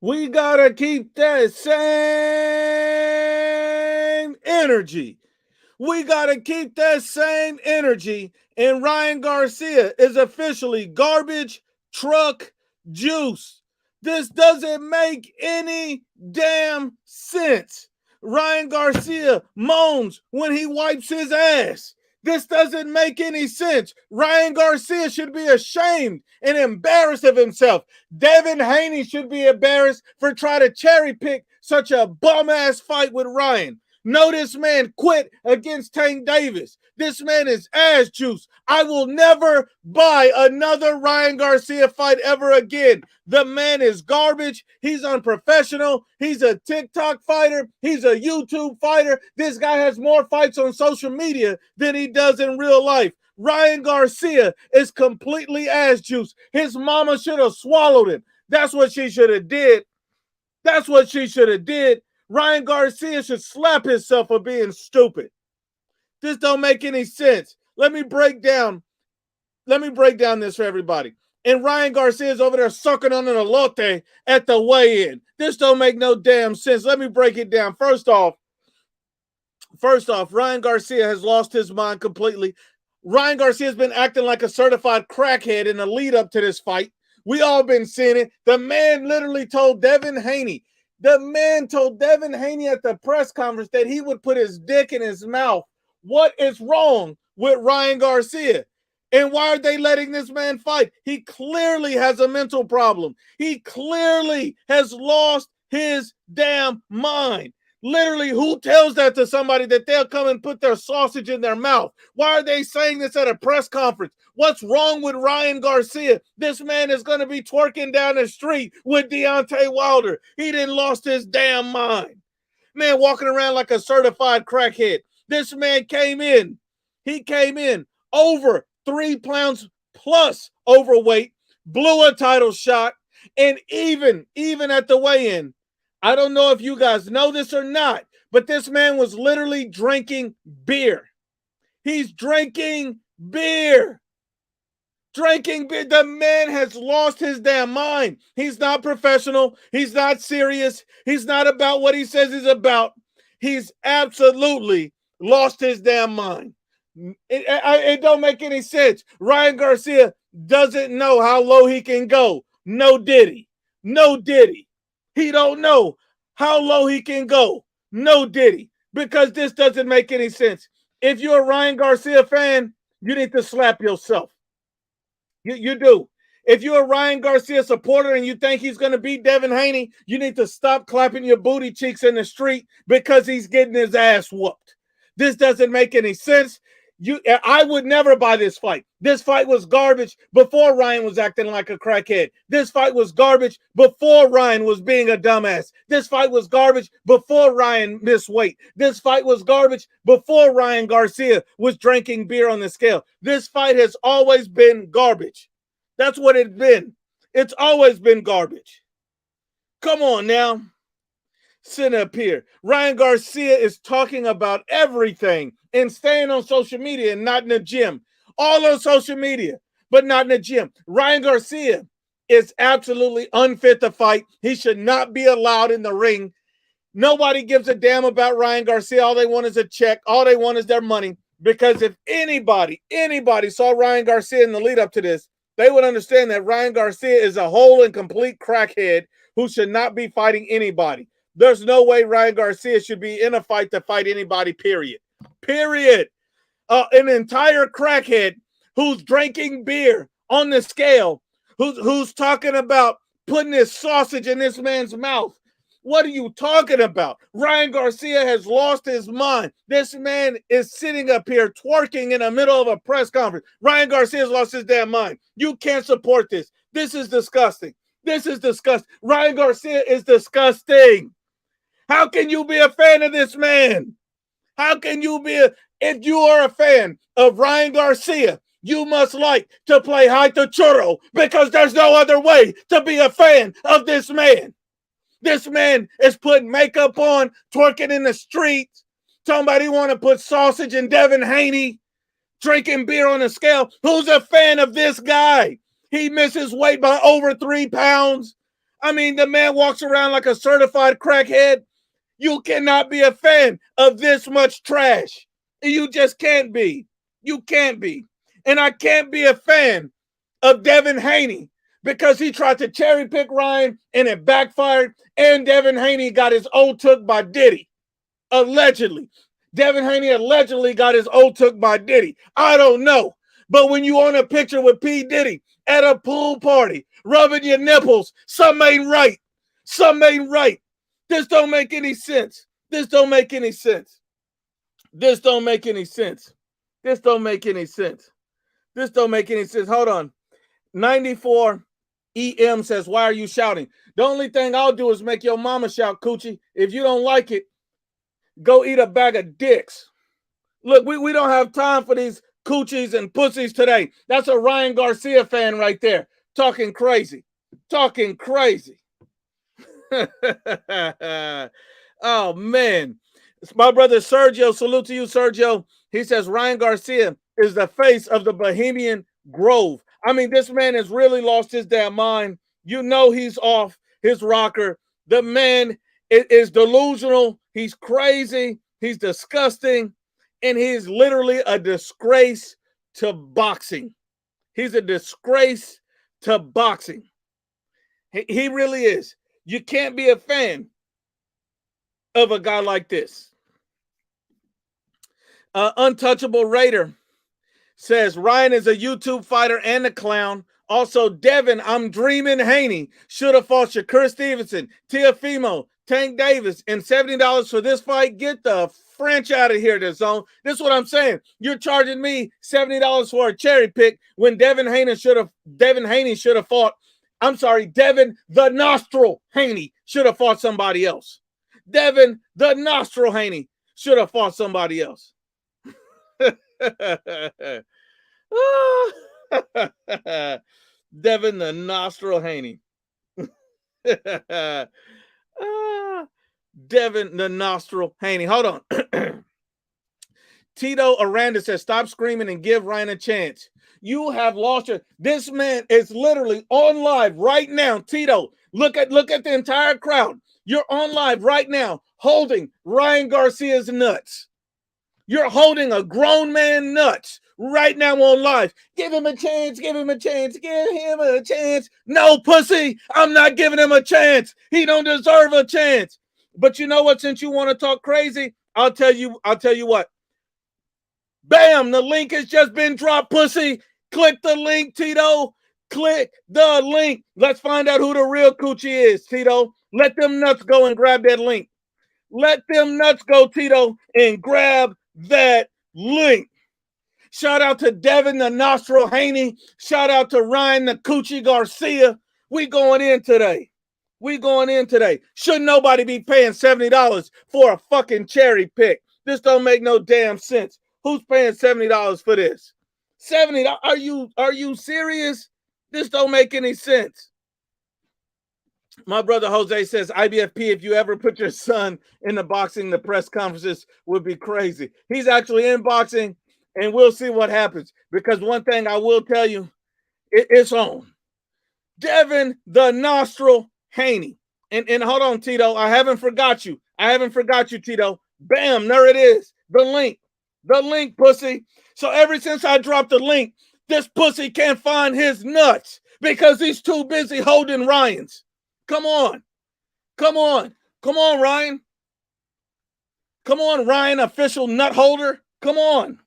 We gotta keep that same energy. We gotta keep that same energy. And Ryan Garcia is officially garbage truck juice. This doesn't make any damn sense. Ryan Garcia moans when he wipes his ass. This doesn't make any sense. Ryan Garcia should be ashamed and embarrassed of himself. Devin Haney should be embarrassed for trying to cherry pick such a bum ass fight with Ryan. No, this man quit against Tank Davis. This man is ass juice. I will never buy another Ryan Garcia fight ever again. The man is garbage. He's unprofessional. He's a TikTok fighter. He's a YouTube fighter. This guy has more fights on social media than he does in real life. Ryan Garcia is completely ass juice. His mama should have swallowed him. That's what she should have did. That's what she should have did. Ryan Garcia should slap himself for being stupid. This don't make any sense. Let me break down this for everybody. And Ryan Garcia is over there sucking on an elote at the weigh-in. This don't make no damn sense. Let me break it down. First off, Ryan Garcia has lost his mind completely. Ryan Garcia has been acting like a certified crackhead in the lead up to this fight. We all been seeing it. The man literally told Devin Haney. The man told Devin Haney at the press conference that he would put his dick in his mouth. What is wrong with Ryan Garcia? And why are they letting this man fight? He clearly has a mental problem. He clearly has lost his damn mind. Literally, who tells that to somebody that they'll come and put their sausage in their mouth? Why are they saying this at a press conference? What's wrong with Ryan Garcia? This man is going to be twerking down the street with Deontay Wilder. He didn't lost his damn mind. Man walking around like a certified crackhead. This man came in. He came in over 3 pounds plus overweight, blew a title shot, and even at the weigh-in, I don't know if you guys know this or not, but this man was literally drinking beer. He's drinking beer. Drinking beer. The man has lost his damn mind. He's not professional. He's not serious. He's not about what he says he's about. He's absolutely lost his damn mind. It don't make any sense. Ryan Garcia doesn't know how low he can go. No diddy. No diddy. He don't know how low he can go. No diddy. Because this doesn't make any sense. If you're a Ryan Garcia fan, you need to slap yourself. You do. If you're a Ryan Garcia supporter and you think he's going to beat Devin Haney, you need to stop clapping your booty cheeks in the street because he's getting his ass whooped. This doesn't make any sense. I would never buy this fight. This fight was garbage before Ryan was acting like a crackhead. This fight was garbage before Ryan was being a dumbass. This fight was garbage before Ryan missed weight. This fight was garbage before Ryan Garcia was drinking beer on the scale. This fight has always been garbage. That's what it's been. It's always been garbage. Come on now. Sit up here. Ryan Garcia is talking about everything and staying on social media and not in the gym. All on social media, but not in the gym. Ryan Garcia is absolutely unfit to fight. He should not be allowed in the ring. Nobody gives a damn about Ryan Garcia. All they want is a check. All they want is their money. Because if anybody saw Ryan Garcia in the lead up to this, they would understand that Ryan Garcia is a whole and complete crackhead who should not be fighting anybody. There's no way Ryan Garcia should be in a fight to fight anybody, period. Period. An entire crackhead who's drinking beer on the scale, who's talking about putting his sausage in this man's mouth. What are you talking about? Ryan Garcia has lost his mind. This man is sitting up here twerking in the middle of a press conference. Ryan Garcia has lost his damn mind. You can't support this. This is disgusting. This is disgusting. Ryan Garcia is disgusting. How can you be a fan of this man? How can you be if you are a fan of Ryan Garcia, you must like to play high to churro because there's no other way to be a fan of this man. This man is putting makeup on, twerking in the streets. Somebody want to put sausage in Devin Haney, drinking beer on the scale. Who's a fan of this guy? He misses weight by over 3 pounds. I mean, the man walks around like a certified crackhead. You cannot be a fan of this much trash. You just can't be. You can't be. And I can't be a fan of Devin Haney because he tried to cherry pick Ryan and it backfired. And Devin Haney got his old took by Diddy. Allegedly. Devin Haney allegedly got his old took by Diddy. I don't know. But when you on a picture with P. Diddy at a pool party, rubbing your nipples, something ain't right. Something ain't right. This don't make any sense. This don't make any sense. This don't make any sense. This don't make any sense. This don't make any sense. Hold on. 94 EM says, why are you shouting? The only thing I'll do is make your mama shout, Coochie. If you don't like it, go eat a bag of dicks. Look, we don't have time for these coochies and pussies today. That's a Ryan Garcia fan right there. Talking crazy. Talking crazy. Oh, man. It's my brother Sergio. Salute to you, Sergio. He says Ryan Garcia is the face of the Bohemian Grove. I mean, this man has really lost his damn mind. You know he's off his rocker. The man is delusional. He's crazy. He's disgusting. And he's literally a disgrace to boxing. He's a disgrace to boxing. He really is. You can't be a fan of a guy like this. Untouchable Raider says Ryan is a YouTube fighter and a clown. Also, Devin, I'm dreaming Haney should have fought Shakur Stevenson, Teofimo, Tank Davis, and $70 for this fight. Get the French out of here, this zone. This is what I'm saying. You're charging me $70 for a cherry pick when Devin Haney should have fought. I'm sorry, Devin the Nostril Haney should have fought somebody else. Devin the Nostril Haney should have fought somebody else. Devin the Nostril Haney. Devin the Nostril Haney. Hold on. Tito Aranda says, stop screaming and give Ryan a chance. You have lost your... This man is literally on live right now. Tito, look at the entire crowd. You're on live right now holding Ryan Garcia's nuts. You're holding a grown man nuts right now on live. Give him a chance. Give him a chance. Give him a chance. No, pussy. I'm not giving him a chance. He don't deserve a chance. But you know what? Since you want to talk crazy, I'll tell you what. Bam, the link has just been dropped, pussy. Click the link, Tito. Click the link. Let's find out who the real coochie is, Tito. Let them nuts go and grab that link. Let them nuts go, Tito, and grab that link. Shout out to Devin the Nostril Haney. Shout out to Ryan the Coochie Garcia. We going in today. We going in today. Should nobody be paying $70 for a fucking cherry pick? This don't make no damn sense. Who's paying $70 for this? $70? Are you serious? This don't make any sense. My brother Jose says, IBFP, if you ever put your son in the boxing, the press conferences would be crazy. He's actually in boxing, and we'll see what happens. Because one thing I will tell you, it's on. Devin the Nostril Haney. And hold on, Tito. I haven't forgot you. Tito. Bam, there it is. The link. The link, pussy. So ever since I dropped the link, this pussy can't find his nuts because he's too busy holding Ryan's. Come on. Come on, Ryan. Come on, Ryan, official nut holder. Come on.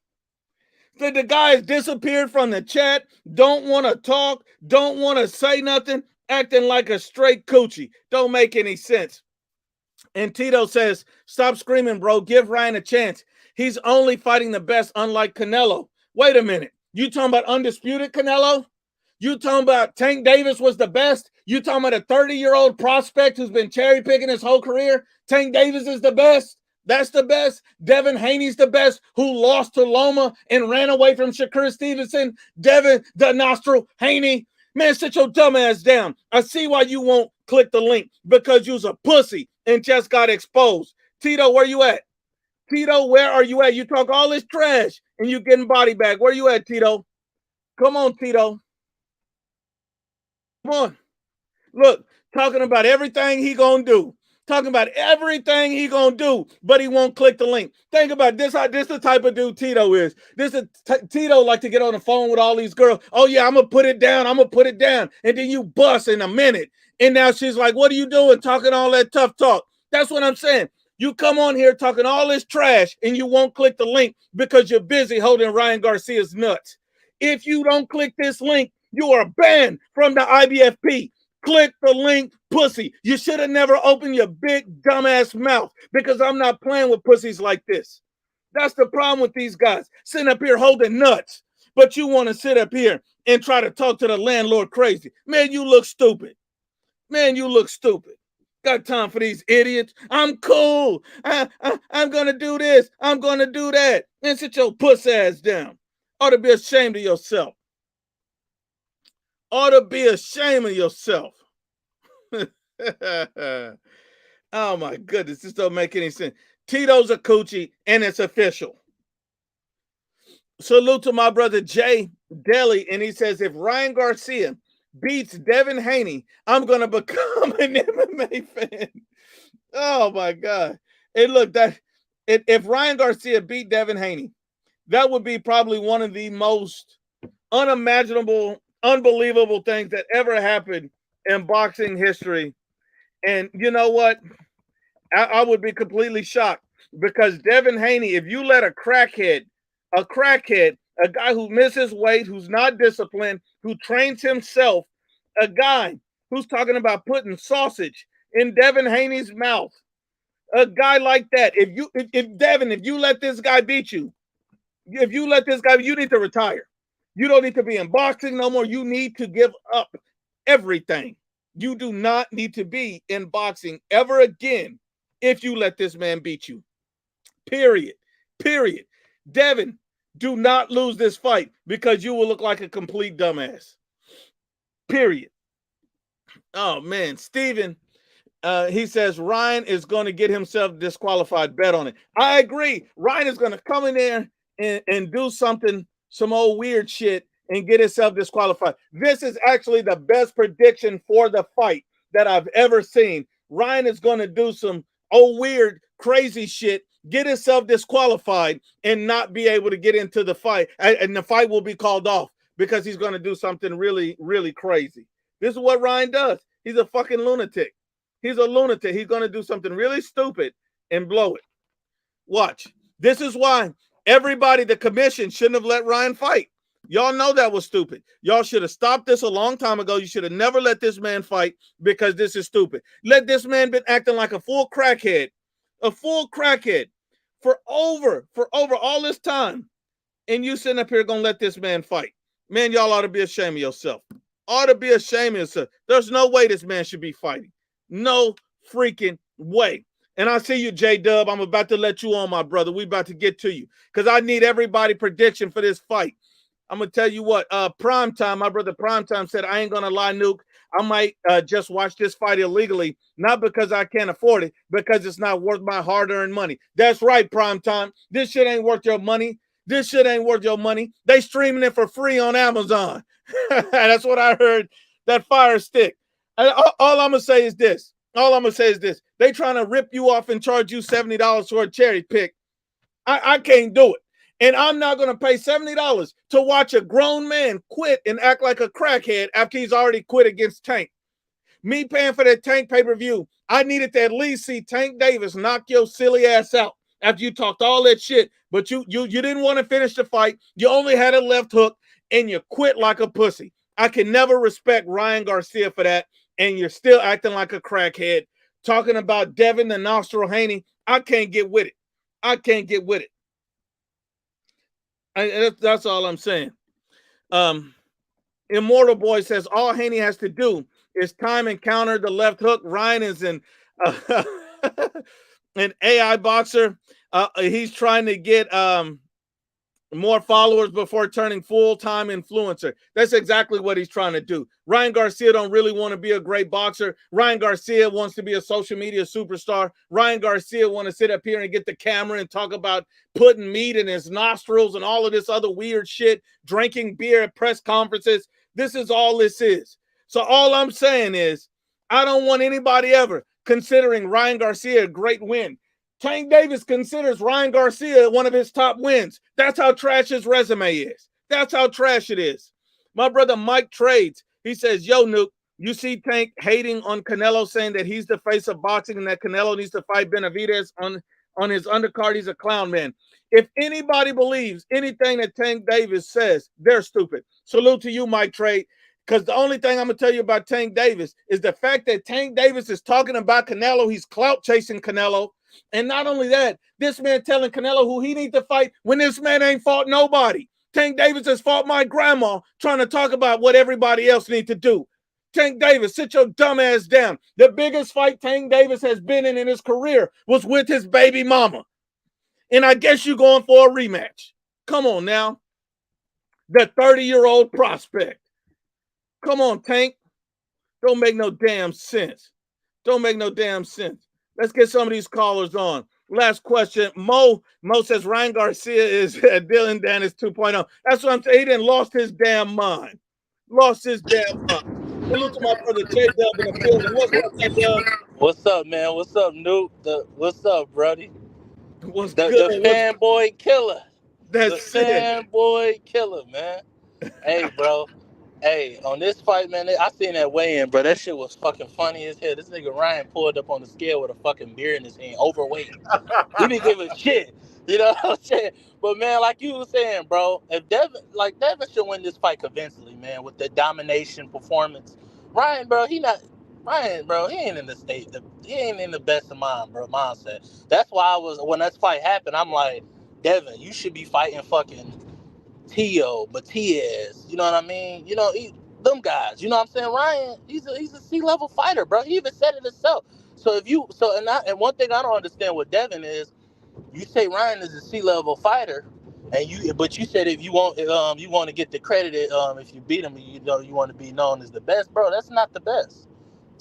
The guy has disappeared from the chat, don't want to talk, don't want to say nothing, acting like a straight coochie. Don't make any sense. And Tito says, stop screaming, bro. Give Ryan a chance. He's only fighting the best, unlike Canelo. Wait a minute. You talking about undisputed Canelo? You talking about Tank Davis was the best? You talking about a 30-year-old prospect who's been cherry-picking his whole career? Tank Davis is the best? That's the best? Devin Haney's the best, who lost to Loma and ran away from Shakur Stevenson? Devin the Nostril Haney? Man, sit your dumb ass down. I see why you won't click the link, because you's a pussy and just got exposed. Tito, where you at? Tito, where are you at? You talk all this trash and you getting body bag. Where you at, Tito? Come on, Tito. Come on. Look, talking about everything he gonna do. Talking about everything he gonna do, but he won't click the link. Think about this. How this the type of dude Tito is. Tito like to get on the phone with all these girls. Oh yeah, I'm gonna put it down. I'm gonna put it down, and then you bust in a minute. And now she's like, "What are you doing? Talking all that tough talk." That's what I'm saying. You come on here talking all this trash, and you won't click the link because you're busy holding Ryan Garcia's nuts. If you don't click this link, you are banned from the IBFP. Click the link, pussy. You should have never opened your big dumbass mouth because I'm not playing with pussies like this. That's the problem with these guys sitting up here holding nuts, but you want to sit up here and try to talk to the landlord crazy. Man, you look stupid. Man, you look stupid. Got time for these idiots. I'm cool. I'm going to do this. I'm going to do that. And sit your puss ass down. Ought to be ashamed of yourself. Ought to be ashamed of yourself. Oh my goodness, this don't make any sense. Tito's a coochie and it's official. Salute to my brother Jay Deli, and he says if Ryan Garcia beats Devin Haney, I'm gonna become an MMA fan. Oh my God. And look, that if Ryan Garcia beat Devin Haney, that would be probably one of the most unimaginable, unbelievable things that ever happened in boxing history. And you know what? I would be completely shocked because Devin Haney, if you let a crackhead, a guy who misses weight, who's not disciplined, who trains himself, a guy who's talking about putting sausage in Devin Haney's mouth, a guy like that, if you let this guy beat you, you need to retire. You don't need to be in boxing no more. You need to give up everything. You do not need to be in boxing ever again if you let this man beat you. Period. Devin, do not lose this fight because you will look like a complete dumbass. Period. Oh, man. Steven, he says Ryan is going to get himself disqualified. Bet on it. I agree. Ryan is going to come in there and do something, some old weird shit, and get himself disqualified. This is actually the best prediction for the fight that I've ever seen. Ryan is going to do some old weird, crazy shit, get himself disqualified, and not be able to get into the fight. And the fight will be called off because he's going to do something really, really crazy. This is what Ryan does. He's a fucking lunatic. He's a lunatic. He's going to do something really stupid and blow it. Watch. This is why everybody, the commission, shouldn't have let Ryan fight. Y'all know that was stupid. Y'all should have stopped this a long time ago. You should have never let this man fight because this is stupid. Let this man been acting like a full crackhead for over all this time. And you sitting up here going to let this man fight. Man, y'all ought to be ashamed of yourself. Ought to be ashamed of yourself. There's no way this man should be fighting. No freaking way. And I see you, J-Dub. I'm about to let you on, my brother. We about to get to you because I need everybody prediction for this fight. I'm going to tell you what, Primetime, my brother Primetime said, I ain't going to lie, Nuke. I might just watch this fight illegally, not because I can't afford it, because it's not worth my hard-earned money. That's right, Primetime. This shit ain't worth your money. This shit ain't worth your money. They streaming it for free on Amazon. That's what I heard, that fire stick. All I'm going to say is this. They trying to rip you off and charge you $70 for a cherry pick. I can't do it. And I'm not going to pay $70 to watch a grown man quit and act like a crackhead after he's already quit against Tank. Me paying for that Tank pay-per-view, I needed to at least see Tank Davis knock your silly ass out after you talked all that shit. But you didn't want to finish the fight. You only had a left hook, and you quit like a pussy. I can never respect Ryan Garcia for that, and you're still acting like a crackhead, talking about Devin the Nostril Haney. I can't get with it. That's all I'm saying. Immortal Boy says all Haney has to do is time and counter the left hook. Ryan is an AI boxer. He's trying to get more followers before turning full-time influencer. That's exactly what he's trying to do. Ryan Garcia don't really want to be a great boxer. Ryan Garcia wants to be a social media superstar. Ryan Garcia want to sit up here and get the camera and talk about putting meat in his nostrils and all of this other weird shit, drinking beer at press conferences. This is all this is. So all I'm saying is I don't want anybody ever considering Ryan Garcia a great win. Tank Davis considers Ryan Garcia one of his top wins. That's how trash his resume is. That's how trash it is. My brother Mike Trades, he says, yo, Nuke, you see Tank hating on Canelo, saying that he's the face of boxing and that Canelo needs to fight Benavidez on his undercard. He's a clown, man. If anybody believes anything that Tank Davis says, they're stupid. Salute to you, Mike Trade. Because the only thing I'm going to tell you about Tank Davis is the fact that Tank Davis is talking about Canelo. He's clout chasing Canelo. And not only that, this man telling Canelo who he needs to fight when this man ain't fought nobody. Tank Davis has fought my grandma trying to talk about what everybody else needs to do. Tank Davis, sit your dumb ass down. The biggest fight Tank Davis has been in his career was with his baby mama. And I guess you're going for a rematch. Come on now. The 30-year-old prospect. Come on, Tank. Don't make no damn sense. Don't make no damn sense. Let's get some of these callers on. Last question. Mo says Ryan Garcia is Dylan Dennis 2.0. That's what I'm saying. He didn't lost his damn mind. Lost his damn mind. Salute to my brother J Dub in the building. What's up, J Dub? What's up, man? What's up, Nuke? What's up, Brody? What's The good? fanboy killer. That's The it. fanboy killer, man. Hey, bro. Hey, on this fight, man, I seen that weigh-in, bro. That shit was fucking funny as hell. This nigga Ryan pulled up on the scale with a fucking beer in his hand, overweight. He didn't give a shit. You know what I'm saying? But man, like you were saying, bro, if Devin should win this fight convincingly, man, with the domination performance. Ryan, bro, he ain't in the state. He ain't in the best of mind, bro. Mindset. That's why when that fight happened, I'm like, Devin, you should be fighting fucking Tio, Matias. You know what I mean? You know, them guys. You know what I'm saying? Ryan, he's a C-level fighter, bro. He even said it himself. So and one thing I don't understand with Devin is, you say Ryan is a C-level fighter, but you said if you want to get the credit, if you beat him, you want to be known as the best, bro. That's not the best.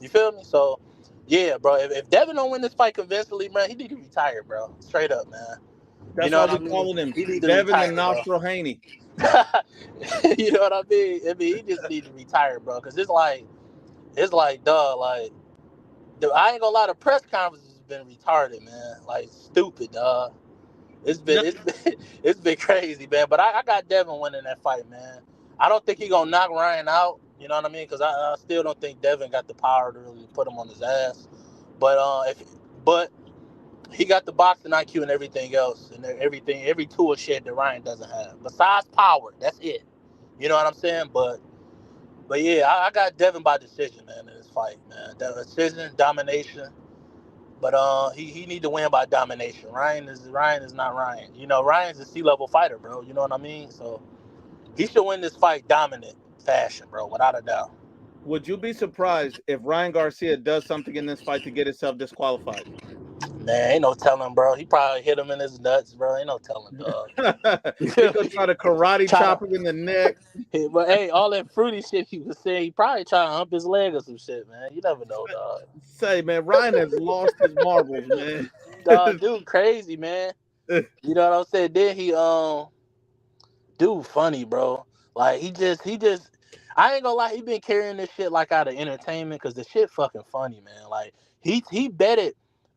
You feel me? So, yeah, bro. If Devin don't win this fight convincingly, man, he need to retire, bro. Straight up, man. That's You know why what I we mean? calling him He need to Devin the retire, bro. Nostril Haney. You know what I mean? He just need to retire, bro. Because it's like, dog, like, I ain't gonna lie, the press conference has been retarded, man. Like, stupid, dog. It's been crazy, man. But I got Devin winning that fight, man. I don't think he gonna knock Ryan out. You know what I mean? Because I still don't think Devin got the power to really put him on his ass. But he got the boxing IQ and everything else, and every tool shed that Ryan doesn't have. Besides power, that's it. You know what I'm saying? But yeah, I got Devin by decision, man, in this fight, man. Decision, domination. But he need to win by domination. Ryan is not Ryan. You know, Ryan's a C-level fighter, bro. You know what I mean? So he should win this fight dominant fashion, bro, without a doubt. Would you be surprised if Ryan Garcia does something in this fight to get himself disqualified? Man, ain't no telling, bro. He probably hit him in his nuts, bro. Ain't no telling, dog. He gonna try to karate chop him in the neck. But hey, all that fruity shit he was saying, he probably trying to hump his leg or some shit, man. You never know, dog. Say, man, Ryan has lost his marbles, man. Dog, dude, crazy, man. You know what I'm saying? Then dude, funny, bro. Like he just. I ain't gonna lie, he been carrying this shit like out of entertainment because the shit fucking funny, man. Like he betted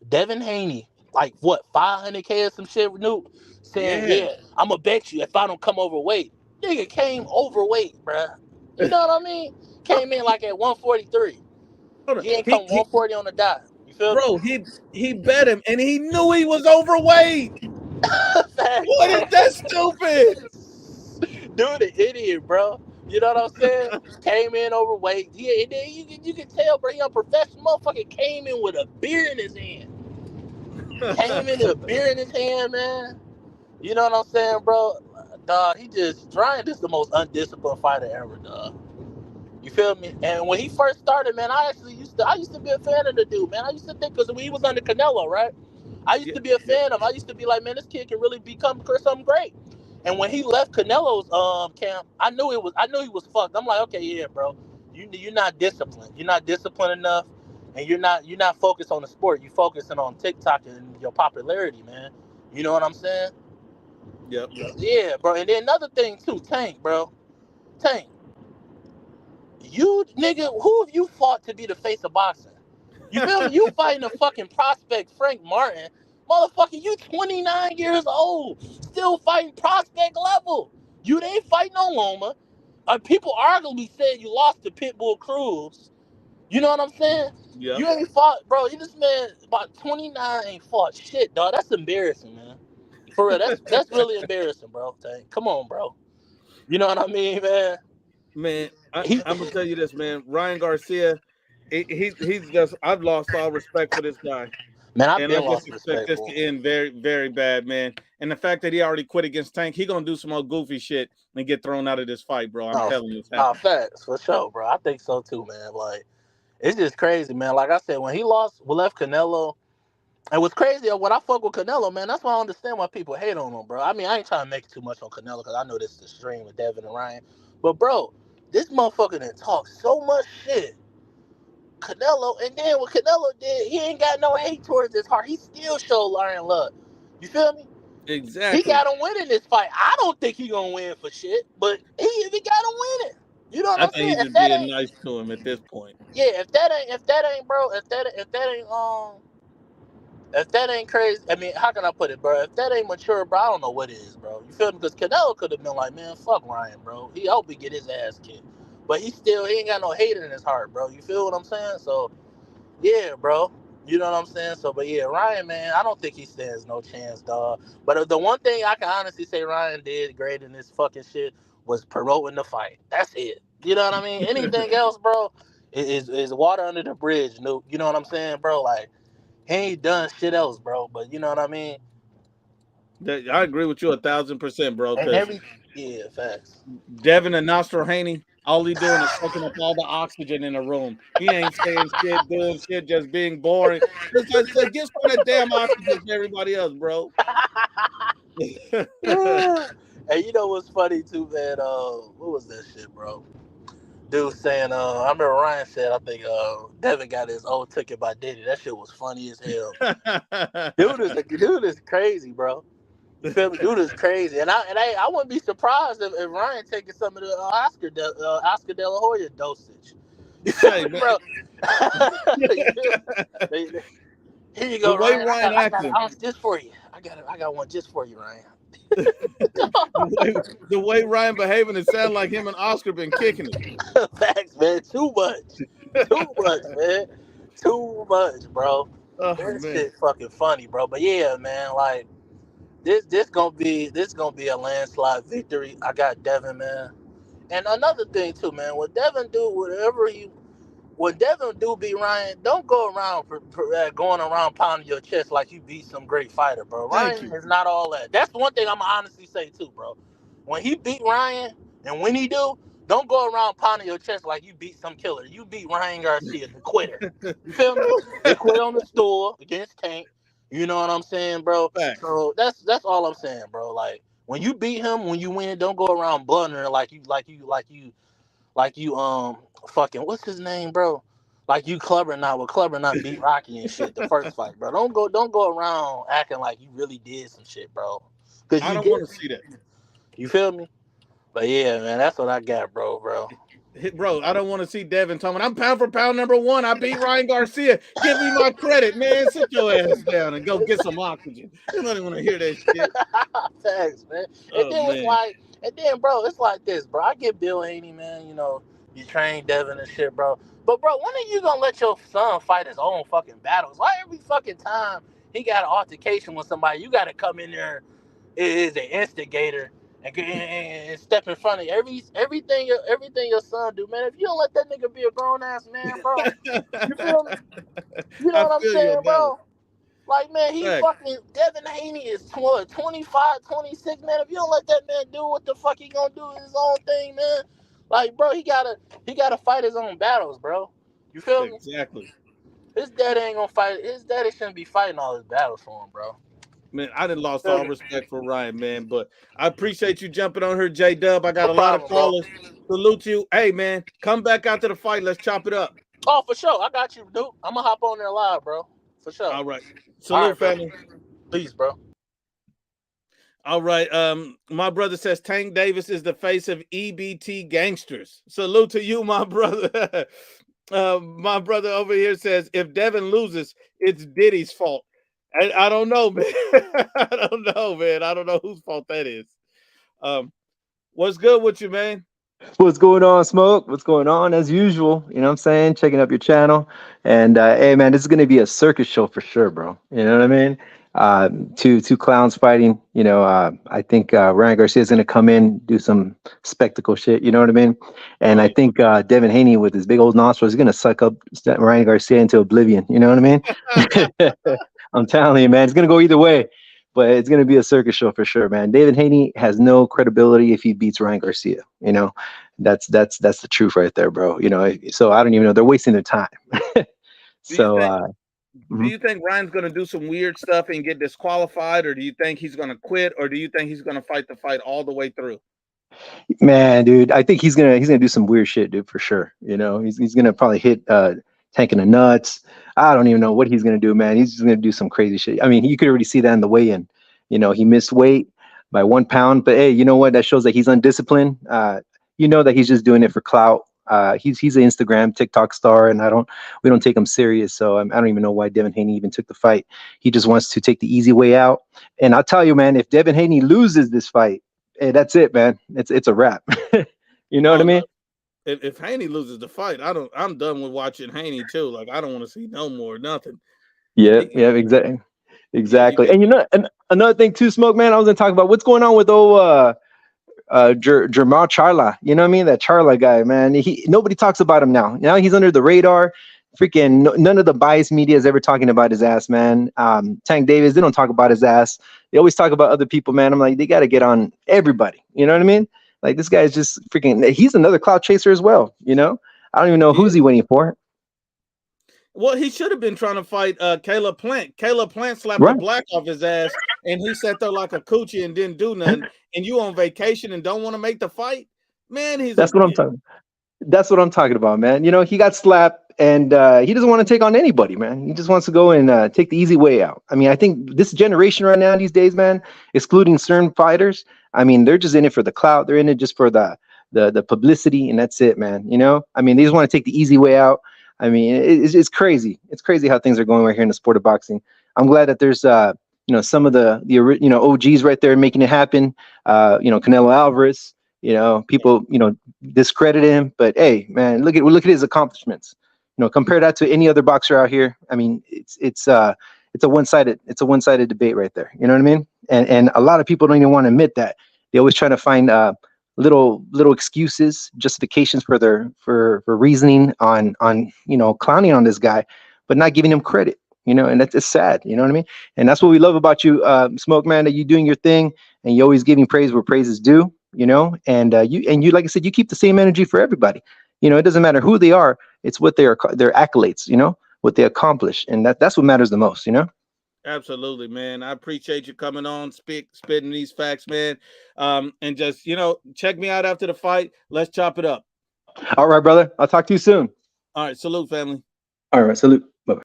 Devin Haney like what 500K or some shit, Nuke, saying yeah, I'm gonna bet you if I don't come overweight. Nigga came overweight, bruh. You know what I mean? Came in like at 143. He ain't come 140 on the dot. You feel bro, me? he bet him and he knew he was overweight. What is that stupid? Dude, an idiot, bro. You know what I'm saying? Came in overweight. You can tell, bro. He a professional motherfucker. Came in with a beer in his hand. Came in with a beer in his hand, man. You know what I'm saying, bro? Dog, Ryan is the most undisciplined fighter ever, dog. You feel me? And when he first started, man, I used to be a fan of the dude, man. I used to think, because when he was under Canelo, right? I used to be a fan of him. I used to be like, man, this kid can really become something great. And when he left Canelo's camp, I knew he was fucked. I'm like, okay, yeah, bro, you're not disciplined. You're not disciplined enough, and you're not focused on the sport. You're focusing on TikTok and your popularity, man. You know what I'm saying? Yep. Yeah, bro. And then another thing too, Tank, bro. Tank. You nigga, who have you fought to be the face of boxing? You feel me? You fighting a fucking prospect, Frank Martin. Motherfucker, you 29 years old, still fighting prospect level. You ain't fighting no Loma. People arguably said you lost to Pitbull Cruz. You know what I'm saying? Yeah. You ain't fought, bro. This man about 29 ain't fought shit, dog. That's embarrassing, man. For real, that's really embarrassing, bro. Tank. Come on, bro. You know what I mean, man? Man, I'm gonna tell you this, man. Ryan Garcia, he's just I've lost all respect for this guy. Man, I've And I been just lost expect respect this for to him. end very, very bad, man. And the fact that he already quit against Tank, he gonna do some more goofy shit and get thrown out of this fight, bro. I'm telling you, it's happening. Facts for sure, bro. I think so too, man. Like it's just crazy, man. Like I said, when he left Canelo, and what's crazy when I fuck with Canelo, man. That's why I understand why people hate on him, bro. I mean, I ain't trying to make it too much on Canelo because I know this is the stream with Devin and Ryan, but bro, this motherfucker done talk so much shit. Canelo, and then what Canelo did, he ain't got no hate towards his heart. He still showed Lion love. You feel me? He Exactly. got him winning this fight. I don't think he gonna win for shit, but he got him winning. You know what I I'm think saying? he's just being nice to him at this point. Yeah, if that ain't crazy, I mean, how can I put it, bro? If that ain't mature, bro, I don't know what is, bro. You feel me? Because Canelo could have been like, man, fuck Ryan, bro. He hope he get his ass kicked, but he ain't got no hate in his heart, bro. You feel what I'm saying? So yeah, bro. You know what I'm saying? So, but yeah, Ryan, man, I don't think he stands no chance, dog. But the one thing I can honestly say Ryan did great in this fucking shit was promoting the fight. That's it. You know what I mean? Anything else, bro, is water under the bridge, Nuke. You know what I'm saying, bro? Like, he ain't done shit else, bro. But you know what I mean? I agree with you 1,000%, bro. And Because yeah, facts. Devin and Nostro Haney, all he doing is sucking up all the oxygen in the room. He ain't saying shit, doing shit, just being boring. Just get some of that damn oxygen to everybody else, bro. And you know what's funny too, man? What was that shit, bro? Dude saying, I remember Ryan said, I think Devin got his old ticket by Diddy. That shit was funny as hell. Dude is crazy, bro. You feel me? Dude is crazy, and I wouldn't be surprised if Ryan taking some of the Oscar De La Hoya dosage. You feel Hey, me, man. bro? You feel me? Here you The go, way Ryan. Ryan I got an acting, ounce just for you. I got one just for you, Ryan. the way Ryan behaving, it sounds like him and Oscar been kicking it. Facts, man. Too much, man. Too much, bro. Oh That man, shit fucking funny, bro. But yeah, man, like this gonna be a landslide victory. I got Devin, man. And another thing too, man. When Devin do beat Ryan, don't go around going around pounding your chest like you beat some great fighter, bro. thank Ryan you. is not all that. That's one thing I'm gonna honestly say too, bro. When he beat Ryan, and when he do, don't go around pounding your chest like you beat some killer. You beat Ryan Garcia, the quitter. You feel me? They quit on the stool against Tank. You know what I'm saying, bro? Facts. So that's all I'm saying, bro. Like when you beat him, when you win, don't go around blundering like you fucking what's his name, bro? Like you Clubber not beat Rocky and shit the first fight, bro. Don't go around acting like you really did some shit, bro. Cause I you don't did. want to see that. You feel me? But yeah, man, that's what I got, bro. Bro, I don't want to see Devin talking. I'm pound for pound #1. I beat Ryan Garcia. Give me my credit, man. Sit your ass down and go get some oxygen. You don't even want to hear that shit. Thanks, man. Oh man. Bro, it's like this, bro. I get Bill Haney, man. You know, you train Devin and shit, bro. But bro, when are you gonna let your son fight his own fucking battles? Why every fucking time he got an altercation with somebody, you gotta come in there is an instigator and step in front of you. Everything your son do, man. If you don't let that nigga be a grown ass man, bro, you feel me? You know I what I'm feel you saying, on that one. bro? Like, man, he Fact. fucking Devin Haney is 25, 26, man. If you don't let that man do what the fuck he gonna do his own thing, man. Like, bro, he gotta fight his own battles, bro. You feel me? Exactly. His daddy ain't gonna fight. His daddy shouldn't be fighting all his battles for him, bro. Man, I done lost Feel all me? respect for Ryan, man. But I appreciate you jumping on her, J Dub. I got No a lot of problem, bro. callers. Salute you. Hey, man, come back out to the fight. Let's chop it up. Oh, for sure. I got you, dude. I'm gonna hop on there live, bro. For sure. All right. All Salute, right, bro. family. Peace, bro. All right. My brother says Tank Davis is the face of EBT gangsters. Salute to you, my brother. My brother over here says if Devin loses, it's Diddy's fault. I don't know, man. I don't know, man. I don't know whose fault that is. What's good with you, man? What's going on, Smoke? What's going on? As usual, you know what I'm saying? Checking up your channel. And hey, man, this is going to be a circus show for sure, bro. You know what I mean? Two clowns fighting. I think Ryan Garcia is going to come in, do some spectacle shit. You know what I mean? And Oh, I yeah. think Devin Haney with his big old nostrils is going to suck up Ryan Garcia into oblivion. You know what I mean? I'm telling you, man, it's going to go either way. But it's going to be a circus show for sure, man. David Haney has no credibility if he beats Ryan Garcia. That's the truth right there, bro. So I don't even know. They're wasting their time. Do you so think do mhm. you think Ryan's gonna do some weird stuff and get disqualified, or do you think he's gonna quit, or do you think he's gonna fight the fight all the way through? Man, dude, I think he's gonna do some weird shit, dude, for sure. He's gonna probably hit Tank in the nuts. I don't even know what he's gonna do, man. He's just gonna do some crazy shit. I mean, you could already see that in the weigh-in. He missed weight by 1 pound, but hey, you know what? That shows that he's undisciplined. That he's just doing it for clout. He's an Instagram, TikTok star, and we don't take him serious. So I don't even know why Devin Haney even took the fight. He just wants to take the easy way out. And I'll tell you, man, if Devin Haney loses this fight, hey, that's it, man. It's a wrap. You know what Oh I mean? no. If Haney loses the fight, I'm done with watching Haney too. Like I don't want to see no more nothing. Yeah, He, yeah, exactly, yeah, he exactly. been, And another thing too, Smoke, man. I was gonna talk about what's going on with Jamal Charla. You know what I mean? That Charla guy, man. Nobody talks about him now. Now he's under the radar. Freaking none of the biased media is ever talking about his ass, man. Tank Davis, they don't talk about his ass. They always talk about other people, man. I'm like, they got to get on everybody. You know what I mean? Like this guy is just freaking. He's another cloud chaser as well. I don't even know yeah. who's he waiting for. Well, he should have been trying to fight Caleb Plant. Caleb Plant slapped the Right. black off his ass, and he sat there like a coochie and didn't do nothing. And you on vacation and don't want to make the fight, man? He's a That's what I'm talking. That's what I'm talking about, man. He got slapped, and he doesn't want to take on anybody, man. He just wants to go and take the easy way out. I mean, I think this generation right now, these days, man, excluding certain fighters, I mean, they're just in it for the clout. They're in it just for the publicity, and that's it, man. I mean, they just want to take the easy way out. I mean, it's crazy. It's crazy how things are going right here in the sport of boxing. I'm glad that there's some of the OGs right there making it happen. Canelo Alvarez. People discredit him, but hey, man, look at his accomplishments. Compare that to any other boxer out here. I mean, it's a one-sided debate right there. You know what I mean? And a lot of people don't even want to admit that. They always try to find little excuses, justifications for reasoning on clowning on this guy, but not giving him credit. And that's sad. You know what I mean? And that's what we love about you, Smoke Man, that you doing your thing and you always giving praise where praise is due. And you like I said, you keep the same energy for everybody. It doesn't matter who they are. It's what their accolades. What they accomplish, and that's what matters the most. absolutely, man. I appreciate you coming on, spitting these facts, man. And just check me out after the fight. Let's chop it up. All right, brother. I'll talk to you soon. All right, salute, family. All right, salute. Bye.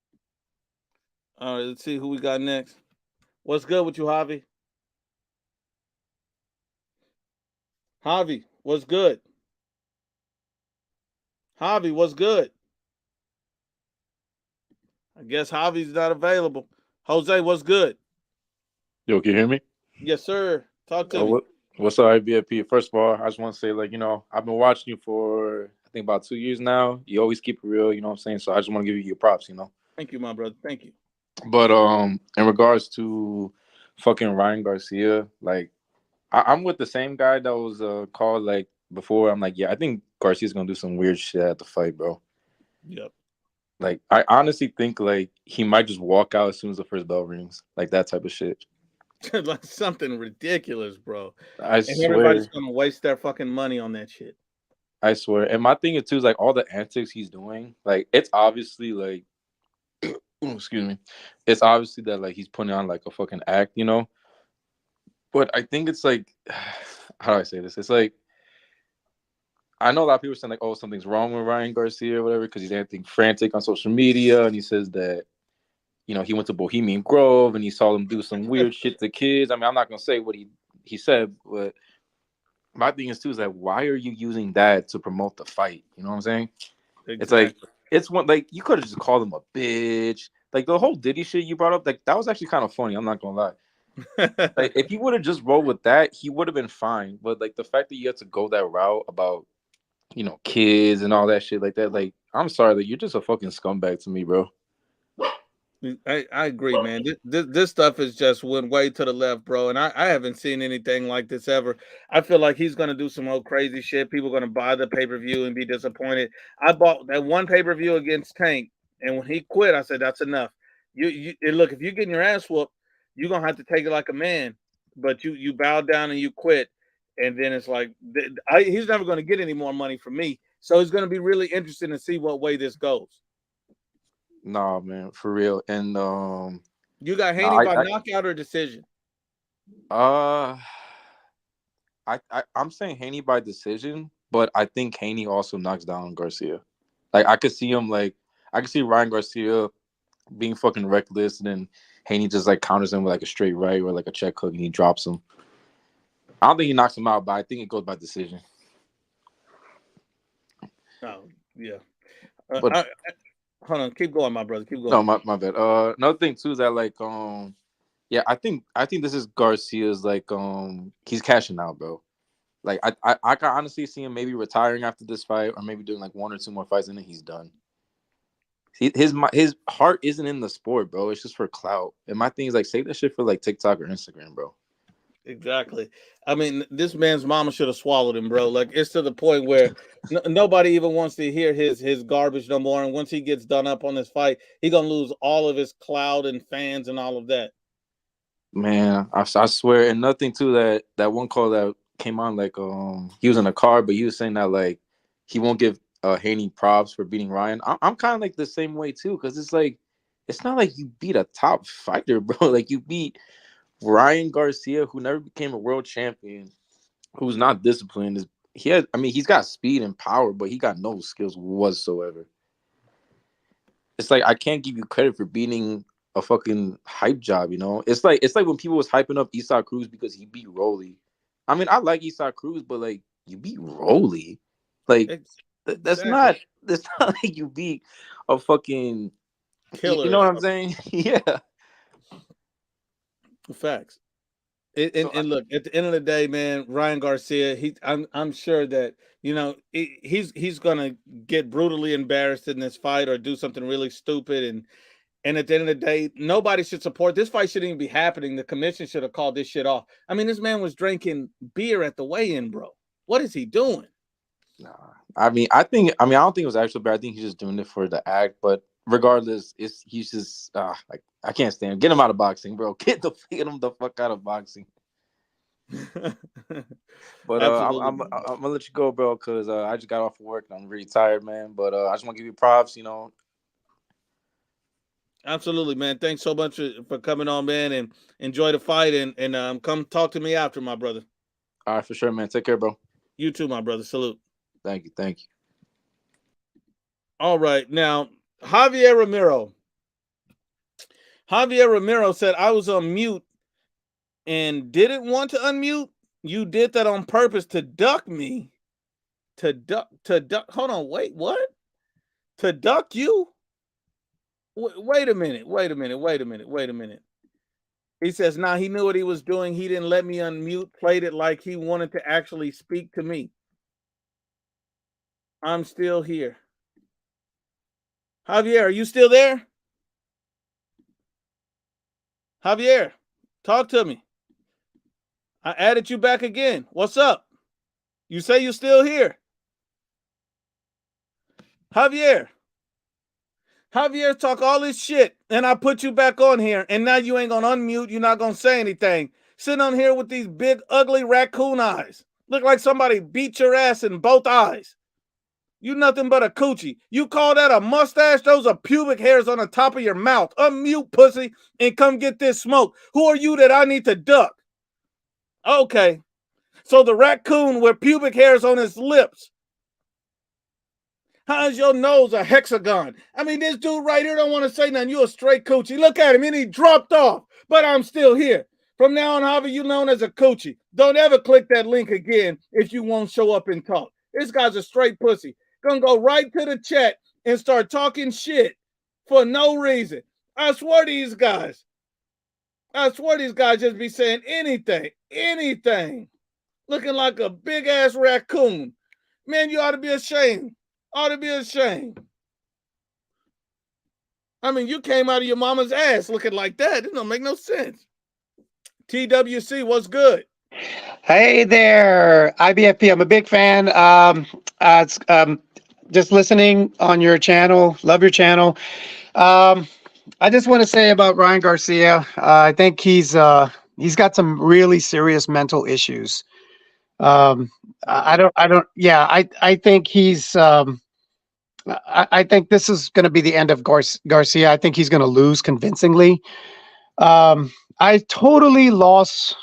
All right, let's see who we got next. What's good with you, Javi? Javi, what's good? Javi, what's good? I guess Javi's not available. Jose, what's good? Yo, can you hear me? Yes, sir. Talk to me. What's up, IBFP? First of all, I just want to say, I've been watching you for, I think, about 2 years now. You always keep it real, you know what I'm saying? So I just want to give you your props. Thank you, my brother. Thank you. But in regards to fucking Ryan Garcia, I'm with the same guy that was called, before. I'm like, yeah, I think Garcia's going to do some weird shit at the fight, bro. Yep. I honestly think, he might just walk out as soon as the first bell rings. Like, that type of shit. Like something ridiculous, bro. I And swear. everybody's gonna waste their fucking money on that shit. I swear. And my thing is too is all the antics he's doing, it's obviously excuse me. It's obviously that he's putting on a fucking act, But I think it's how do I say this? It's I know a lot of people are saying oh, something's wrong with Ryan Garcia or whatever, because he's acting frantic on social media, and he says that he went to Bohemian Grove and he saw them do some weird shit to kids. I mean, I'm not gonna say what he he said, but my thing is too is that why are you using that to promote the fight? You know what I'm saying? Exactly. It's like it's one like you could have just called him a bitch. Like the whole Diddy shit you brought up, like that was actually kind of funny. I'm not gonna lie. Like if he would have just rolled with that, he would have been fine. But like the fact that you had to go that route about kids and all that shit like that, like I'm sorry, like you're just a fucking scumbag to me, bro. I agree, man. This stuff is just went way to the left, bro. And I haven't seen anything like this ever. I feel like he's gonna do some old crazy shit. People are gonna buy the pay-per-view and be disappointed. I bought that one pay-per-view against Tank, and when he quit, I said that's enough. And look, if you're getting your ass whooped, you're gonna have to take it like a man. But you bow down and you quit, and then it's like he's never gonna get any more money from me. So it's gonna be really interesting to see what way this goes. Nah, man, for real. And you got Haney by knockout or decision? I'm saying Haney by decision, but I think Haney also knocks down Garcia. Like I could see him, like I could see Ryan Garcia being fucking reckless, and then Haney just like counters him with like a straight right or like a check hook, and he drops him. I don't think he knocks him out, but I think it goes by decision. Oh yeah. But hold on, keep going, my brother. Keep going. No, my bad. Another thing too is that like yeah, I think this is Garcia's like he's cashing out, bro. Like I can honestly see him maybe retiring after this fight, or maybe doing like 1 or 2 more fights, and then he's done. His heart isn't in the sport, bro. It's just for clout. And my thing is like save that shit for like TikTok or Instagram, bro. Exactly. I mean, this man's mama should have swallowed him, bro. Like it's to the point where nobody even wants to hear his garbage no more. And once he gets done up on this fight, he's gonna lose all of his clout and fans and all of that. Man, I swear, and nothing to that one call that came on, like he was in a car, but he was saying that like he won't give Haney props for beating Ryan. I'm kind of like the same way too, because it's like it's not like you beat a top fighter, bro. Like you beat Ryan Garcia, who never became a world champion, who's not disciplined. He's got speed and power, but he got no skills whatsoever. It's like I can't give you credit for beating a fucking hype job, you know? It's like when people was hyping up Isaac Cruz because he beat Rolly. I mean, I like Isaac Cruz, but like you beat Rolly. Like that's not like you beat a fucking killer. You know what I'm saying? Yeah. Facts. And look, at the end of the day, man, Ryan Garcia, I'm sure that he's gonna get brutally embarrassed in this fight or do something really stupid, and at the end of the day, nobody should support this fight. Shouldn't even be happening. The commission should have called this shit off. I mean, this man was drinking beer at the weigh-in, bro. What is he doing? Nah, I don't think it was actually bad. I think he's just doing it for the act, but regardless, he's just like I can't stand him. Get him out of boxing, bro. Get him the fuck out of boxing. But I'm gonna let you go, bro, because I just got off of work and I'm really tired, man. But I just want to give you props, Absolutely, man. Thanks so much for coming on, man, and enjoy the fight and come talk to me after, my brother. All right, for sure, man. Take care, bro. You too, my brother. Salute. Thank you. All right, now Javier Romero said I was on mute and didn't want to unmute. You did that on purpose to duck me. To duck. Hold on, wait, what? To duck you? Wait a minute. He says, nah, he knew what he was doing. He didn't let me unmute, played it like he wanted to actually speak to me. I'm still here. Javier, are you still there? Javier, talk to me. I added you back again. What's up? You say you're still here. Javier talk all this shit, and I put you back on here, and now you ain't gonna unmute. You're not gonna say anything. Sitting on here with these big, ugly raccoon eyes. Look like somebody beat your ass in both eyes. You nothing but a coochie. You call that a mustache? Those are pubic hairs on the top of your mouth. Unmute, pussy, and come get this smoke. Who are you that I need to duck? Okay. So the raccoon with pubic hairs on his lips. How's your nose a hexagon? I mean, this dude right here don't want to say nothing. You a straight coochie. Look at him, and he dropped off. But I'm still here. From now on, however you known as a coochie, don't ever click that link again if you won't show up and talk. This guy's a straight pussy. Gonna go right to the chat and start talking shit for no reason. I swear these guys just be saying anything. Looking like a big ass raccoon. Man, you ought to be ashamed. I mean, you came out of your mama's ass looking like that. It don't make no sense. TWC, what's good? Hey there, IBFP. I'm a big fan. Just listening on your channel. Love your channel. I just want to say about Ryan Garcia. I think he's got some really serious mental issues. I think he's. I think this is going to be the end of Garcia. I think he's going to lose convincingly. I totally lost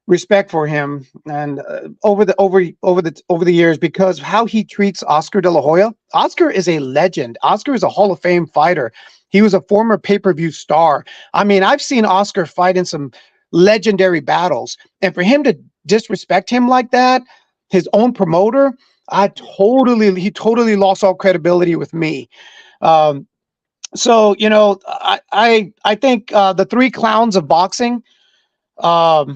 respect for him and over the years because how he treats Oscar De La Hoya. Oscar is a legend. Oscar is a Hall of Fame fighter. He was a former pay-per-view star. I mean, I've seen Oscar fight in some legendary battles, and for him to disrespect him like that, his own promoter, he totally lost all credibility with me. So, you know, I think the three clowns of boxing are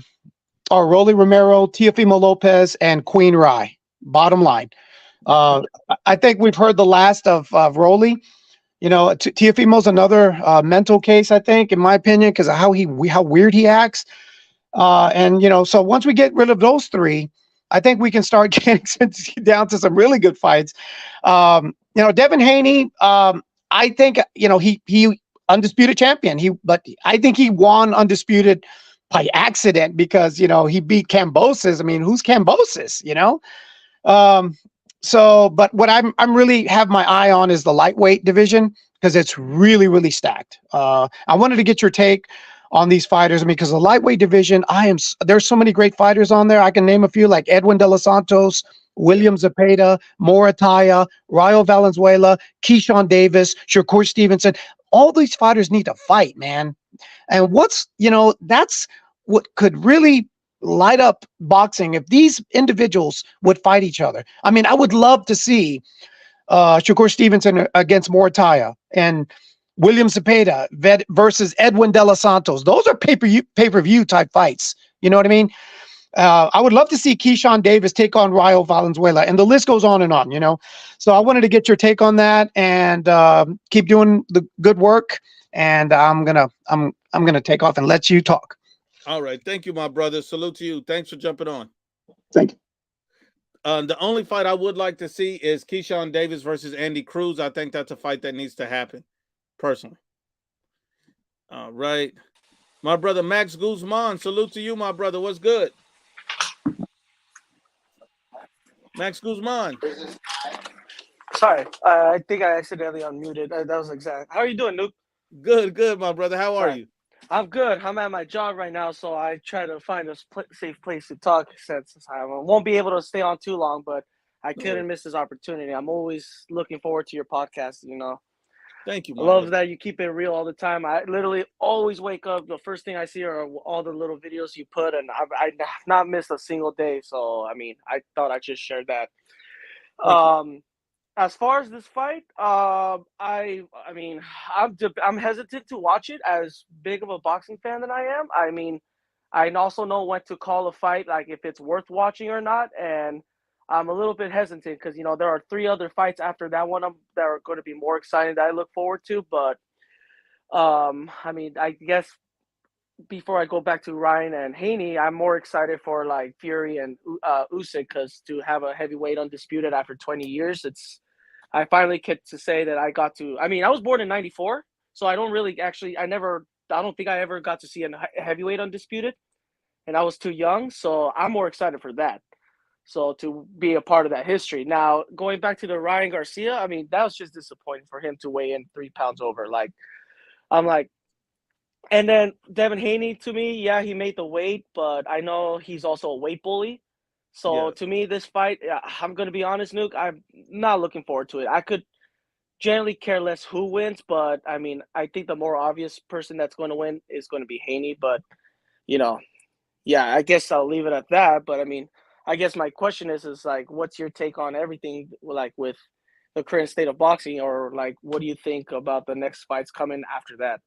Rolly Romero, Teofimo Lopez, and Queen Rai. Bottom line. I think we've heard the last of Rolly. You know, Teofimo's another mental case, I think, in my opinion, because of how weird he acts. And, you know, so once we get rid of those three, I think we can start getting down to some really good fights. You know, Devin Haney, I think, you know, he undisputed champion. But I think he won undisputed by accident because, you know, he beat Kambosos. I mean, who's Kambosos, you know? So, but what I'm really have my eye on is the lightweight division because it's really, really stacked. I wanted to get your take on these fighters. I mean, because the lightweight division, there's so many great fighters on there. I can name a few like Edwin De Los Santos, William Zepeda, Morataya, Rayo Valenzuela, Keyshawn Davis, Shakur Stevenson. All these fighters need to fight, man. And that's what could really light up boxing if these individuals would fight each other. I mean, I would love to see Shakur Stevenson against Morataya and William Zepeda versus Edwin De Los Santos. Those are pay-per-view type fights. You know what I mean? I would love to see Keyshawn Davis take on Rayo Valenzuela, and the list goes on and on, you know? So I wanted to get your take on that and keep doing the good work. And I'm gonna take off and let you talk. All right. Thank you, my brother. Salute to you. Thanks for jumping on. Thank you. The only fight I would like to see is Keyshawn Davis versus Andy Cruz. I think that's a fight that needs to happen, personally. All right. My brother Max Guzman, salute to you, my brother. What's good? Max Guzman. Sorry, I think I accidentally unmuted. That was exact. How are you doing, Nuke? Good, my brother. How are you? I'm good. I'm at my job right now, so I try to find a safe place to talk since I won't be able to stay on too long, but I couldn't miss this opportunity. I'm always looking forward to your podcast, you know. Thank you, I love that you keep it real all the time. I literally always wake up, the first thing I see are all the little videos you put, and I have not missed a single day, so, I mean, I thought I'd just share that. As far as this fight, I mean, I'm hesitant to watch it as big of a boxing fan than I am. I mean, I also know when to call a fight, like if it's worth watching or not, and I'm a little bit hesitant because, you know, there are 3 other fights after that one that are going to be more exciting that I look forward to. But, I mean, I guess before I go back to Ryan and Haney, I'm more excited for like Fury and Usyk because to have a heavyweight undisputed after 20 years, I finally get to say that I got to. I mean, I was born in '94, so I don't really actually. I don't think I ever got to see a heavyweight undisputed, and I was too young. So I'm more excited for that. So to be a part of that history. Now going back to the Ryan Garcia, I mean that was just disappointing for him to weigh in 3 pounds over. Like I'm like, and then Devin Haney to me, yeah, he made the weight, but I know he's also a weight bully. So to me, this fight, I'm going to be honest, Nuke, I'm not looking forward to it. generally care less who wins, but I mean, I think the more obvious person that's going to win is going to be Haney. But you know, yeah, I guess I'll leave it at that. But I mean, I guess my question is like, what's your take on everything, like with the current state of boxing, or like, what do you think about the next fights coming after that?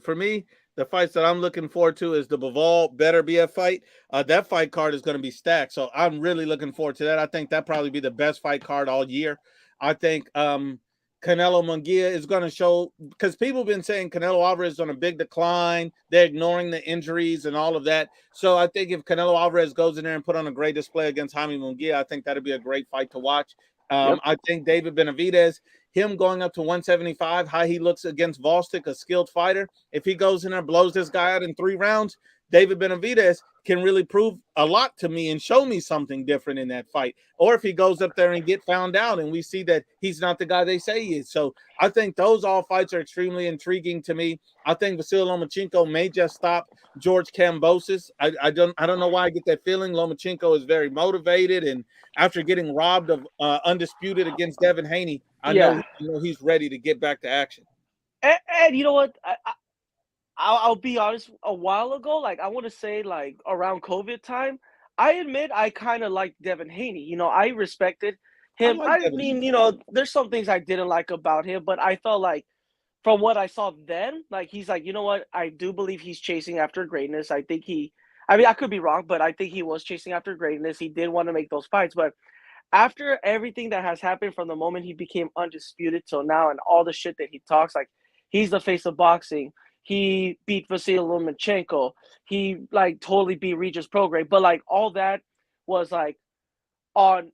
For me, the fights that I'm looking forward to is the Bivol Better BF fight. That fight card is going to be stacked, so I'm really looking forward to that. I think that probably be the best fight card all year. I think Canelo Munguia is going to show, because people have been saying Canelo Alvarez is on a big decline. They're ignoring the injuries and all of that. So I think if Canelo Alvarez goes in there and put on a great display against Jaime Munguia, I think that'd be a great fight to watch. Yep. I think David Benavidez, him going up to 175, how he looks against Volstic, a skilled fighter. If he goes in there, blows this guy out in 3 rounds, David Benavidez can really prove a lot to me and show me something different in that fight. Or if he goes up there and get found out and we see that he's not the guy they say he is. So I think those all fights are extremely intriguing to me. I think Vasily Lomachenko may just stop George Kambosos. I don't know why I get that feeling. Lomachenko is very motivated, and after getting robbed of undisputed against Devin Haney, I know he's ready to get back to action. And you know what? I'll be honest. A while ago, like I want to say, like around COVID time, I admit I kind of liked Devin Haney. You know, I respected him. I mean, you know, there's some things I didn't like about him, but I felt like from what I saw then, like he's like, you know what? I do believe he's chasing after greatness. I think I mean, I could be wrong, but I think he was chasing after greatness. He did want to make those fights, but after everything that has happened from the moment he became undisputed till now and all the shit that he talks, like he's the face of boxing. He beat Vasily Lomachenko. He like totally beat Regis Prograis, but like all that was like on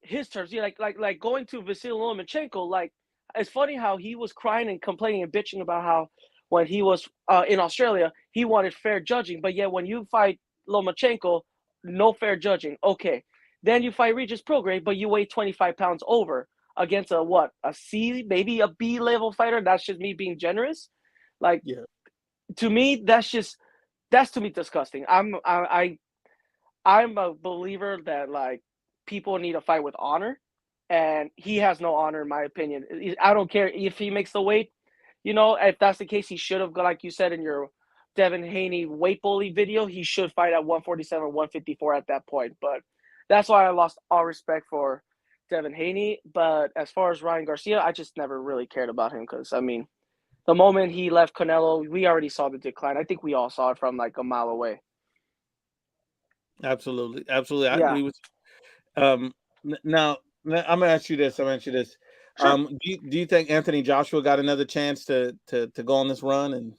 his terms. Yeah, like going to Vasily Lomachenko. Like it's funny how he was crying and complaining and bitching about how when he was in Australia he wanted fair judging, but yet when you fight Lomachenko, no fair judging. Okay, then you fight Regis Prograis, but you weigh 25 pounds over against a C, maybe a B level fighter. That's just me being generous. Like to me, that's to me disgusting. I'm a believer that like people need to fight with honor, and he has no honor in my opinion. I don't care if he makes the weight. You know, if that's the case, he should have, like you said in your Devin Haney weight bully video, he should fight at 147, 154 at that point. But that's why I lost all respect for Devin Haney. But as far as Ryan Garcia, I just never really cared about him because, I mean, the moment he left Canelo, we already saw the decline. I think we all saw it from like a mile away. Absolutely. I agree with you. Now, I'm gonna ask you this. Sure. Do you think Anthony Joshua got another chance to go on this run? And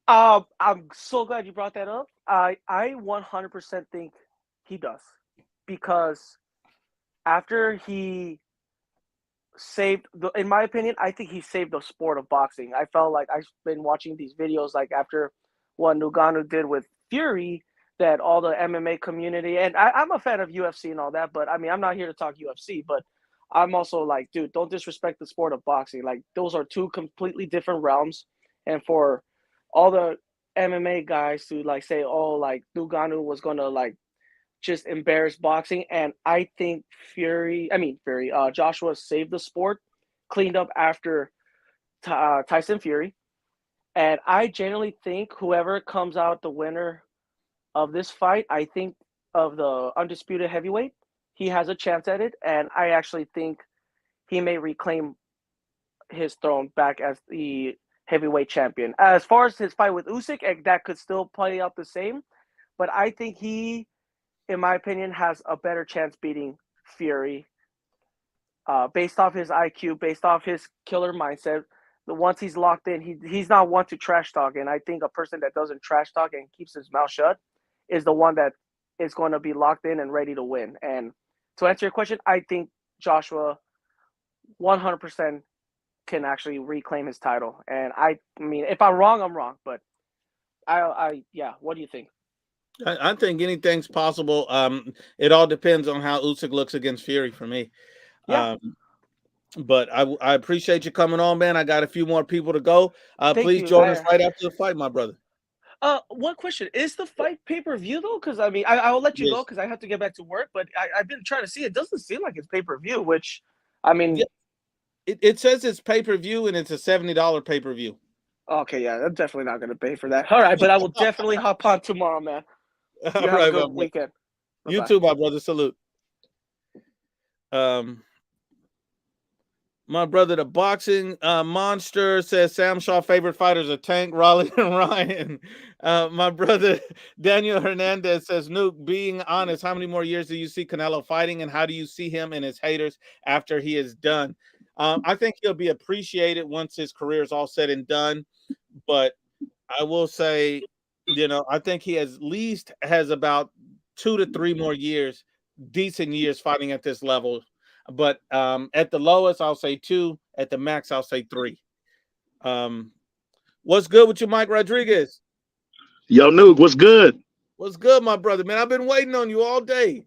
I'm so glad you brought that up. I 100% think he does, because after he in my opinion, I think he saved the sport of boxing. I felt like I've been watching these videos like after what Ngannou did with Fury, that all the MMA community, and I'm a fan of UFC and all that, but I mean, I'm not here to talk UFC, but I'm also like, dude, don't disrespect the sport of boxing. Like those are two completely different realms. And for all the MMA guys to like say, oh, like Ngannou was going to like just embarrass boxing. And I think Joshua saved the sport, cleaned up after Tyson Fury. And I genuinely think whoever comes out the winner of this fight, I think of the undisputed heavyweight, he has a chance at it. And I actually think he may reclaim his throne back as the heavyweight champion. As far as his fight with Usyk, that could still play out the same. But I think he, in my opinion, has a better chance beating Fury based off his IQ, based off his killer mindset. Once he's locked in, he's not one to trash talk. And I think a person that doesn't trash talk and keeps his mouth shut is the one that is going to be locked in and ready to win. And to answer your question, I think Joshua 100% can actually reclaim his title. And I mean, if I'm wrong, I'm wrong. But what do you think? I think anything's possible. It all depends on how Usyk looks against Fury for me. Yeah. But I appreciate you coming on, man. I got a few more people to go. Please you. join us right after the fight, my brother. One question. Is the fight pay-per-view, though? Because, I mean, I'll let you go because I have to get back to work. But I've been trying to see. It doesn't seem like it's pay-per-view, which, I mean. It says it's pay-per-view and it's a $70 pay-per-view. Okay, yeah, I'm definitely not gonna pay for that. All right, but I will definitely hop on tomorrow, man. You All have right, a good my weekend. You Bye-bye. too, my brother. Salute. My brother, the boxing monster, says Sam Shaw favorite fighters are Tank, Raleigh, and Ryan. My brother Daniel Hernandez says, Nuke, being honest, how many more years do you see Canelo fighting, and how do you see him and his haters after he is done? I think he'll be appreciated once his career is all said and done. But I will say, I think he at least has about 2 to 3 more years, decent years fighting at this level. But at the lowest, I'll say 2. At the max, I'll say 3. What's good with you, Mike Rodriguez? Yo, Nuke, what's good? What's good, my brother? Man, I've been waiting on you all day.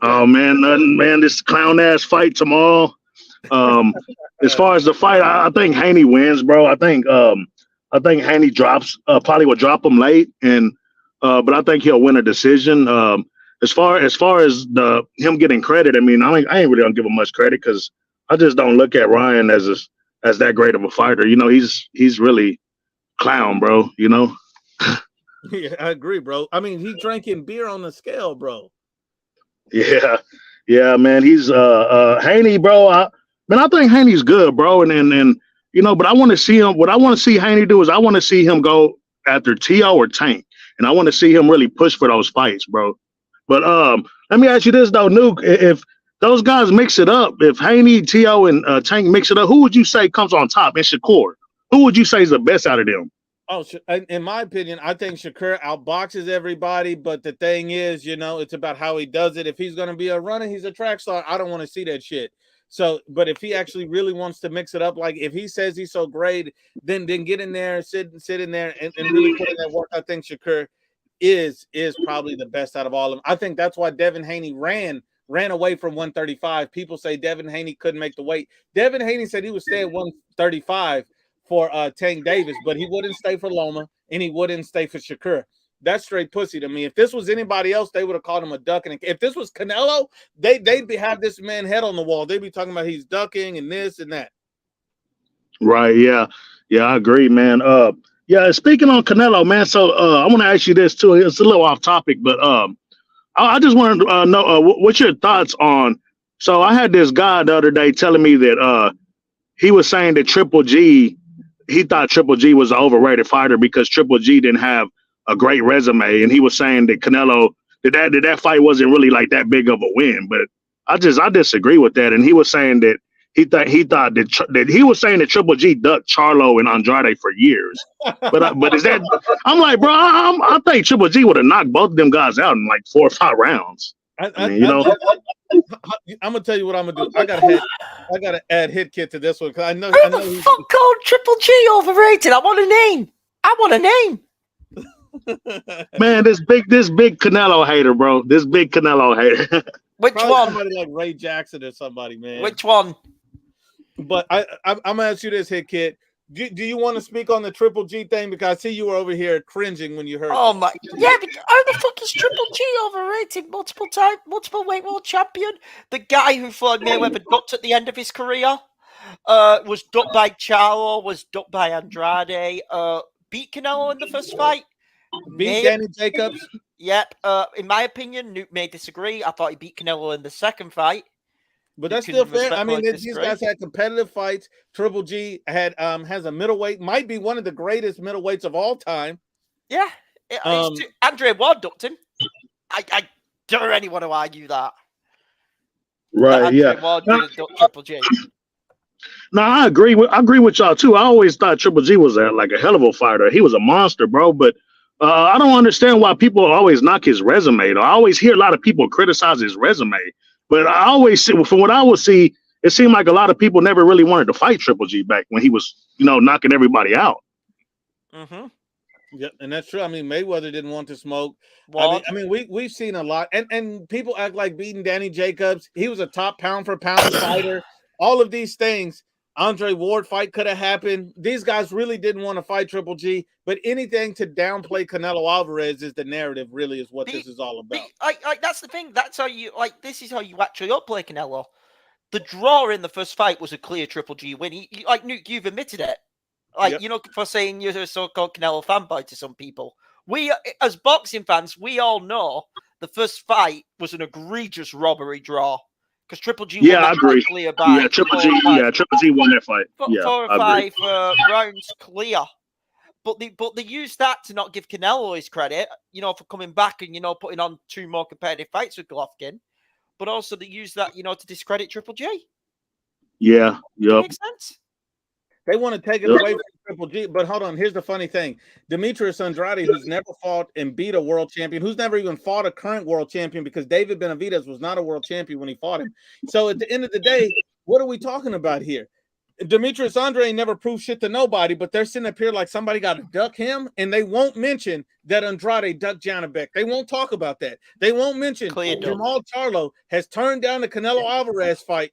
Oh man, nothing, man. This clown ass fight tomorrow. As far as the fight, I think Haney wins, bro. I think Haney drops. Probably will drop him late, and but I think he'll win a decision. As far as him getting credit, I mean, I ain't really gonna give him much credit because I just don't look at Ryan as that great of a fighter. He's really clown, bro. Yeah, I agree, bro. I mean, he drinking beer on the scale, bro. Yeah, man. He's Haney, bro. I think Haney's good, bro. And but I want to see him. What I want to see Haney do is I want to see him go after T.O. or Tank, and I want to see him really push for those fights, bro. But let me ask you this though, Nuke. If those guys mix it up, if Haney, T.O., and Tank mix it up, who would you say comes on top? And Shakur, who would you say is the best out of them? Oh, in my opinion, I think Shakur outboxes everybody. But the thing is, it's about how he does it. If he's going to be a runner, he's a track star. I don't want to see that shit. So, but if he actually really wants to mix it up, like if he says he's so great, then get in there, sit in there, and really put in that work. I think Shakur is probably the best out of all of them. I think that's why Devin Haney ran away from 135. People say Devin Haney couldn't make the weight. Devin Haney said he would stay at 135 for Tank Davis, but he wouldn't stay for Loma and he wouldn't stay for Shakur. That's straight pussy to me. If this was anybody else, they would have called him a duck. And if this was Canelo, they'd have this man head on the wall. They'd be talking about he's ducking and this and that. Right. Yeah, I agree, man. Yeah, speaking on Canelo, man. So I want to ask you this too. It's a little off topic, but I just want to know what's your thoughts on. So I had this guy the other day telling me that he was saying that Triple G, he thought Triple G was an overrated fighter because Triple G didn't have a great resume, and he was saying that Canelo that fight wasn't really like that big of a win. But I disagree with that, and he was saying that. He thought that he was saying that Triple G ducked Charlo and Andrade for years, but is that? I'm like, bro, I think Triple G would have knocked both of them guys out in like 4 or 5 rounds. I'm gonna tell you what I'm gonna do. I gotta add Hit Kit to this one because I know. Who the fuck called Triple G overrated? I want a name. Man, this big Canelo hater, bro. This big Canelo hater. Which Probably one? somebody like Ray Jackson or somebody, man. Which one? But I'm gonna ask you this, Hit Kit. Do you want to speak on the Triple G thing? Because I see you were over here cringing when you heard. Oh my, yeah. But how the fuck is Triple G overrated? Multiple weight world champion. The guy who Floyd Mayweather ducked at the end of his career, was ducked by Charlo, was ducked by Andrade. Beat Canelo in the first fight. Beat Danny Jacobs. Yep. In my opinion, Nuke may disagree. I thought he beat Canelo in the second fight. But that's still fair. I mean, these guys had competitive fights. Triple G has a middleweight, might be one of the greatest middleweights of all time. Yeah. Andre Ward ducked him. I dare anyone to argue that. Right, yeah. Ward didn't duck Triple G. No, I agree with y'all too. I always thought Triple G was like a hell of a fighter. He was a monster, bro. But I don't understand why people always knock his resume. Though. I always hear a lot of people criticize his resume. But I always see, from what I would see, it seemed like a lot of people never really wanted to fight Triple G back when he was, knocking everybody out. Mm-hmm. Yeah, and that's true. I mean, Mayweather didn't want to smoke. I mean, we've seen a lot, and people act like beating Danny Jacobs. He was a top pound for pound fighter. All of these things. Andre Ward fight could have happened. These guys really didn't want to fight Triple G, but anything to downplay Canelo Alvarez is the narrative. Really, is what this is all about. That's the thing. That's how you this is how you actually upplay Canelo. The draw in the first fight was a clear Triple G win. Like Nuke, you've admitted it. Like, Yep. you know, for saying you're a so-called Canelo fanboy to some people. We, as boxing fans, we all know the first fight was an egregious robbery draw. Because Triple G won I that agree. fight clear by Triple G won that fight. four or I agree. five rounds clear. But they used that to not give Canelo his credit, you know, for coming back and, you know, putting on 2 more competitive fights with Golovkin. But also they use that, you know, to discredit Triple G. Yeah, yep. Makes sense. They want to take it away from Triple G, but hold on. Here's the funny thing: Demetrius Andrade, who's never fought and beat a world champion, who's never even fought a current world champion, because David Benavidez was not a world champion when he fought him. So at the end of the day, what are we talking about here? Demetrius Andrade never proved shit to nobody, but they're sitting up here like somebody got to duck him, and they won't mention that Andrade ducked Janabek. They won't talk about that. They won't mention Jamal Charlo has turned down the Canelo Alvarez fight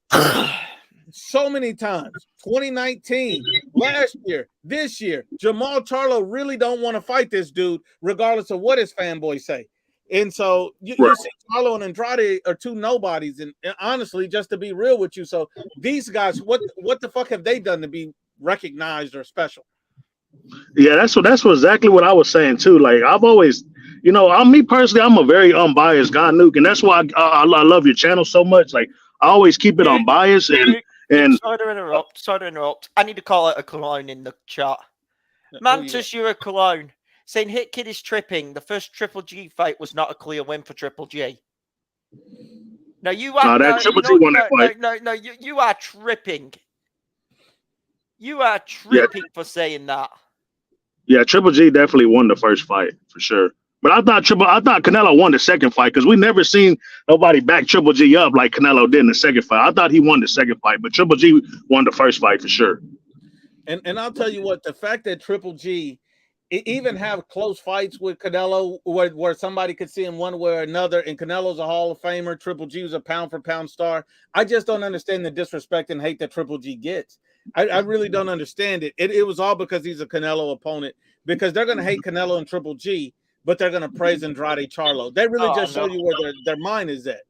so many times. 2019, last year, this year, Jamal Charlo really don't want to fight this dude, regardless of what his fanboys say. And so you see Charlo and Andrade are 2 nobodies. And honestly, just to be real with you, so these guys, what the fuck have they done to be recognized or special? Yeah, that's exactly what I was saying too. Like, I've always, you know, me personally, I'm a very unbiased guy, Nuke, and that's why I love your channel so much. Like, I always keep it unbiased. And sorry to interrupt. I need to call out a cologne in the chat. Mantis, you're a cologne. Saying Hit Kid is tripping. The first Triple G fight was not a clear win for Triple G. No, you are. No, Triple G won that fight. No, you are tripping. You are tripping for saying that. Yeah, Triple G definitely won the first fight for sure. But I thought Canelo won the second fight, because we never seen nobody back Triple G up like Canelo did in the second fight. I thought he won the second fight, but Triple G won the first fight for sure. And I'll tell you what, the fact that Triple G even have close fights with Canelo where somebody could see him one way or another, and Canelo's a Hall of Famer, Triple G was a pound-for-pound star. I just don't understand the disrespect and hate that Triple G gets. I really don't understand it. It was all because he's a Canelo opponent, because they're going to hate Canelo and Triple G, but they're going to praise Andrade Charlo. They really just show you where their mind is at.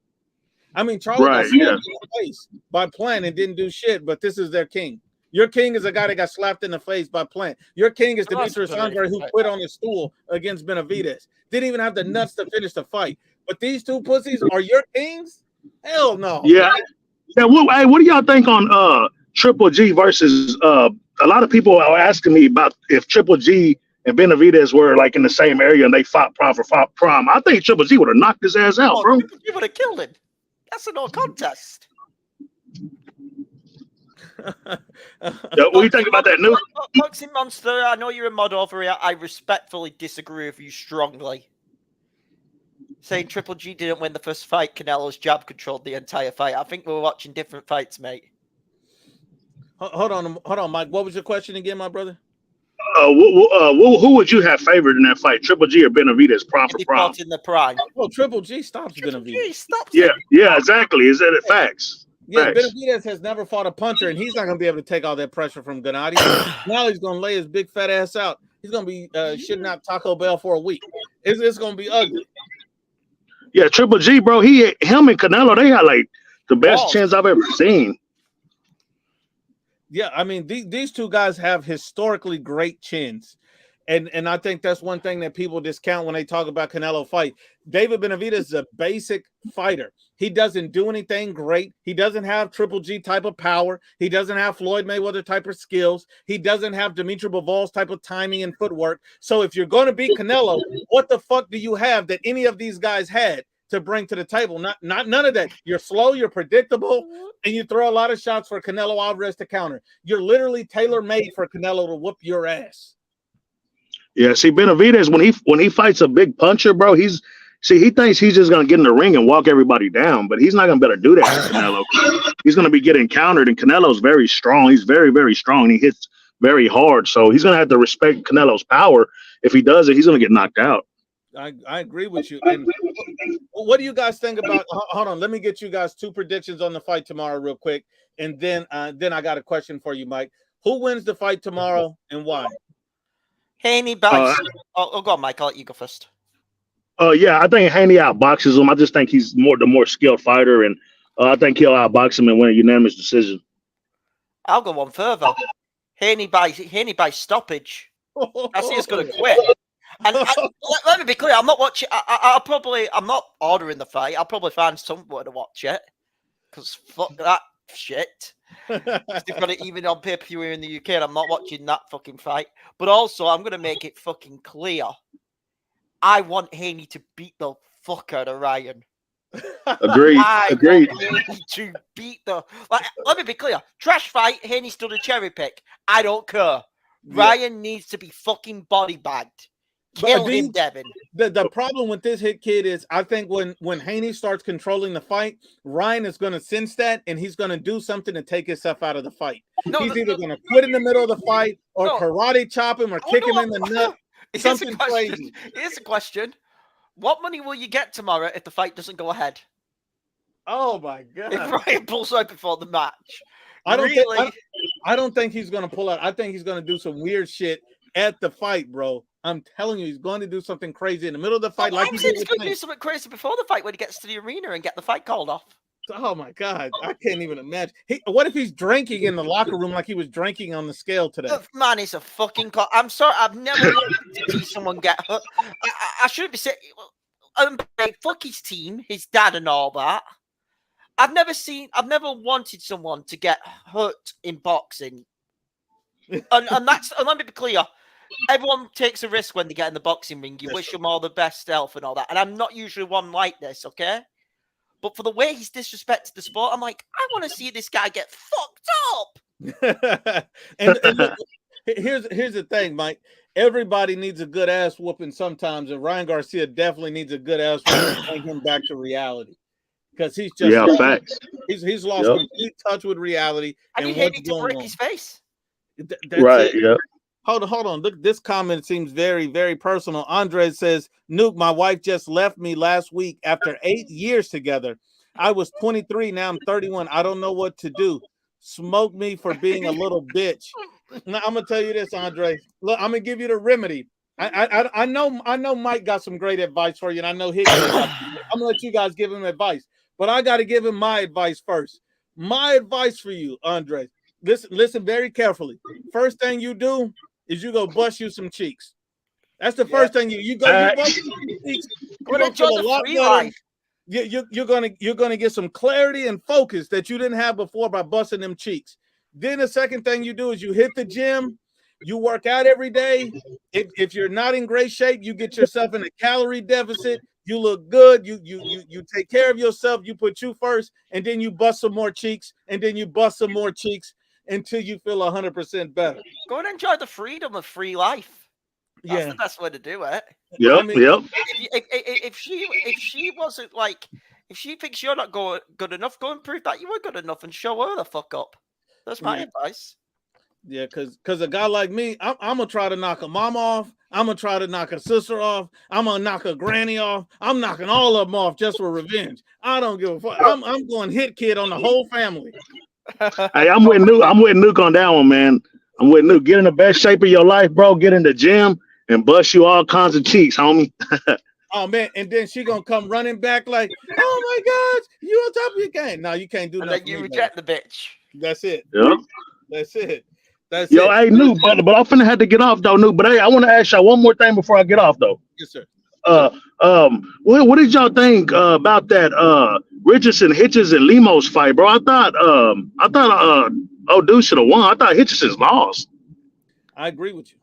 I mean, Charlo got slapped in the face by Plant and didn't do shit, but this is their king. Your king is a guy that got slapped in the face by Plant. Your king is Demetrius Andrade, who quit on his stool against Benavidez. Didn't even have the nuts to finish the fight. But these 2 pussies are your kings? Hell no. Yeah. What do y'all think on Triple G versus a lot of people are asking me about if Triple G and Benavidez were like in the same area and they fought prime for prime. I think Triple G would have knocked his ass out, bro. Triple G would have killed him. That's a no contest. What do you think about that, Nuke? Boxing Monster, I know you're a mod over here. I respectfully disagree with you strongly. Saying Triple G didn't win the first fight, Canelo's jab controlled the entire fight. I think we're watching different fights, mate. Hold on, Mike. What was your question again, my brother? Who would you have favored in that fight, Triple G or Benavidez, prime for prime? In the prime. Oh, Triple G stops Benavidez. Yeah, exactly. Is that facts? Yeah, Benavidez has never fought a puncher, and he's not going to be able to take all that pressure from Gennady. Now he's going to lay his big fat ass out. He's going to be shitting out Taco Bell for a week. It's going to be ugly. Yeah, Triple G, bro. Him and Canelo, they got like the best chins I've ever seen. Yeah, I mean, these 2 guys have historically great chins. And I think that's one thing that people discount when they talk about Canelo fight. David Benavidez is a basic fighter. He doesn't do anything great. He doesn't have Triple G type of power. He doesn't have Floyd Mayweather type of skills. He doesn't have Dimitri Bivol's type of timing and footwork. So if you're going to beat Canelo, what the fuck do you have that any of these guys had to bring to the table? Not none of that. You're slow, you're predictable, and you throw a lot of shots for Canelo Alvarez to counter. You're literally tailor-made for Canelo to whoop your ass. Yeah, see, Benavidez, when he fights a big puncher, bro, he thinks he's just gonna get in the ring and walk everybody down, but he's not gonna be able to do that to Canelo. He's gonna be getting countered, and Canelo's very strong. He's very, very strong, and he hits very hard. So he's gonna have to respect Canelo's power. If he does it, he's gonna get knocked out. I agree with you. And what do you guys think about? Hold on, let me get you guys 2 predictions on the fight tomorrow, real quick, and then I got a question for you, Mike. Who wins the fight tomorrow and why? Haney bounce. Go on, Mike. I'll let you go first. Yeah, I think Haney outboxes him. I just think he's the more skilled fighter, and I think he'll outbox him and win a unanimous decision. I'll go one further. Haney by stoppage. Garcia's going to quit. And let me be clear, I'm not watching. I'm not ordering the fight. I'll probably find somewhere to watch it because fuck that shit. They've got it even on pay-per-view here in the UK, and I'm not watching that fucking fight. But also, I'm going to make it fucking clear. I want Haney to beat the fuck out of Ryan. Agreed. Agreed. To beat the let me be clear. Trash fight. Haney stood a cherry pick. I don't care. Ryan needs to be fucking body bagged. Kill him, Devin. The problem with this hit kid is I think when Haney starts controlling the fight, Ryan is going to sense that and he's going to do something to take himself out of the fight. He's either going to quit in the middle of the fight or karate chop him or kick him in the nut. Something crazy. Here's a question. What money will you get tomorrow if the fight doesn't go ahead? Oh my God. If Ryan pulls out before the match. I don't think he's going to pull out. I think he's going to do some weird shit at the fight, bro. I'm telling you, he's going to do something crazy in the middle of the fight. He's going to do something crazy before the fight when he gets to the arena and get the fight called off. Oh my God, I can't even imagine. What if he's drinking in the locker room like he was drinking on the scale today? Man, he's a fucking. I'm sorry, I've never seen someone get hurt. I shouldn't be saying. Fuck his team, his dad, and all that. I've never wanted someone to get hurt in boxing, and let me be clear. Everyone takes a risk when they get in the boxing ring. You wish them all the best health and all that. And I'm not usually one like this, okay? But for the way he's disrespected the sport, I'm like, I want to see this guy get fucked up. and look, here's the thing, Mike. Everybody needs a good ass whooping sometimes, and Ryan Garcia definitely needs a good ass whooping to bring him back to reality. Because he's just facts. He's lost complete touch with reality. And you hate to break his face. Right, yeah. Hold on. Look, this comment seems very, very personal. Andre says, Nuke, my wife just left me last week after 8 years together. I was 23, now I'm 31. I don't know what to do. Smoke me for being a little bitch. Now, I'm going to tell you this, Andre. Look, I'm going to give you the remedy. I know Mike got some great advice for you, and I know Hickey. I'm going to let you guys give him advice. But I got to give him my advice first. My advice for you, Andre, listen very carefully. First thing you do is you go bust you some cheeks. That's the first thing you go bust you some cheeks. You're gonna feel a lot better. You're gonna get some clarity and focus that you didn't have before by busting them cheeks. Then the second thing you do is you hit the gym, you work out every day. If you're not in great shape, you get yourself in a calorie deficit. You look good. You take care of yourself. You put you first, and then you bust some more cheeks, and then you bust some more cheeks until you feel 100% better. Go and enjoy the freedom of free life. That's the best way to do it. Yep. If she wasn't like, if she thinks you're not good enough, go and prove that you were good enough and show her the fuck up. That's my advice. Yeah, because a guy like me, I'm gonna try to knock a mom off. I'm gonna try to knock a sister off. I'm gonna knock a granny off. I'm knocking all of them off just for revenge. I don't give a fuck. I'm going hit kid on the whole family. Hey, I'm with Nuke on that one, man. I'm with Nuke. Get in the best shape of your life, bro. Get in the gym and bust you all kinds of cheeks, homie. Oh man, and then she gonna come running back like, oh my God, you on top of your game. No, you can't do nothing. And then you reject the bitch. That's it. Yep. That's it. Yo, hey, Nuke, but I'm finna have to get off though, Nuke. But hey, I want to ask y'all one more thing before I get off though. Yes, sir. What did y'all think about that Richardson, Hitchens, and Lemos fight, bro? I thought O'Du should have won. I thought Hitchens lost. I agree with you.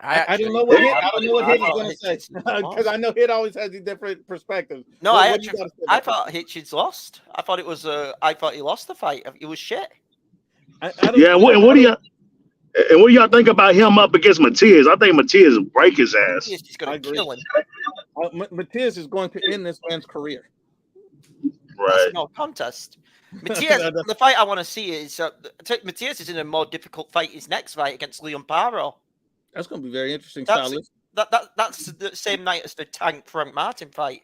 I don't know what Hit is going to say because I know Hit always has a different perspective. No, I thought Hitchens lost. I thought it was I thought he lost the fight. It was shit. What do y'all think about him up against Matias? I think Matias will break his ass. He's going to kill him. Matias is going to end this man's career. Right. That's no contest. Matias, the fight I want to see is Matias is in a more difficult fight. His next fight against Leon Paro. That's going to be very interesting. That's the same night as the Tank Frank Martin fight,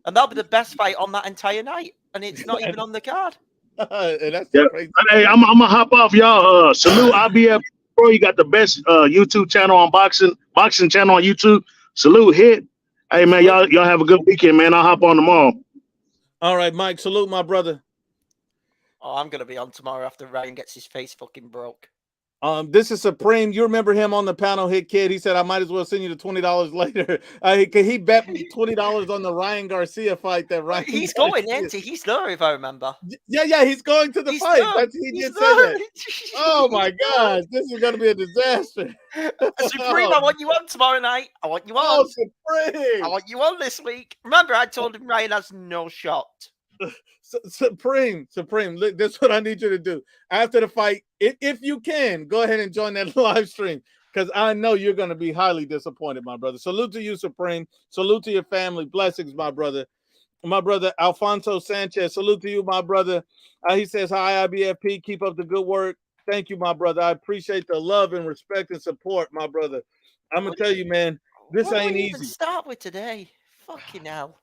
and that'll be the best fight on that entire night. And it's not even on the card. That's crazy. Hey, I'm gonna hop off, y'all. Salute IBFP, bro. You got the best YouTube channel on boxing channel on YouTube. Salute Hit. Hey man, y'all have a good weekend, man. I'll hop on tomorrow. All right, Mike. Salute my brother. Oh, I'm gonna be on tomorrow after Ryan gets his face fucking broke. This is Supreme. You remember him on the panel, Hit Kid? He said, I might as well send you the $20 later. He bet me $20 on the Ryan Garcia fight that Ryan He's Garcia... going, ain't he? He's there, if I remember. Yeah, he's going to the He's fight. there. He He's did say there. that. Oh my gosh, this is gonna be a disaster. Supreme, I want you on tomorrow night. I want you on. Oh, Supreme. I want you on this week. Remember, I told him Ryan has no shot. Supreme, look, this is what I need you to do. After the fight, if you can, go ahead and join that live stream, because I know you're going to be highly disappointed, my brother. Salute to you, Supreme. Salute to your family. Blessings, my brother. My brother, Alfonso Sanchez. Salute to you, my brother. He says, hi, IBFP. Keep up the good work. Thank you, my brother. I appreciate the love and respect and support, my brother. I'm going to tell you, man, this what ain't do we easy. even start with today? Fucking hell.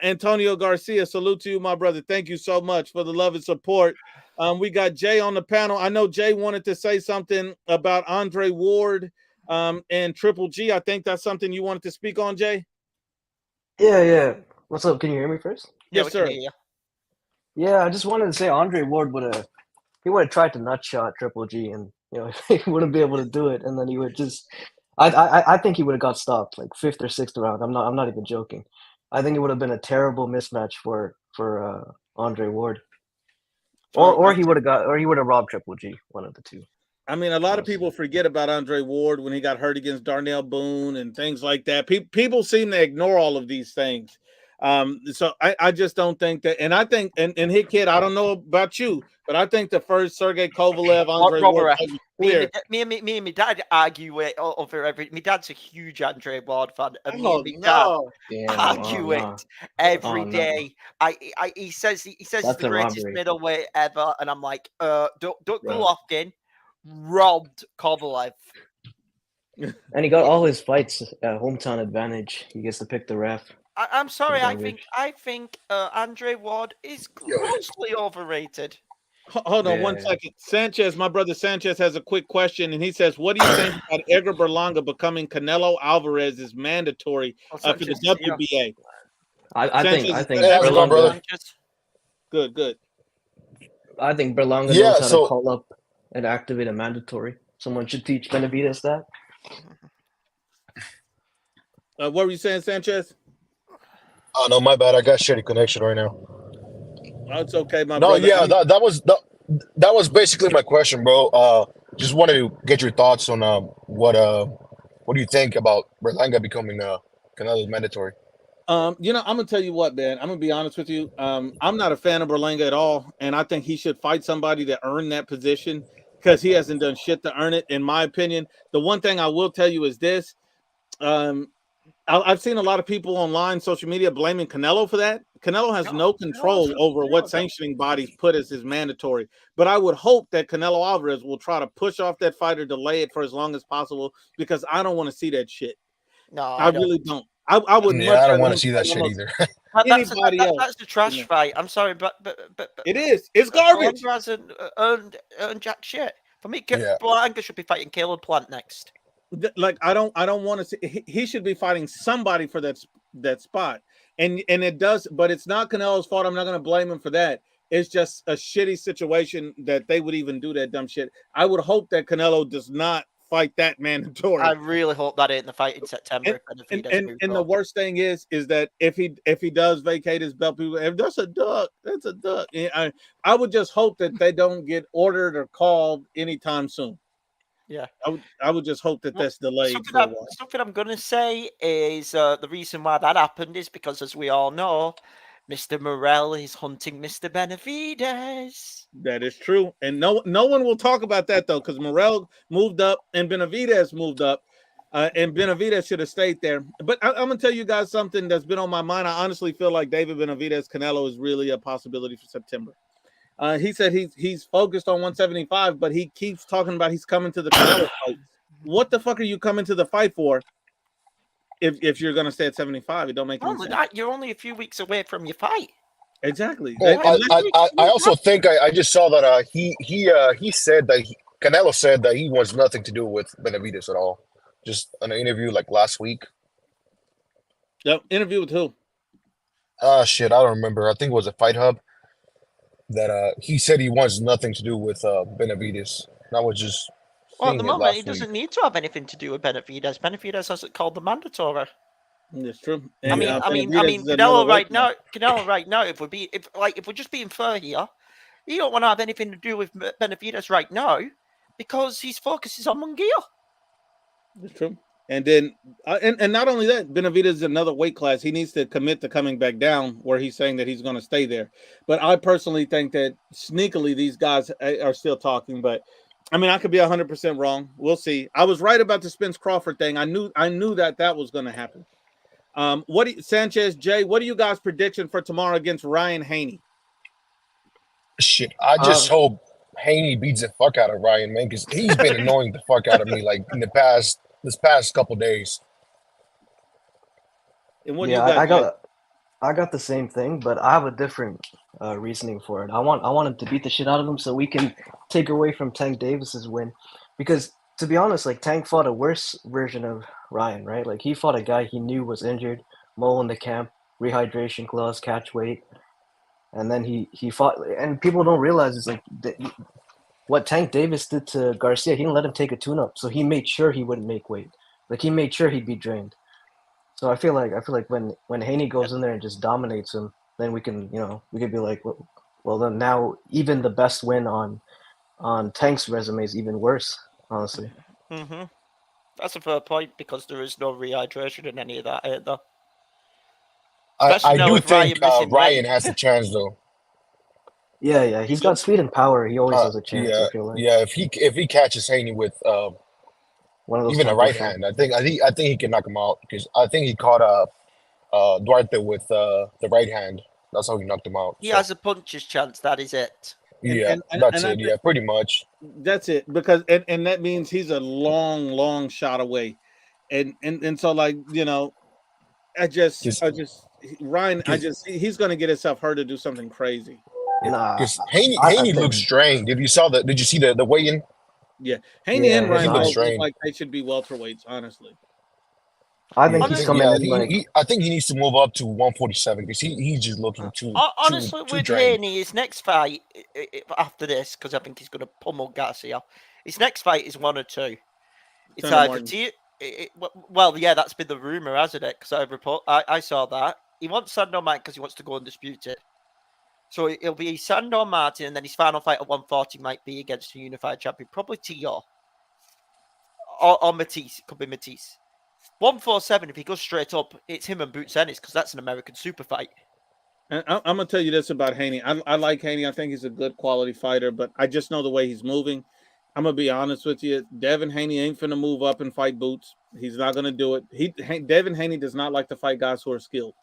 Antonio Garcia, salute to you, my brother. Thank you so much for the love and support. We got Jay on the panel. I know Jay wanted to say something about Andre Ward and Triple G. I think that's something you wanted to speak on, Jay. Yeah. What's up? Can you hear me first? Yes, sir. Yeah, I just wanted to say Andre Ward would have tried to nut shot Triple G, and he wouldn't be able to do it, and then he would just. I think he would have got stopped like 5th or 6th round. I'm not even joking. I think it would have been a terrible mismatch for Andre Ward, or he would have robbed Triple G, one of the two. I mean, a lot of people forget about Andre Ward when he got hurt against Darnell Boone and things like that. People seem to ignore all of these things. So I just don't think that, and I think, and Hit Kid, I don't know about you, but I think the first Sergey Kovalev, Andre Ward fight was clear. Me and my dad argue it over every. My dad's a huge Andre Ward fan, and me and my dad argue it every day. He says he's the greatest middleweight ever, and I'm like, don't go off, again. Robbed Kovalev. And he got all his fights hometown advantage. He gets to pick the ref. I'm sorry. I think Andre Ward is grossly overrated. Hold on 1 second. Sanchez, my brother Sanchez has a quick question, and he says, what do you think about Edgar Berlanga becoming Canelo Alvarez's mandatory for the WBA? I think Berlanga. Good. I think Berlanga knows how to call up and activate a mandatory. Someone should teach Benavidez that. What were you saying, Sanchez? Oh no, my bad. I got shitty connection right now. Oh, it's okay, my brother. Yeah, that was basically my question, bro. Just wanted to get your thoughts on what do you think about Berlanga becoming Canelo's mandatory? I'm gonna tell you what, man. I'm gonna be honest with you. I'm not a fan of Berlanga at all, and I think he should fight somebody that earned that position because he hasn't done shit to earn it, in my opinion. The one thing I will tell you is this: I've seen a lot of people online, social media, blaming Canelo for that. Canelo has no control over what sanctioning bodies put as his mandatory. But I would hope that Canelo Alvarez will try to push off that fight or delay it for as long as possible, because I don't want to see that shit. No, I really don't. I would. Yeah, I don't want to see that shit either. That's a trash fight. I'm sorry, but it is. It's garbage. He hasn't earned jack shit. For me, Berlanga should be fighting Caleb Plant next. Like I don't want to see. He should be fighting somebody for that spot, and it does. But it's not Canelo's fault. I'm not going to blame him for that. It's just a shitty situation that they would even do that dumb shit. I would hope that Canelo does not fight that mandatory. I really hope that ain't the fight in September. And the worst thing is that if he does vacate his belt, people, if that's a duck, that's a duck. I would just hope that they don't get ordered or called anytime soon. Yeah, I would just hope that that's delayed. Something I'm going to say is the reason why that happened is because, as we all know, Mr. Morel is hunting Mr. Benavidez. That is true, and no one will talk about that though, because Morel moved up and Benavidez moved up, and Benavidez should have stayed there. But I'm gonna tell you guys something that's been on my mind. I honestly feel like David Benavidez Canelo is really a possibility for September. He said he's focused on 175, but he keeps talking about he's coming to the Canelo fight. What the fuck are you coming to the fight for? If you're gonna stay at 75, it don't make any sense. You're only a few weeks away from your fight. Exactly. Well, I also think I just saw that he said that Canelo said that he wants nothing to do with Benavidez at all. Just an interview like last week. Yep. Interview with who? Shit, I don't remember. I think it was a Fight Hub. that he said he wants nothing to do with Benavidez. That was just Well, at seeing the it moment, he last week. doesn't need to have anything to do with Benavidez. Benavidez hasn't called the mandatory. It's true. I And, mean, Benavidez is another Canelo weight class. right now, if we're just being fair here, you don't want to have anything to do with Benavidez right now because his focus is on Munguia. It's true. And then, and not only that, Benavidez is another weight class. He needs to commit to coming back down where he's saying that he's going to stay there. But I personally think that sneakily these guys are still talking. But I mean, I could be 100% wrong. We'll see. I was right about the Spence Crawford thing. I knew that was going to happen. Sanchez, Jay, what are you guys' prediction for tomorrow against Ryan Haney? Shit, I just hope Haney beats the fuck out of Ryan, man, because he's been annoying the fuck out of me like in this past couple days. And what do you got? I got the same thing, but I have a different reasoning for it. I want him to beat the shit out of him so we can take away from Tank Davis's win, because to be honest, like Tank fought a worse version of Ryan, right? Like he fought a guy he knew was injured, mole in the camp, rehydration clause, catch weight, and then he fought. And people don't realize is like what Tank Davis did to Garcia. He didn't let him take a tune-up, so he made sure he wouldn't make weight. Like he made sure he'd be drained. So I feel like when Haney goes in there and just dominates him, then we could be like, well then now even the best win on Tank's resume is even worse, honestly. Mm-hmm. That's a fair point because there is no rehydration in any of that either. I do think Ryan has a chance though. Yeah, he's got speed and power. He always has a chance. Yeah, I feel like. yeah. If he catches Haney with one of those even a right hand, I think he can knock him out because I think he caught Duarte with the right hand. That's how he knocked him out. He has a puncher's chance. That is it. That's it. Yeah, pretty much. That's it. Because and that means he's a long shot away, and so like Ryan, he's going to get himself hurt to do something crazy. Because Haney looks strained. Did you see the weigh-in? Yeah, Haney and Ryan both look like they should be welterweights. Honestly, I think he's coming in I think he needs to move up to 147 because he's just looking too. Honestly, with Haney, his next fight after this, because I think he's going to pummel Garcia. His next fight is 1 or 2. It's either well, yeah, that's been the rumor, hasn't it? Because I saw that he wants Sandor Martin because he wants to go undisputed. So it'll be Sandor Martin, and then his final fight at 140 might be against a unified champion, probably T.O. or Matisse. It could be Matisse. 147, if he goes straight up, it's him and Boots Ennis because that's an American super fight. And I'm going to tell you this about Haney. I like Haney. I think he's a good quality fighter, but I just know the way he's moving. I'm going to be honest with you. Devin Haney ain't finna move up and fight Boots. He's not going to do it. Devin Haney does not like to fight guys who are skilled.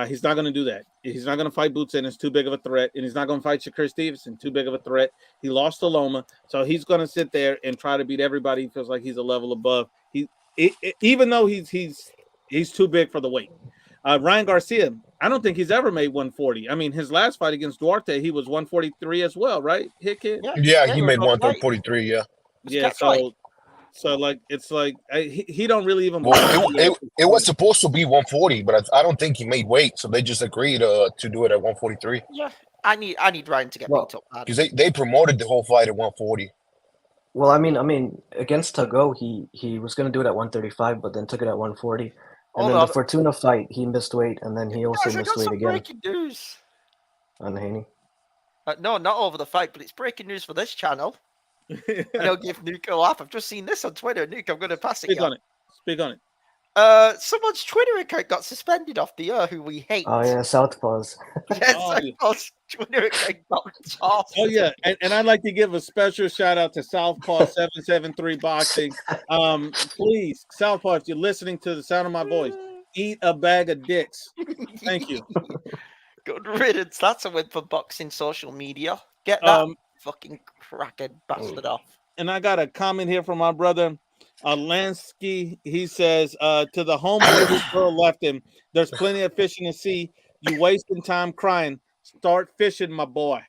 He's not going to do that. He's not going to fight Boots Ennis, too big of a threat. And he's not going to fight Shakur Stevenson, too big of a threat. He lost to Loma. So he's going to sit there and try to beat everybody. He feels like he's a level above. Even though he's too big for the weight. Ryan Garcia, I don't think he's ever made 140. I mean, his last fight against Duarte, he was 143 as well, right? Hit kid? Yeah, he made 143, yeah. Yeah, so like it's like he don't really even. Well, it was supposed to be 140, but I don't think he made weight, so they just agreed to do it at 143. Yeah, I need Ryan to get beat up because they promoted the whole fight at 140. Well, I mean, against Tago, he was going to do it at 135, but then took it at 140. And then the Fortuna fight, he missed weight, and then he also missed weight again. Breaking news on Haney. No, not over the fight, but it's breaking news for this channel. And I'll give Nuke a laugh. I've just seen this on Twitter. Nuke, I'm going to pass it. Speak on it. Someone's Twitter account got suspended off the who we hate. Oh yeah, Southpaws. Southpaws Twitter account got off. Oh yeah, and I'd like to give a special shout out to Southpaw 773 Boxing. Please, Southpaw, if you're listening to the sound of my voice, eat a bag of dicks. Thank you. Good riddance. That's a win for boxing social media. Get that fucking crackhead bastard off. And I got a comment here from my brother Lansky. He says, to the homeboy whose girl left him, there's plenty of fishing to see. You wasting time crying. Start fishing, my boy.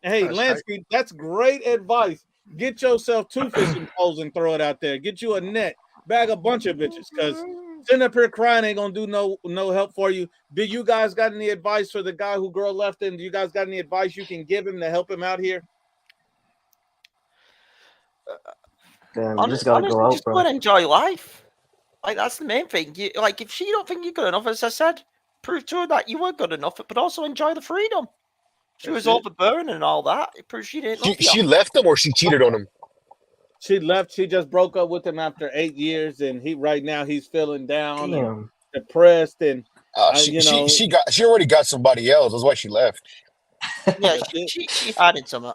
Hey, Lansky, that's great advice. Get yourself 2 fishing poles and throw it out there. Get you a net. Bag a bunch of bitches, because Sitting up here crying ain't gonna do no help for you. Do you guys got any advice for the guy who girl left him? Do you guys got any advice you can give him to help him out here? Damn, you just gotta Honestly, go out, just go bro. and enjoy life. Like, that's the main thing. Like, if she don't think you're good enough, as I said, prove to her that you were good enough, but also enjoy the freedom. She was overbearing and all that. It proves she didn't love you. She left him or she cheated on him? She left. She just broke up with him after 8 years, and right now he's feeling down and depressed, and she already got somebody else. That's why she left. Yeah, she hiding something.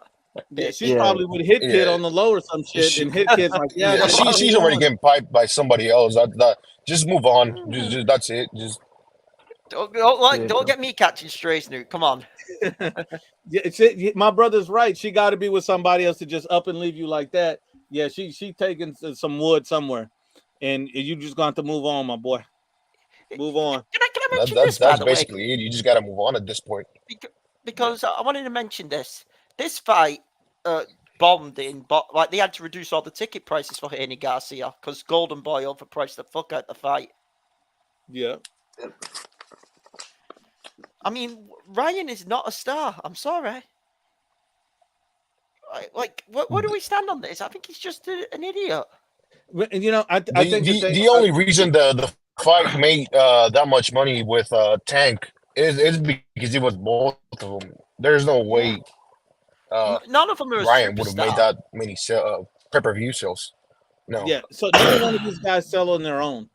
Yeah, she's probably with Hit Kid on the low or some shit, and Hit Kid's like, she's already getting piped by somebody else. Just move on. Just that's it. Just don't get me catching strays, Newt. Come on. My brother's right. She got to be with somebody else to just up and leave you like that. Yeah, she taking some wood somewhere, and you just going to move on, my boy. Move on. Can I mention this? That's basically it. You just got to move on at this point. Because I wanted to mention this. This fight bombed like they had to reduce all the ticket prices for Haney Garcia because Golden Boy overpriced the fuck out the fight. Yeah. I mean, Ryan is not a star. I'm sorry. Like, where do we stand on this? I think he's just an idiot. And I think the only reason the fight made that much money with Tank is because it was both of them. There's no way none of them are Ryan would have made that many pay-per-view sales. No. Yeah, so neither one of these guys sell on their own.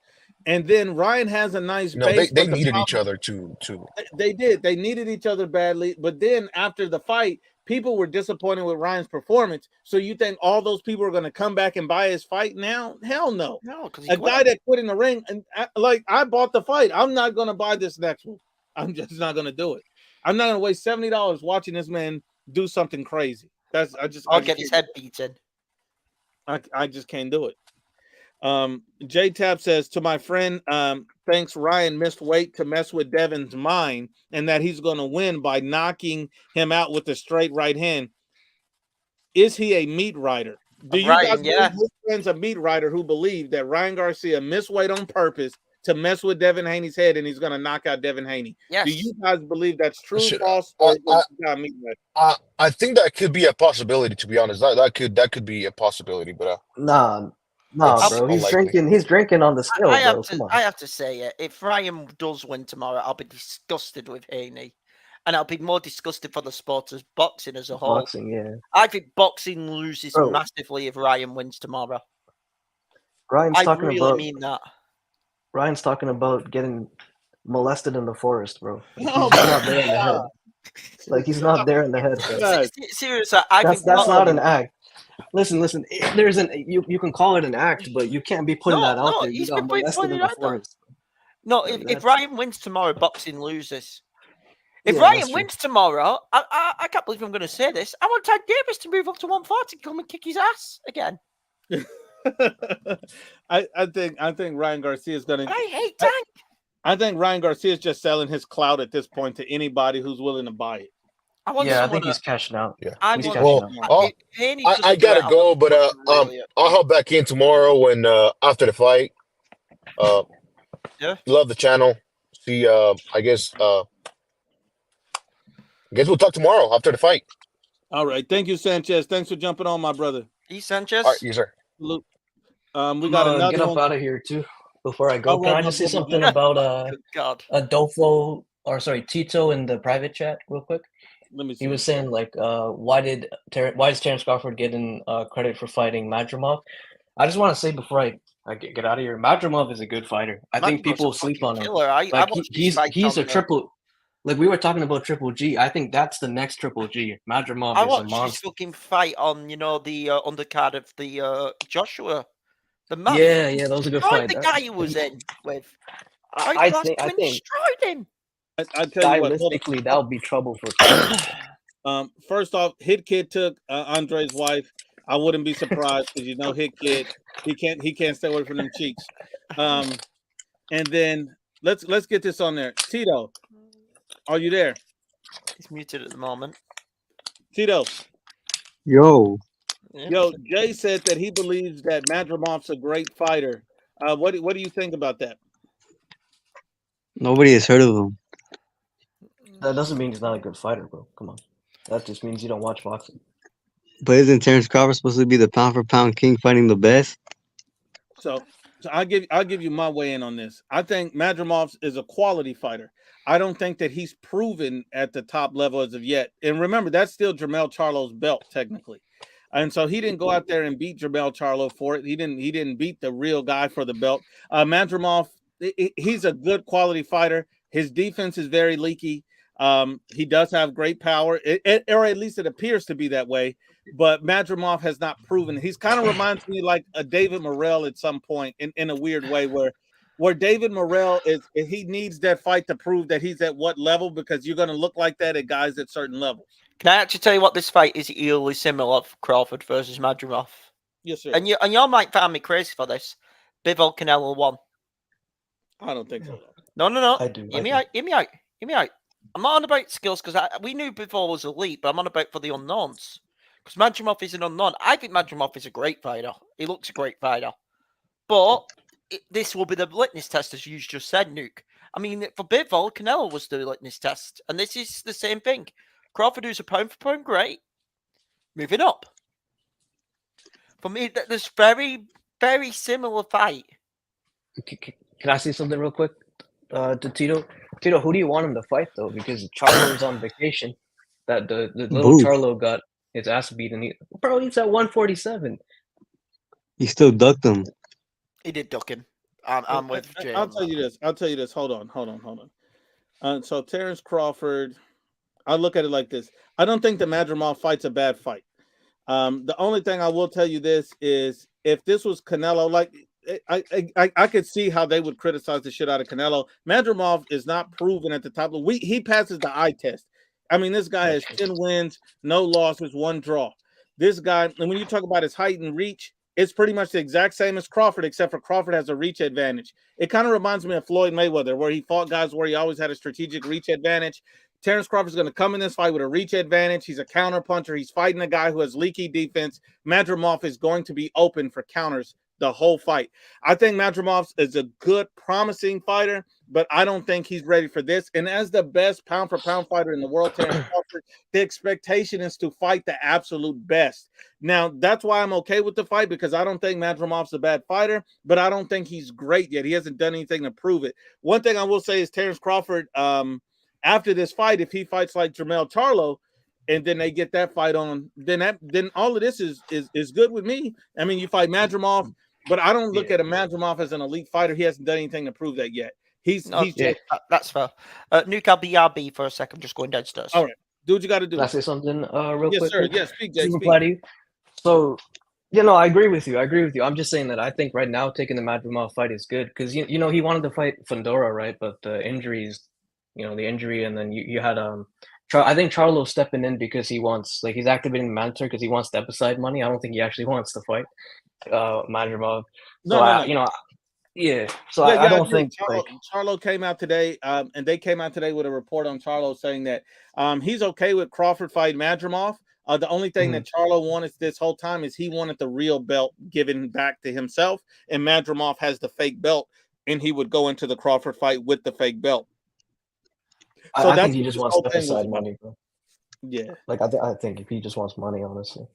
And then Ryan has a nice base. They needed each other too. They did. They needed each other badly. But then after the fight, people were disappointed with Ryan's performance. So you think all those people are going to come back and buy his fight now? Hell no. No, because a guy that quit in the ring, and I bought the fight. I'm not going to buy this next one. I'm just not going to do it. I'm not going to waste $70 watching this man do something crazy. I'll get his head beaten. I just can't do it. J Tap says to my friend, thanks Ryan missed weight to mess with Devin's mind and that he's going to win by knocking him out with a straight right hand. Is he a meat rider? Do you guys believe his friend's a meat rider who believe that Ryan Garcia missed weight on purpose to mess with Devin Haney's head and he's going to knock out Devin Haney? Yes. Do you guys believe that's true, false, or meat rider? I think that could be a possibility, to be honest. That could be a possibility, but Nah, bro. He's drinking on the scale, bro. I have to say it. If Ryan does win tomorrow, I'll be disgusted with Haney. And I'll be more disgusted for the sport as boxing as a whole. Boxing, yeah. I think boxing loses massively if Ryan wins tomorrow. I really mean that. Ryan's talking about getting molested in the forest, bro. He's not there in the head. Like, he's not there in the head, bro. Seriously, that's not an act. Listen. There's you can call it an act, but you can't be putting that out there. You got molested in the forest. No, if Ryan wins tomorrow, boxing loses. If Ryan wins tomorrow, I can't believe I'm going to say this. I want Tank Davis to move up to 140 and come and kick his ass again. I think Ryan Garcia is going to. I hate Tank. I think Ryan Garcia is just selling his clout at this point to anybody who's willing to buy it. I think he's cashing out. Yeah. I gotta go, but I'll hop back in tomorrow when after the fight. Love the channel. See, I guess we'll talk tomorrow after the fight. All right, thank you, Sanchez. Thanks for jumping on, my brother. Sanchez. All right, yes, sir. Luke, we got another get up out of here too before I go. Can I just say something about Adolfo Tito in the private chat real quick? Let me see. He was saying why is Terrence Crawford getting credit for fighting Madrimov? I just want to say before I get out of here, Madrimov is a good fighter. I think people sleep on him. He's a triple. Like we were talking about Triple G, I think that's the next Triple G. Madrimov is a monster. I watched his fucking fight on, the undercard of the Joshua. The match. Yeah, that was a good fight. The guy he was in with. I think destroyed him. I tell you what, stylistically, that would be trouble for. First off, Hit Kid took Andre's wife. I wouldn't be surprised because Hit Kid, he can't stay away from them cheeks. And then let's get this on there. Tito, are you there? He's muted at the moment. Tito. Yo, Jay said that he believes that Madrimov's a great fighter. What do you think about that? Nobody has heard of him. That doesn't mean he's not a good fighter, bro. Come on. That just means you don't watch boxing. But isn't Terrence Crawford supposed to be the pound for pound king fighting the best? So I'll give you my way in on this. I think Madrimov is a quality fighter. I don't think that he's proven at the top level as of yet. And remember, that's still Jermell Charlo's belt technically. And so he didn't go out there and beat Jermell Charlo for it. He didn't beat the real guy for the belt. Madrimov, he's a good quality fighter. His defense is very leaky. He does have great power, or at least it appears to be that way. But Madrimov has not proven. He's kind of reminds me like a David Morrell at some point in a weird way, where David Morrell he needs that fight to prove that he's at what level, because you're going to look like that at guys at certain levels. Can I actually tell you what this fight is eerily similar for Crawford versus Madrimov? Yes, sir. And you might find me crazy for this. Bivol Canelo won. I don't think so. No. I do. Hear me out. I'm not on about skills because we knew Bivol was elite, but I'm on about for the unknowns. Because Madrimov is an unknown. I think Madrimov is a great fighter. He looks a great fighter. But this will be the litmus test, as you just said, Nuke. I mean, for Bivol, Canelo was the litmus test. And this is the same thing. Crawford, who's a pound for pound, great. Moving up. For me, there's very, very similar fight. Can I say something real quick to Tito? Tito, who do you want him to fight, though? Because Charlo's on vacation. That the little Boo. Charlo got his ass beat, and he's at 147. He still ducked him. He did duck him. I'm with Jay. I'll tell you this. Hold on. So Terrence Crawford, I look at it like this. I don't think the Madrimov fight's a bad fight. The only thing I will tell you this is, if this was Canelo, like I could see how they would criticize the shit out of Canelo. Madrimov is not proven at the top. He passes the eye test. I mean, this guy has 10 wins, no losses, 1 draw. This guy, and when you talk about his height and reach, it's pretty much the exact same as Crawford, except for Crawford has a reach advantage. It kind of reminds me of Floyd Mayweather, where he fought guys where he always had a strategic reach advantage. Terrence Crawford's going to come in this fight with a reach advantage. He's a counter puncher. He's fighting a guy who has leaky defense. Madrimov is going to be open for counters the whole fight. I think Madrimov is a good, promising fighter, but I don't think he's ready for this. And as the best pound for pound fighter in the world, Terrence Crawford, the expectation is to fight the absolute best. Now, that's why I'm okay with the fight, because I don't think Madrimov's a bad fighter, but I don't think he's great yet. He hasn't done anything to prove it. One thing I will say is Terrence Crawford, after this fight, if he fights like Jermell Charlo, and then they get that fight on, then all of this is good with me. I mean, you fight Madrimov, but I don't look at a Madrimov as an elite fighter. He hasn't done anything to prove that yet. That's fair. Nuke, I'll be RB for a second, just going downstairs. All right, do what you got to do. Can I say something real quick? Yes, sir. Yes, speak, Jay. Speak. So, I agree with you. I'm just saying that I think right now taking the Madrimov fight is good, because he wanted to fight Fedor, right? But the injuries, the injury, and then you had I think Charlo stepping in because he wants, he's activating the mandatory because he wants the episode money. I don't think he actually wants to fight Madrimov. So I don't think Charlo came out today, and they came out today with a report on Charlo saying that he's okay with Crawford fighting Madrimov. The only thing that Charlo wanted this whole time is he wanted the real belt given back to himself, and Madrimov has the fake belt, and he would go into the Crawford fight with the fake belt. So I think he just wants episode money, bro. Yeah, I think if he just wants money, honestly.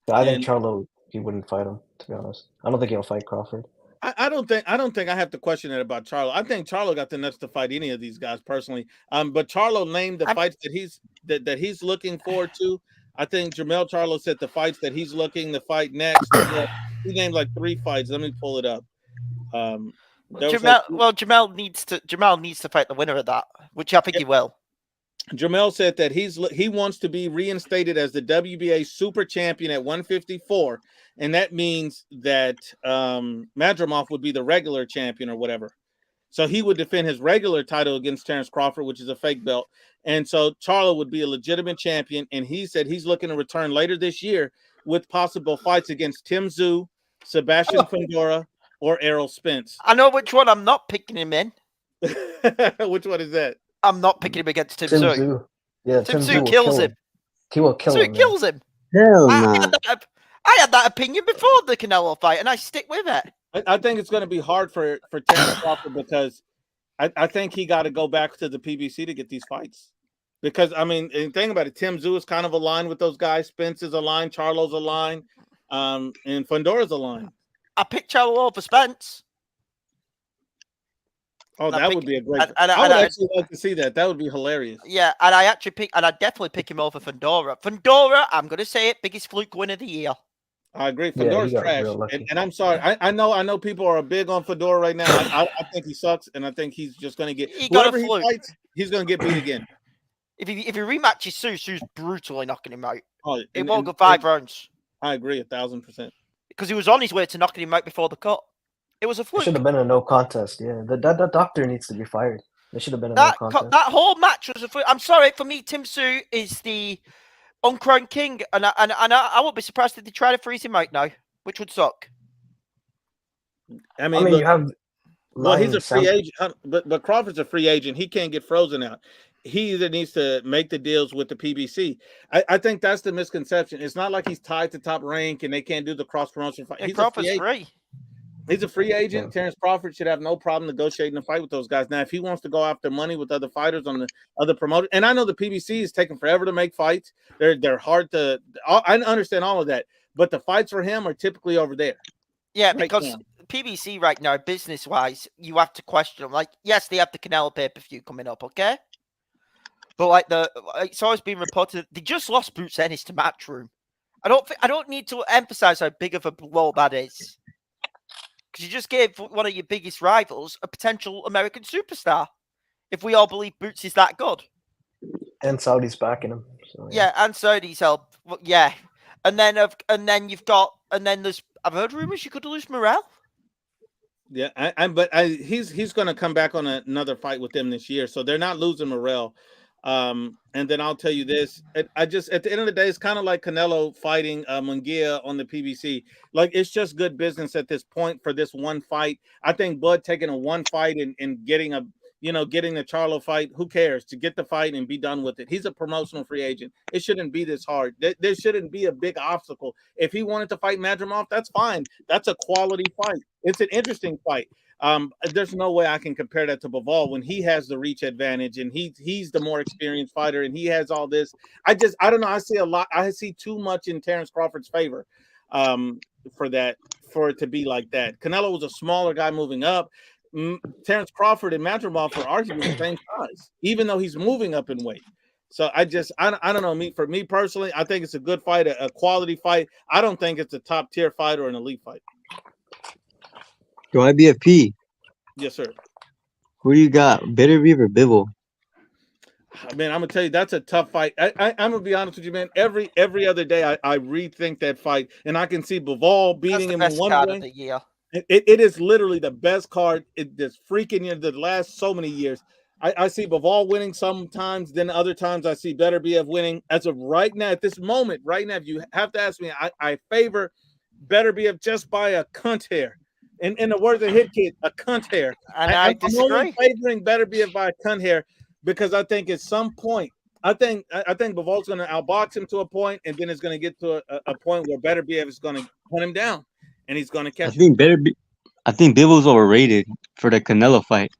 But I think Charlo, he wouldn't fight him, to be honest. I don't think he'll fight Crawford. I don't think I have to question it about Charlo. I think Charlo got the nuts to fight any of these guys personally. But Charlo named the fights that he's looking forward to. I think Jermell Charlo said the fights that he's looking to fight next. He named like 3 fights. Let me pull it up. Jermell needs to fight the winner of that, which I think he will. Jermell said that he wants to be reinstated as the WBA super champion at 154, and that means that Madrimov would be the regular champion or whatever. So he would defend his regular title against Terrence Crawford, which is a fake belt. And so Charlo would be a legitimate champion, and he said he's looking to return later this year with possible fights against Tim Tszyu, Sebastian Fundora, or Errol Spence. I know which one I'm not picking him in. Which one is that? I'm not picking him against Tim Tszyu. Yeah, Tim Tszyu kills him. He will kill him. Kills him. Hell I had that opinion before the Canelo fight, and I stick with it. I think it's going to be hard for Terrence Crawford because I think he got to go back to the PBC to get these fights. Because, I mean, and think about it, Tim Tszyu is kind of aligned with those guys. Spence is aligned, Charlo's aligned, and Fedor's aligned. I picked Charlo over Spence. Oh, And I that pick- would be a great. and I would I- actually like to see that. That would be hilarious. Yeah, and I actually pick, and I'd definitely pick him over Fedor. Fedor, I'm going to say it, biggest fluke win of the year. I agree. Yeah, Fedor's he got trash, real lucky. and I'm sorry. I know people are big on Fedor right now. I think he sucks, and I think he's just going to get He got a whoever he fluke. fights, he's going to get beat again. If he rematches Sue's brutally knocking him out. Oh, It won't go 5 rounds I agree 1,000%. because he was on his way to knocking him out before the cut. It was a It fluke. should have been a no contest. Yeah, that doctor needs to be fired. It should have been a no contest. That whole match was a fluke. I'm sorry, for me, Tim Tszyu is the uncrowned king, and I won't be surprised if they try to freeze him out now, which would suck. I mean, look, look, you have. well, he's a Sam- free agent, but Crawford's a free agent. He can't get frozen out. He either needs to make the deals with the PBC. I think that's the misconception. It's not like he's tied to Top Rank and they can't do the cross promotion fight. And He's Crawford's a free agent. free. He's a free agent. Yeah. Terrence Crawford should have no problem negotiating a fight with those guys. Now, if he wants to go after money with other fighters on the other promoters, and I know the PBC is taking forever to make fights. They're hard to. I understand all of that, but the fights for him are typically over there. Yeah, Right because now. PBC right now, business-wise, you have to question them. Like, yes, they have the Canelo pay-per-view coming up, okay? But like it's always been reported they just lost Boots Ennis to Matchroom. I don't need to emphasize how big of a blow that is, because you just gave one of your biggest rivals a potential American superstar. If we all believe Boots is that good, and Saudi's backing him. So, yeah, and Saudi's help, yeah, and then there's I've heard rumors you could lose Morel. Yeah, he's going to come back on another fight with them this year, so they're not losing Morel. And then I'll tell you this: I just at the end of the day, it's kind of like Canelo fighting Munguia on the PBC. Like, it's just good business at this point for this one fight. I think Bud taking a one fight and getting getting the Charlo fight. Who cares? To get the fight and be done with it. He's a promotional free agent. It shouldn't be this hard. There shouldn't be a big obstacle. If he wanted to fight Madrimov, that's fine. That's a quality fight. It's an interesting fight. There's no way I can compare that to Bivol when he has the reach advantage and he's the more experienced fighter and he has all this. I don't know. I see a lot. I see too much in Terrence Crawford's favor for it to be like that. Canelo was a smaller guy moving up. Terrence Crawford and Madrimov are arguably the same size, even though he's moving up in weight. So I don't know. For me personally, I think it's a good fight, a quality fight. I don't think it's a top tier fight or an elite fight. Yo, IBFP. Yes, sir. Who do you got? Bitterbeef or Bivol? Man, I'm gonna tell you that's a tough fight. I'm gonna be honest with you, man. Every other day I rethink that fight, and I can see Bivol beating him in one card way. of the year. It is literally the best card this freaking year, the last so many years. I see Bivol winning sometimes, then other times I see Beterbiev winning. As of right now, at this moment, right now, if you have to ask me, I favor Beterbiev just by a cunt hair. In the words of Hit Kid, a cunt hair. And I disagree. I'm only favoring Beterbiev by a cunt hair because I think at some point, I think Bivol's going to outbox him to a point, and then it's going to get to a point where Beterbiev is going to hunt him down, and he's going to catch him. I think Bivol's overrated for the Canelo fight.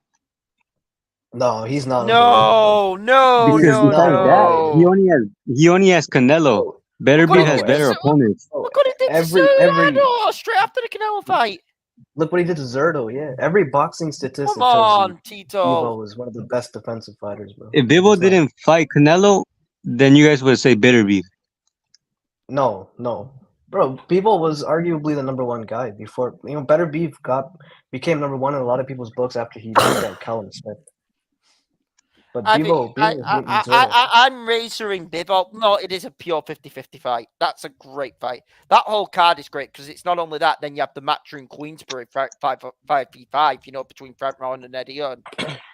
No, he's not. No, Because besides that, he only has Canelo. Beterbiev has better opponents. Look what he did to Zerdo straight after the Canelo fight. Look what he did to Zerdo. Yeah, every boxing statistic Come on, tells you Tito. Bivol was one of the best defensive fighters, bro. If Bivol didn't fight Canelo, then you guys would say Bitterbeef. No, bro. Bivol was arguably the number one guy before. Beterbiev became number one in a lot of people's books after he beat out Callum Smith. But Bivol I'm razoring Bivol. No, it is a pure 50-50 fight. That's a great fight. That whole card is great because it's not only that, then you have the Matchroom Queensbury 5v5, between Frank Rowan and Eddie Hearn.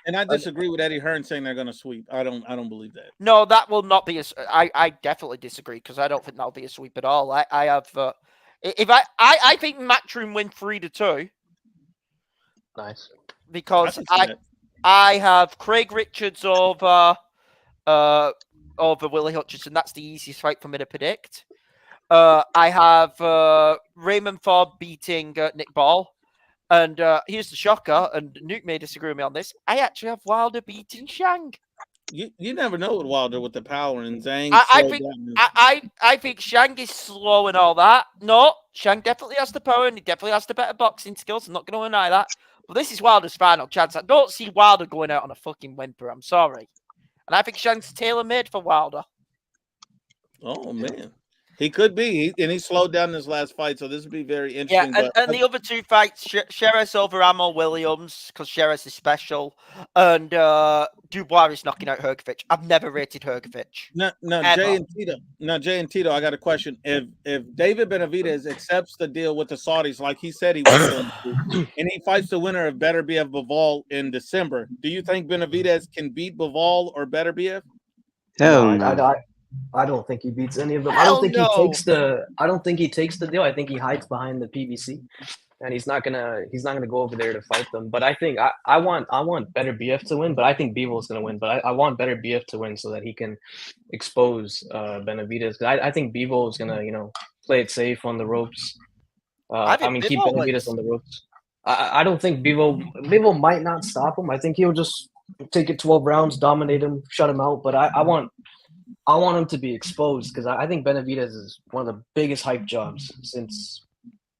And I disagree with Eddie Hearn saying they're going to sweep. I don't believe that. No, that will not be I definitely disagree because I don't think that'll be a sweep at all. I think Matchroom win 3-2. Nice. Because I have Craig Richards over Willie Hutchinson. That's the easiest fight for me to predict. I have Raymond Ford beating Nick Ball. And here's the shocker, and Nuke may disagree with me on this. I actually have Wilder beating Shang. You never know with Wilder with the power and Zhang. I think Shang is slow and all that. No, Shang definitely has the power and he definitely has the better boxing skills. I'm not going to deny that. But this is Wilder's final chance. I don't see Wilder going out on a fucking whimper. I'm sorry. And I think Shang's tailor-made for Wilder. Oh, man. He could be. And he slowed down in his last fight, so this would be very interesting. Yeah, and the other two fights, Sheres over Ammo Williams, because Sheres is special, and Dubois is knocking out Hrgovic. I've never rated Hrgovic. No, Jay and Tito, I got a question. If David Benavidez accepts the deal with the Saudis like he said he was going to, and he fights the winner of Beterbiev Bivol in December, do you think Benavidez can beat Bivol or Beterbiev? Hell no. I don't think he beats any of them. Hell I don't think no. he takes the deal. I think he hides behind the PBC, and he's not gonna go over there to fight them. But I think I want Better BF to win, but I think Bivol is gonna win. But I want Better BF to win so that he can expose Benavidez. I think Bivol is gonna play it safe on the ropes. Keep Benavidez on the ropes. I don't think Bivol might not stop him. I think he'll just take it 12 rounds, dominate him, shut him out. But I want him to be exposed because I think Benavidez is one of the biggest hype jobs since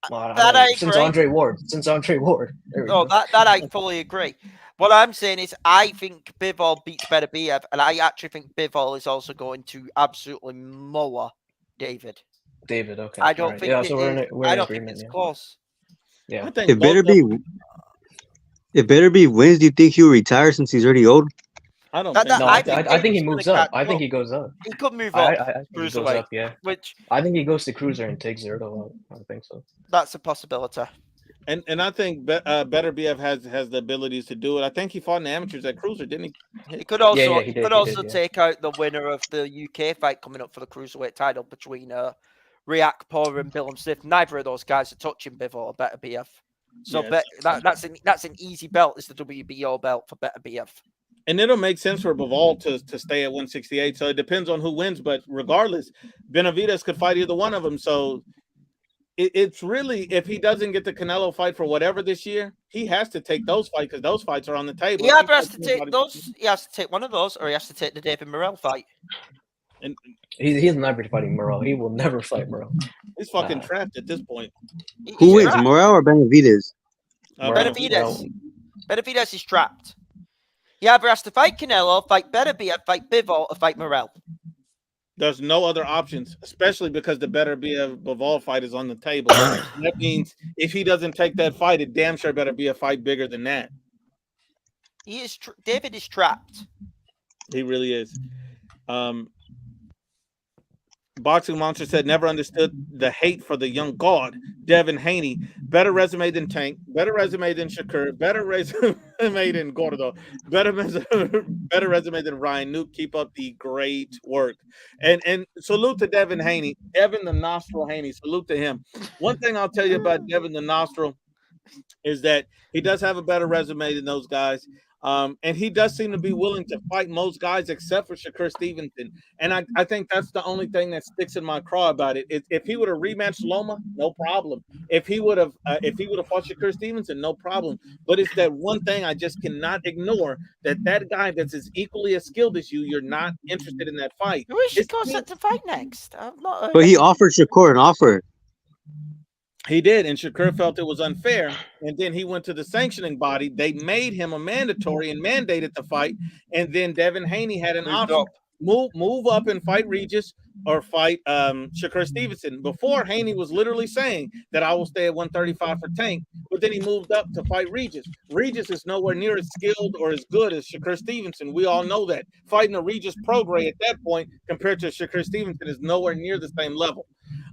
Andre Ward. That I fully agree. What I'm saying is I think Bivol beats Beterbiev, and I actually think Bivol is also going to absolutely mower David. Okay. I don't think we're in agreement, think it's close. Yeah. If Beterbiev wins, do you think he'll retire since he's already old? I don't think. No, I think he moves up. I think he goes up. He could move up. I think he goes up, yeah. I think he goes to cruiser and takes Zerto out. I think so. That's a possibility. And I think Beterbiev has the abilities to do it. I think he fought in the amateurs at cruiser, didn't he? He could also take out the winner of the UK fight coming up for the cruiserweight title between Riakporhe and Billum Smith. Neither of those guys are touching Bivol or Beterbiev. So that's an easy belt. It's the WBO belt for Beterbiev. And it'll make sense for Bivol to stay at 168. So it depends on who wins. But regardless, Benavidez could fight either one of them. So it's really, if he doesn't get the Canelo fight for whatever this year, he has to take those fights because those fights are on the table. He either has to take those. He has to take one of those, or he has to take the David Morrell fight. And he's never fighting Morrell. He will never fight Morrell. He's fucking trapped at this point. Who wins, Morrell or Benavidez? Benavidez. Benavidez is trapped. He either has to fight Canelo, fight Beterbiev, fight Bivol, or fight Morrell. There's no other options, especially because the Beterbiev Bivol fight is on the table. That means if he doesn't take that fight, it damn sure better be a fight bigger than that. David is trapped. He really is. Boxing Monster said, never understood the hate for the young god, Devin Haney. Better resume than Tank, better resume than Shakur, better resume than Gordo, better resume than Ryan Nuke. Keep up the great work. And salute to Devin Haney. Devin the Nostril Haney, salute to him. One thing I'll tell you about Devin the Nostril is that he does have a better resume than those guys. And he does seem to be willing to fight most guys except for Shakur Stevenson. And I think that's the only thing that sticks in my craw about it. If he would have rematched Loma, no problem. If he would have fought Shakur Stevenson, no problem. But it's that one thing I just cannot ignore, that guy that's as equally as skilled as you're not interested in that fight. Who is Shakur set to fight next? But he offered Shakur an offer. He did, and Shakur felt it was unfair. And then he went to the sanctioning body. They made him a mandatory and mandated the fight. And then Devin Haney had an option. Move up and fight Regis or fight Shakur Stevenson. Before, Haney was literally saying that I will stay at 135 for Tank, but then he moved up to fight Regis. Regis is nowhere near as skilled or as good as Shakur Stevenson. We all know that. Fighting a Regis pro grade at that point compared to Shakur Stevenson is nowhere near the same level.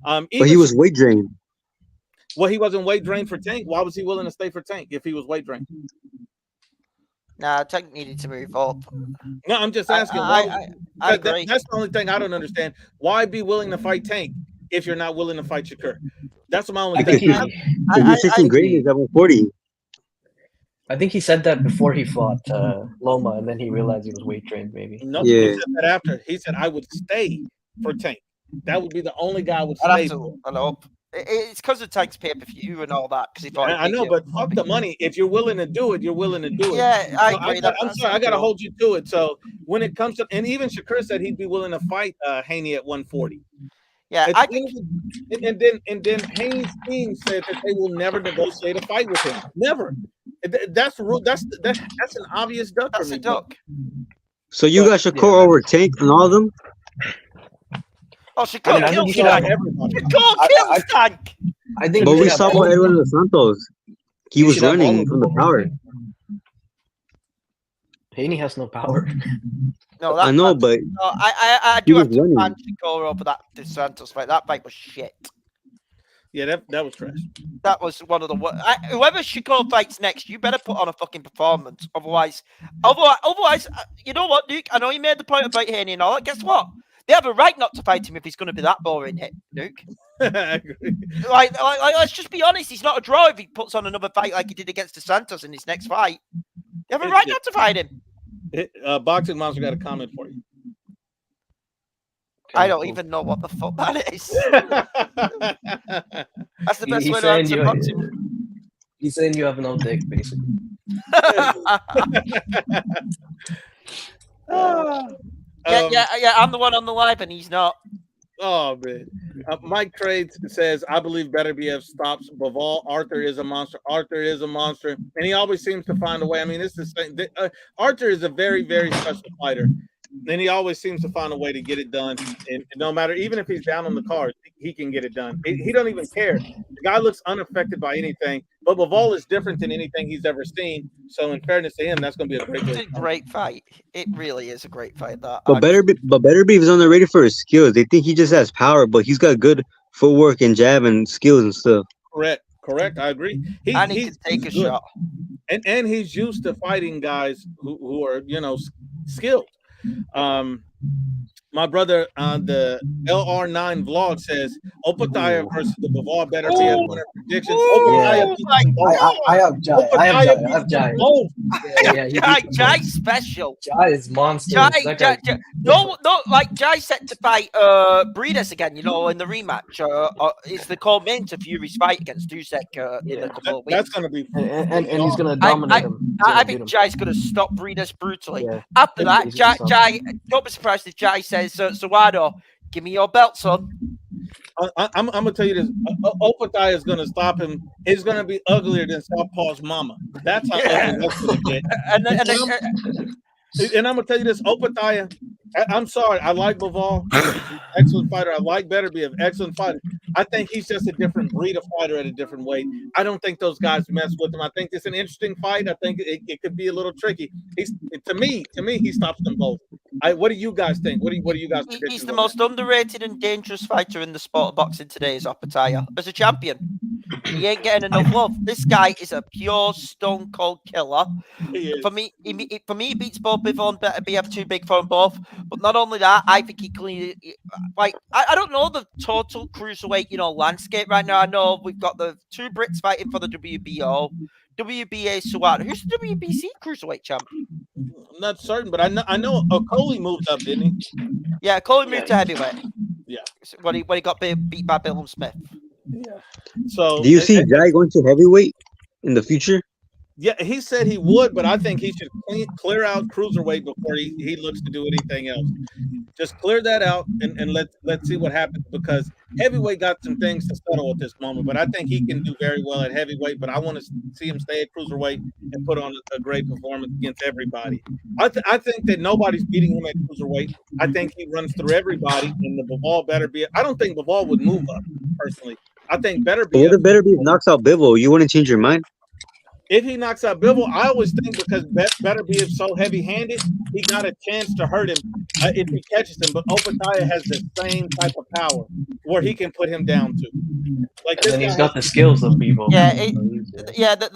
But he was weight drained. Well, he wasn't weight drained for Tank. Why was he willing to stay for Tank if he was weight drained? Nah, Tank needed to move up. No, I'm just asking. I agree. That's the only thing I don't understand. Why be willing to fight Tank if you're not willing to fight Shakur? That's my only thing. Position grade is at 140. I think he said that before he fought Loma, and then he realized he was weight drained, maybe. No, he said that after. He said, I would stay for Tank. That would be the only guy I would stay for. It's because of Tank's pay-per-view and all that. Because he thought I know, but fuck the money. If you're willing to do it, you're willing to do it. Yeah, I So agree. I'm sorry, I got to hold you to it. So when it comes to, and even Shakur said he'd be willing to fight Haney at 140. Yeah, I think. And then Haney's team said that they will never negotiate a fight with him. Never. That's an obvious duck for me. That's a duck. So you got Shakur over Tank and all of them? Oh, Shakur kills Tank. Shakur kills Tank. I think. But we saw about Edwin Dos Santos. He was running from the power. Haney has no power. No, I know, but I do have to punch Shakur over that Dos Santos fight. That fight was shit. Yeah, that was trash. That was one of the worst. Whoever Shakur fights next, you better put on a fucking performance. Otherwise, you know what, Duke? I know you made the point about Haney and all that. Guess what? They have a right not to fight him if he's going to be that boring, Duke. I agree. Like, let's just be honest. He's not a draw if he puts on another fight like he did against Dos Santos in his next fight. They have a right not to fight him. Boxing Monster got a comment for you. I don't even know what the fuck that is. That's the best way to answer boxing. He's saying you have no dick, basically. Yeah, I'm the one on the live and he's not. Oh, man. Mike Trades says, I believe Beterbiev stops Bivol. Arthur is a monster. And he always seems to find a way. I mean, it's the same. Arthur is a very, very special fighter. And he always seems to find a way to get it done. And no matter, even if he's down on the card, he can get it done. He don't even care. The guy looks unaffected by anything. But Bivol is different than anything he's ever seen. So in fairness to him, that's going to be a great fight. It really is a great fight. But Beterbiev is underrated for his skills. They think he just has power, but he's got good footwork and jab and skills and stuff. Correct. I agree. He can take a shot. And he's used to fighting guys who are, skilled. My brother on the LR9 vlog says Opataya versus the Bivol Beterbiev winner predictions. I have Jai. Jai special. Jai is monster. No, like Jai set to fight Breeders again, in the rematch. It's the co-main to Fury's fight against Dusek in a couple of weeks. That's going to be and he's going to dominate him. I think Jai's going to stop Breeders brutally. Yeah. After that, Jai, don't be surprised if Jai says, Sawado, give me your belt, son. I'm going to tell you this. Opataya is going to stop him. He's going to be uglier than Southpaw's mama. That's how ugly that's going to get. And I'm going to tell you this. Opataya, I'm sorry. I like Bivol. Excellent fighter. I like Beterbiev. Excellent fighter. I think he's just a different breed of fighter at a different weight. I don't think those guys mess with him. I think it's an interesting fight. I think it could be a little tricky. To me, he stops them both. What do you guys think? What do you guys think? He's the most underrated and dangerous fighter in the sport of boxing today is Opataya. As a champion, he ain't getting enough love. This guy is a pure stone cold killer. For me, he beats both Bivol and Beterbiev, too big for them both. But not only that, I think he clearly, I don't know the total cruiserweight, landscape right now. I know we've got the two Brits fighting for the WBO, WBA Suwada. Who's the WBC cruiserweight champion? I'm not certain, but I know Okoli moved up, didn't he? Yeah, Okoli moved to heavyweight. Yeah, when he got beat by Bill Smith. Yeah. So do you see Jai going to heavyweight in the future? Yeah, he said he would, but I think he should clear out cruiserweight before he looks to do anything else. Just clear that out and let's see what happens, because heavyweight got some things to settle at this moment. But I think he can do very well at heavyweight. But I want to see him stay at cruiserweight and put on a great performance against everybody. I think that nobody's beating him at cruiserweight. I think he runs through everybody, and the Bivol Beterbiev. I don't think Bivol would move up personally. I think Beterbiev. What if Beterbiev knocks out Bivol? You wouldn't change your mind? If he knocks out Bivol, I always think because Beterbiev is so heavy-handed, he got a chance to hurt him if he catches him. But Opataya has the same type of power where he can put him down to. Like, and then he's got the skills of Bivol. Yeah, the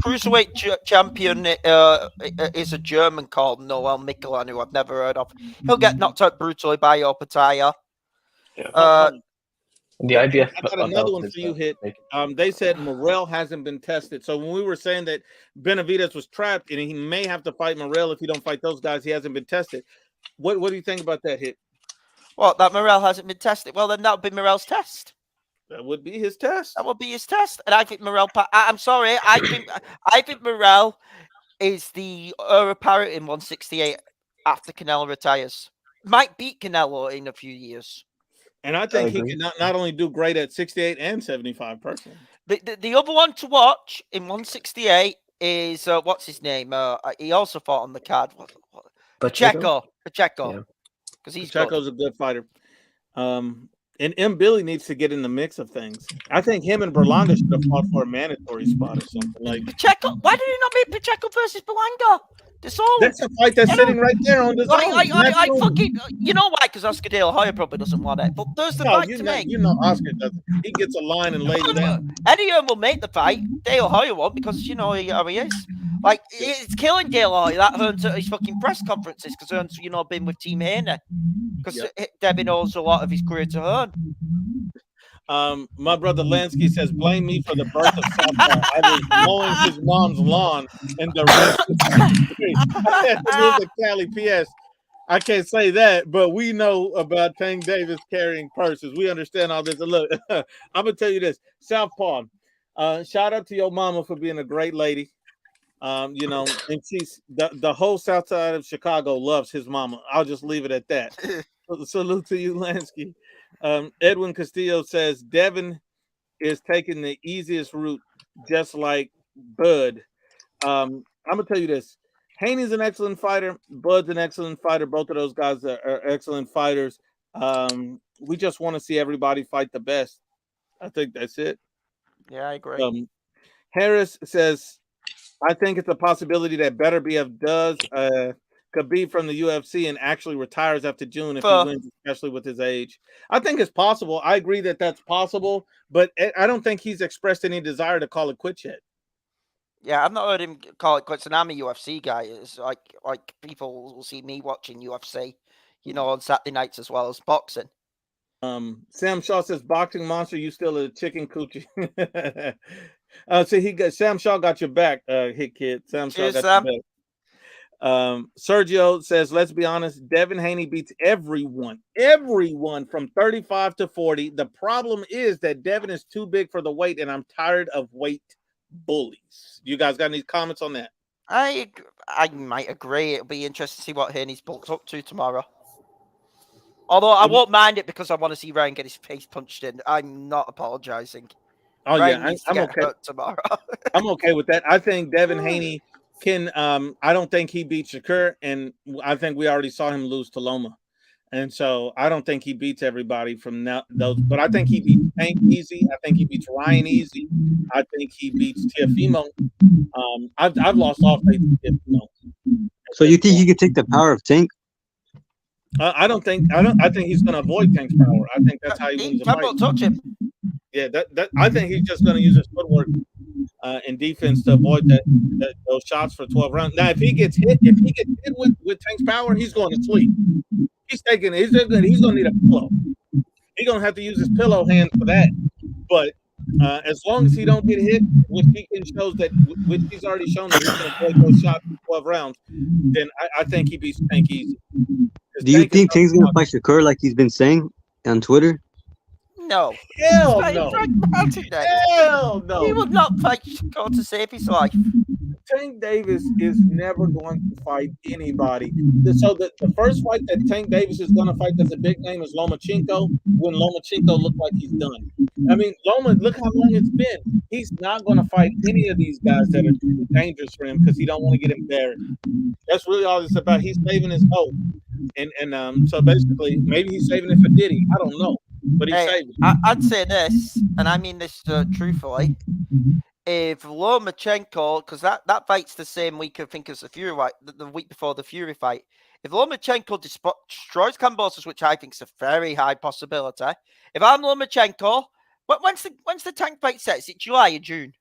cruiserweight champion is a German called Noel Michelin, who I've never heard of. He'll get knocked out brutally by Opataya. Yeah. The IBF. I got another one for you, Hit. They said Morrell hasn't been tested. So when we were saying that Benavidez was trapped and he may have to fight Morrell if he don't fight those guys, he hasn't been tested. What do you think about that, Hit? What, that Morel hasn't been tested? Well, then that would be Morel's test. That would be his test. That would be his test. And I think Morel... I'm sorry. I think Morel is the parrot in 168 after Canelo retires. Might beat Canelo in a few years. And I think he can not only do great at 68 and 75 personally. The other one to watch in 168 is what's his name? He also fought on the card. Pacheco. Because Pacheco's a good fighter. And M. Billy needs to get in the mix of things. I think him and Berlanga should have fought for a mandatory spot or something like. Pacheco. Why did he not make Pacheco versus Berlanga? That's a fight that's sitting right there on the zone. I fucking, you know why? Because Oscar De La Hoya probably doesn't want it. But there's the fight to make. You know Oscar doesn't. He gets a line and lays it down. Eddie Hearn will make the fight. De La Hoya won't because you know how he is. Like it's killing De La Hoya that Hearn's at his fucking press conferences because Hearn's been with Team Haney because Devin owes a lot of his career to Hearn. My brother Lansky says, blame me for the birth of Southpaw. I was mowing his mom's lawn and the rest of the street. I had to move to Cali. P.S. I can't say that, but we know about Tank Davis carrying purses. We understand all this. And look, I'm going to tell you this. Southpaw, shout out to your mama for being a great lady. And she's the whole south side of Chicago loves his mama. I'll just leave it at that. Salute to you, Lansky. Edwin Castillo says Devin is taking the easiest route, just like Bud. I'm gonna tell you this: Haney's an excellent fighter. Bud's an excellent fighter. Both of those guys are excellent fighters. We just want to see everybody fight the best. I think that's it. Yeah, I agree. Harris says, I think it's a possibility that Better BF does Khabib from the UFC and actually retires after June if he wins, especially with his age. I think it's possible. I agree that that's possible, but I don't think he's expressed any desire to call it quits yet. Yeah, I've not heard him call it quits, and I'm a UFC guy. It's like people will see me watching UFC, on Saturday nights as well as boxing. Sam Shaw says, "Boxing monster, you still a chicken coochie." So Sam Shaw got your back, hit kid. Sam Shaw got your back. Sergio says, let's be honest, Devin Haney beats everyone from 35 to 40. The problem is that Devin is too big for the weight, and I'm tired of weight bullies. You guys got any comments on that? I might agree. It'll be interesting to see what Haney's bulked up to tomorrow. Although I won't mind it because I want to see Ryan get his face punched in. I'm not apologizing. Oh, Ryan yeah, I'm okay. Tomorrow. I'm okay with that. I think Devin Haney can I don't think he beats Shakur, and I think we already saw him lose to Loma, and so I don't think he beats everybody from those, but I think he beats Tank easy. I think he beats Ryan easy. I think he beats Teofimo. I've lost all faith in Teofimo. So you think he could take the power of Tank? I think he's going to avoid Tank's power. I think that's how he wins the fight. Touch him. Yeah, that I think he's just going to use his footwork in defense to avoid those shots for 12 rounds. Now, if he gets hit with Tank's power, he's going to sleep. He's going to need a pillow. He's going to have to use his pillow hand for that. But as long as he don't get hit, which he's already shown that he can avoid those shots for 12 rounds, then I think he beats Tank easy. Do you think Tank's going to fight Shakur like he's been saying on Twitter? No. Hell no. Hell no. He would not fight Shakur to save his life. Tank Davis is never going to fight anybody. So the first fight that Tank Davis is going to fight that's a big name is Lomachenko, when Lomachenko looked like he's done. I mean, Loma, look how long it's been. He's not going to fight any of these guys that are dangerous for him because he don't want to get embarrassed. That's really all it's about. He's saving his hope. And so basically, maybe he's saving it for Diddy. I don't know. But he's saving. I'd say this, and I mean this truthfully. If Lomachenko, because that fight's the same week, I think, as the Fury fight, the week before the Fury fight. If Lomachenko destroys Kambosos, which I think is a very high possibility, if I'm Lomachenko, when's the Tank fight set? Is it July or June?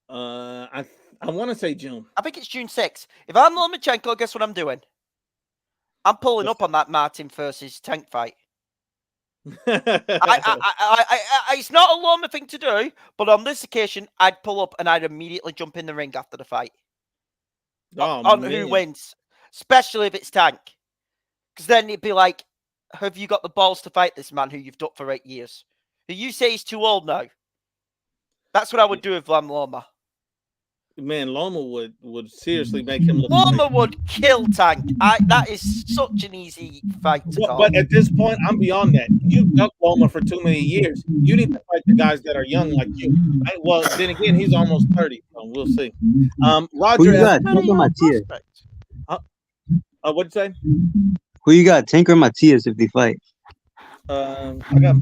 I want to say June. I think it's June 6th. If I'm Lomachenko, guess what I'm doing? I'm pulling up on that Martin versus Tank fight. It's not a Loma thing to do, but on this occasion, I'd pull up and I'd immediately jump in the ring after the fight. On who wins, especially if it's Tank, because then it'd be like have you got the balls to fight this man who you've ducked for 8 years? Who you say he's too old now? That's what I would do with Loma. Man, Loma would seriously make him look Loma great. would kill Tank. That is such an easy fight to call. But at this point, I'm beyond that. You've ducked Loma for too many years. You need to fight the guys that are young like you. Well, then again, he's almost 30, so we'll see. Roger, Who you got, Tank or Matias? What'd you say? Who you got, Tank or Matias, if they fight? I got.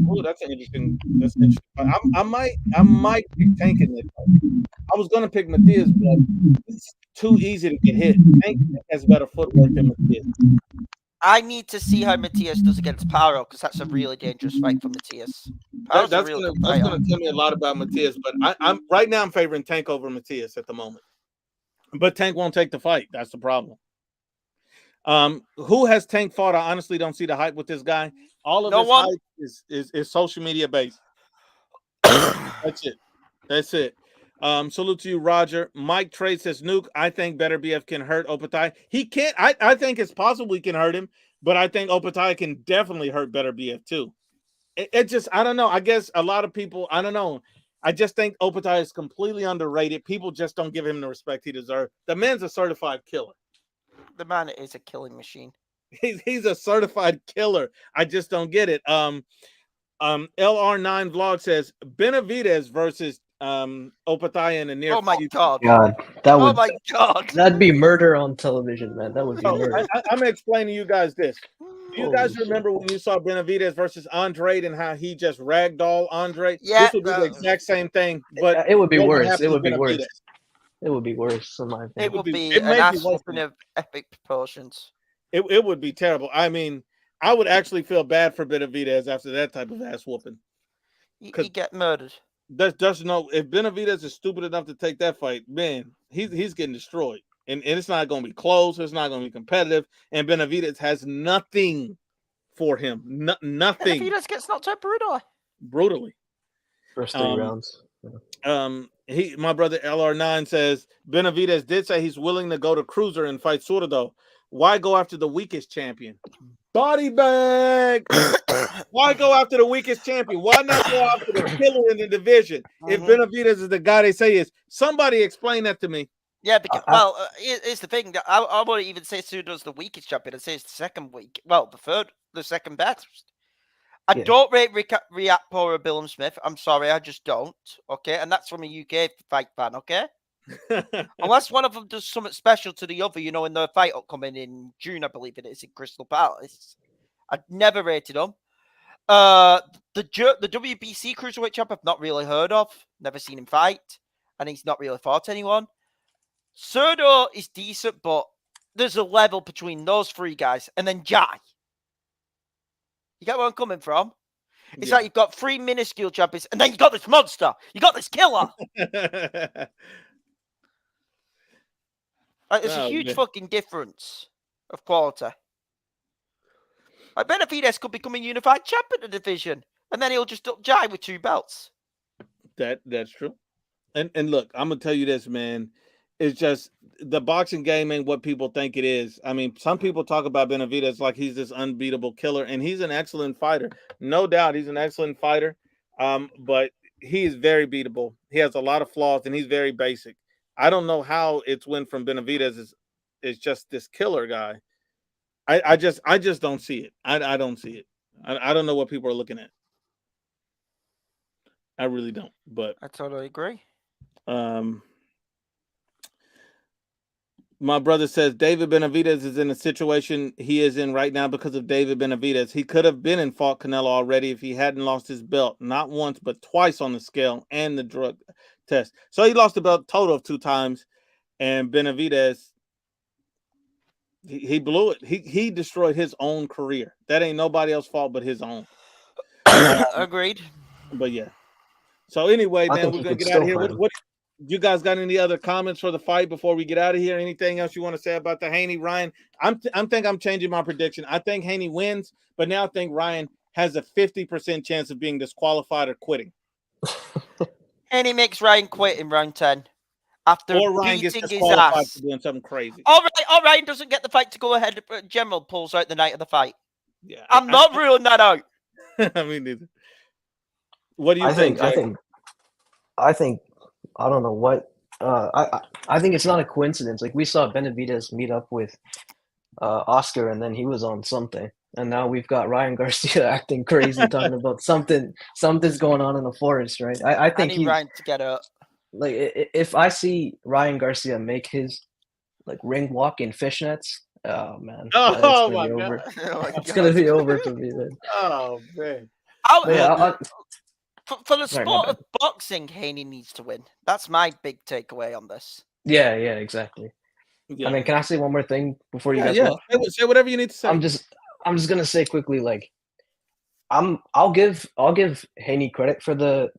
Oh, that's interesting. I might pick Tank in this fight. I was gonna pick Matias, but it's too easy to get hit. Tank has better footwork than Matias. I need to see how Matias does against Paro, because that's a really dangerous fight for Matias. That's gonna tell me a lot about Matias, but I'm right now I'm favoring Tank over Matias at the moment. But Tank won't take the fight. That's the problem. Who has Tank fought? I honestly don't see the hype with this guy. All of his hype is social media based. That's it. Salute to you, Roger. Mike Trade says, Nuke, I think Better BF can hurt Opatai. He can't. I think it's possible he can hurt him, but I think Opatai can definitely hurt Better BF too. It just, I don't know. I guess a lot of people, I don't know. I just think Opatai is completely underrated. People just don't give him the respect he deserves. The man's a certified killer. The man is a killing machine. He's a certified killer. I just don't get it. LR9 Vlog says Benavidez versus Opatai in the near. Oh my god! That would. Oh my god! That'd be murder on television, man. That would be murder. I'm gonna explain to you guys this. Do you guys remember when you saw Benavidez versus Andre and how he just ragdoll Andre? Yeah, this would be the exact same thing, but it would be worse. It would be worse. It would be worse, in my opinion. It would be an ass whooping of epic proportions. It would be terrible. I mean, I would actually feel bad for Benavidez after that type of ass whooping. You get murdered. There's no, if Benavidez is stupid enough to take that fight, man, he's getting destroyed. And it's not going to be close. It's not going to be competitive. And Benavidez has nothing for him. Nothing. Benavidez gets knocked out brutally. First 3 rounds. My brother LR9 says Benavidez did say he's willing to go to cruiser and fight Sordo. Why go after the weakest champion? Body bag. Why go after the weakest champion? Why not go after the killer in the division? If Benavidez is the guy they say is, somebody explain that to me. Yeah, because here's the thing. I wouldn't even say Sordo's the weakest champion. I'd say it's the second weak. Well, the second best. I don't rate React or Billum Smith. I'm sorry, I just don't. Okay, and that's from a UK fight fan. Okay. Unless one of them does something special to the other, in the fight upcoming in June, I believe it is, in Crystal Palace. I've never rated them. The WBC cruiserweight champ I've not really heard of. Never seen him fight, and he's not really fought anyone. Sordo is decent, but there's a level between those 3 guys, and then Jai. You get where I'm coming from? It's like you've got 3 minuscule champions, and then you got this monster. You got this killer. There's a huge fucking difference of quality. Benavidez could become a unified champion of the division, and then he'll just up Jai with 2 belts. That's true. And look, I'm gonna tell you this, man. It's just the boxing game ain't what people think it is. I mean, some people talk about Benavidez like he's this unbeatable killer, and he's an excellent fighter. No doubt, he's an excellent fighter. But he is very beatable. He has a lot of flaws, and he's very basic. I don't know how it's went from Benavidez is just this killer guy. I just don't see it. I don't see it. I don't know what people are looking at. I really don't. But I totally agree. My brother says David Benavidez is in a situation he is in right now because of David Benavidez. He could have been and fought Canelo already if he hadn't lost his belt, not once, but twice on the scale and the drug test. So he lost the belt total of 2 times, and Benavidez, he blew it. He destroyed his own career. That ain't nobody else's fault but his own. Agreed. But yeah. So anyway, man, we're gonna get out of here. What you guys got any other comments for the fight before we get out of here? Anything else you want to say about the Haney Ryan? I'm changing my prediction. I think Haney wins, but now I think Ryan has a 50% chance of being disqualified or quitting. Haney makes Ryan quit in round 10 after or Ryan gets beating his disqualified ass for doing something crazy. All right, Ryan doesn't get the fight to go ahead. General pulls out the night of the fight. Yeah, I'm not ruling that out. I mean, neither. What do you I think, think, I Jay? think, I don't know what. I think it's not a coincidence. Like we saw Benavidez meet up with Oscar, and then he was on something, and now we've got Ryan Garcia acting crazy, talking about something's going on in the forest, right? I I think need Ryan to get up. like if I see Ryan Garcia make his like ring walk in fishnets, oh man, it's Oh gonna my be god! over. Oh my It's gonna God. be over for me, man. Oh man! But yeah, Man, For the sorry, my sport bad. of boxing, Haney needs to win. That's my big takeaway on this. Yeah, exactly. yeah, I mean, can I say one more thing before you yeah, guys yeah. go? Say whatever you need to say. I'm just gonna say quickly, like I'll give Haney credit for the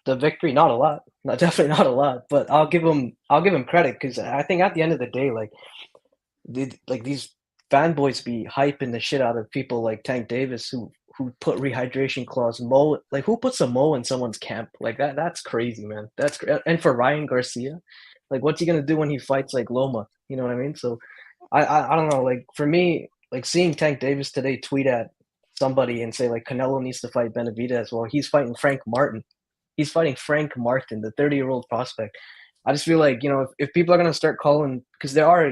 victory. Not a lot, not definitely not a lot, but I'll give him credit because I think at the end of the day, like these fanboys be hyping the shit out of people like Tank Davis who put rehydration clause Mo, like who puts a Mo in someone's camp like that. That's crazy, man. And for Ryan Garcia, like what's he gonna do when he fights like Loma? You know what I mean? So I don't know. Like for me, like seeing Tank Davis today tweet at somebody and say like Canelo needs to fight Benavidez. Well, he's fighting Frank Martin. He's fighting Frank Martin, the 30-year-old prospect. I just feel like, if people are gonna start calling, because there are,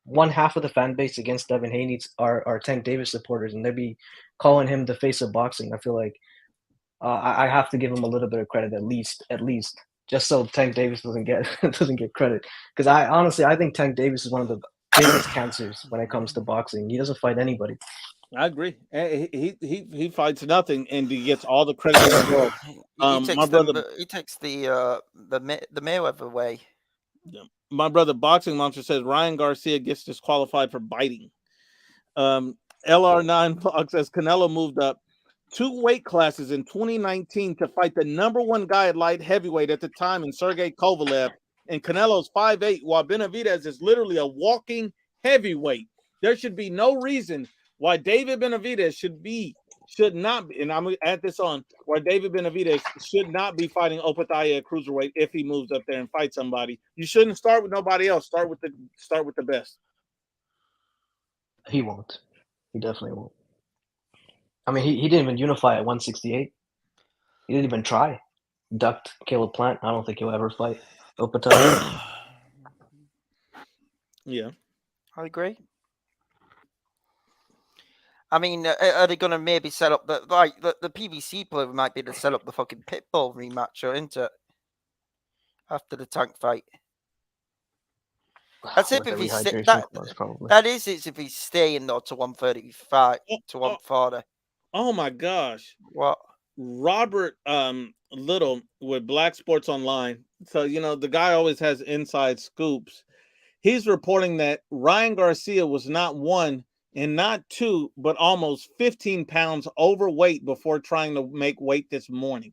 one half of the fan base against Devin Haney are Tank Davis supporters, and they'd be calling him the face of boxing. I feel like I have to give him a little bit of credit at least, just so Tank Davis doesn't get credit. Because I think Tank Davis is one of the biggest cancers when it comes to boxing. He doesn't fight anybody. I agree. He fights nothing, and he gets all the credit in the world. My brother, He takes the Mayweather way. my brother, Boxing Monster says Ryan Garcia gets disqualified for biting. LR9 Fox says Canelo moved up 2 weight classes in 2019 to fight the number 1 guy at light heavyweight at the time in Sergey Kovalev, and Canelo's 5'8", while Benavidez is literally a walking heavyweight. There should be no reason why David Benavidez should not be, and I'm going to add this on, why David Benavidez should not be fighting Opethaya at cruiserweight if he moves up there and fights somebody. You shouldn't start with nobody else. Start with the best. He won't. He definitely won't. I mean, he didn't even unify at 168. He didn't even try. Ducked Caleb Plant. I don't think he'll ever fight Opethaya. Yeah. I agree. I mean, are they going to maybe set up the PVC player might be to set up the fucking Pitbull rematch, or isn't it? After the Tank fight. That's if he's that is if he's staying though to 135 to 140. Oh my gosh. What? Robert Little with Black Sports Online. So, the guy always has inside scoops. He's reporting that Ryan Garcia was not 1 and not 2, but almost 15 pounds overweight before trying to make weight this morning.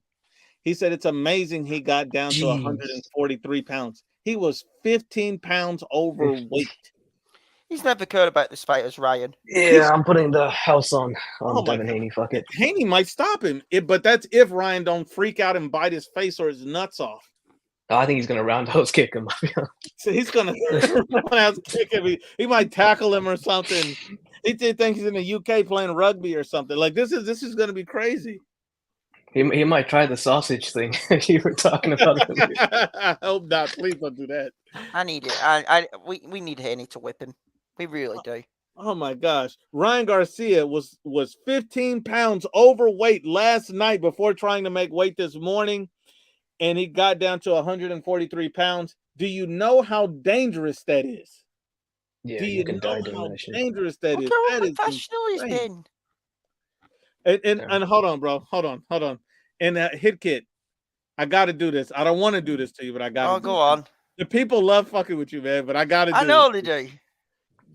He said it's amazing he got down to 143 pounds. He was 15 pounds overweight. He's never cared about this fight as Ryan. Yeah, I'm putting the house on Devin Haney. Fuck it. Haney might stop him, but that's if Ryan don't freak out and bite his face or his nuts off. I think he's gonna roundhouse kick him. So he's gonna roundhouse kick him. He might tackle him or something. He thinks he's in the UK playing rugby or something. Like this is gonna be crazy. He might try the sausage thing you were talking about. I hope not. Please don't do that. I need it. We need Haney to whip him. We really do. Oh my gosh. Ryan Garcia was 15 pounds overweight last night before trying to make weight this morning, and he got down to 143 pounds. Do you know how dangerous that is? Yeah, Do you can know die how that shit. dangerous that is? Look how That professional he's been. And hold on, bro. Hold on. And Hit Kit, I got to do this. I don't want to do this to you, but I got to. Oh, go on. The people love fucking with you, man, but I got to do it. I know they do.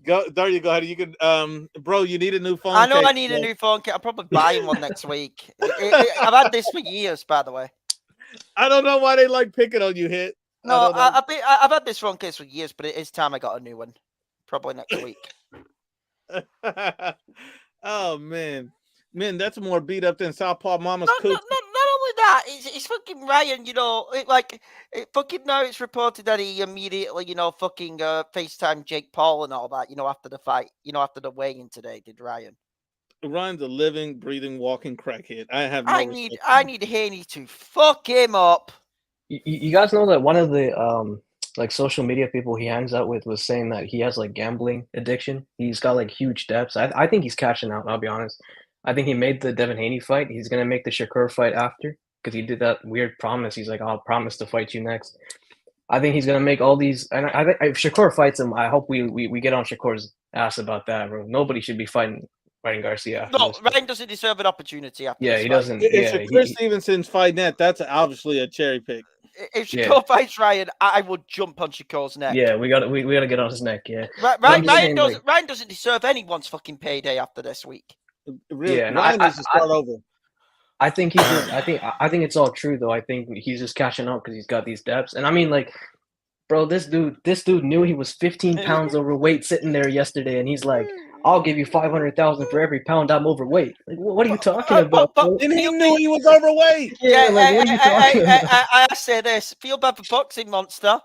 Go, there you go. You can, bro, you need a new phone. I know case, I need a new phone case. I'll probably buy one next week. I've had this for years, by the way. I don't know why they like picking on you, Hit. No, I've had this phone case for years, but it is time I got a new one. Probably next week. Oh, man. Man, that's more beat up than Southpaw Mama's Not only that, it's fucking Ryan, fucking now it's reported that he immediately, FaceTime Jake Paul and all that, after the fight, after the weigh-in today, did Ryan. Ryan's a living, breathing, walking crackhead. I have no I need Haney to fuck him up. You guys know that one of the like social media people he hangs out with was saying that he has like gambling addiction. He's got like huge debts. I think he's cashing out. I'll be honest. I think he made the Devin Haney fight. He's gonna make the Shakur fight after because he did that weird promise. He's like, "I'll promise to fight you next." I think he's gonna make all these. And I think if Shakur fights him, I hope we get on Shakur's ass about that, bro. Nobody should be fighting Garcia. After No, this fight. Ryan doesn't deserve an opportunity after Yeah, this he fight. doesn't. It's Yeah, a Chris Stevenson's fight net. That's obviously a cherry pick. If Shakur fights Ryan, I would jump on Shakur's neck. yeah, we gotta get on his neck. Yeah, Ryan saying, Ryan doesn't deserve anyone's fucking payday after this week. Really, Yeah, no, Ryan needs to start over. I think he's. I think it's all true though. I think he's just cashing out because he's got these debts. And I mean, like, bro, this dude knew he was 15 pounds overweight sitting there yesterday, and he's like, "I'll give you 500,000 for every pound I'm overweight." Like, what are you talking about? Bro? And he knew he was overweight. Yeah, like, what are you talking about? I say this: feel bad for boxing monster.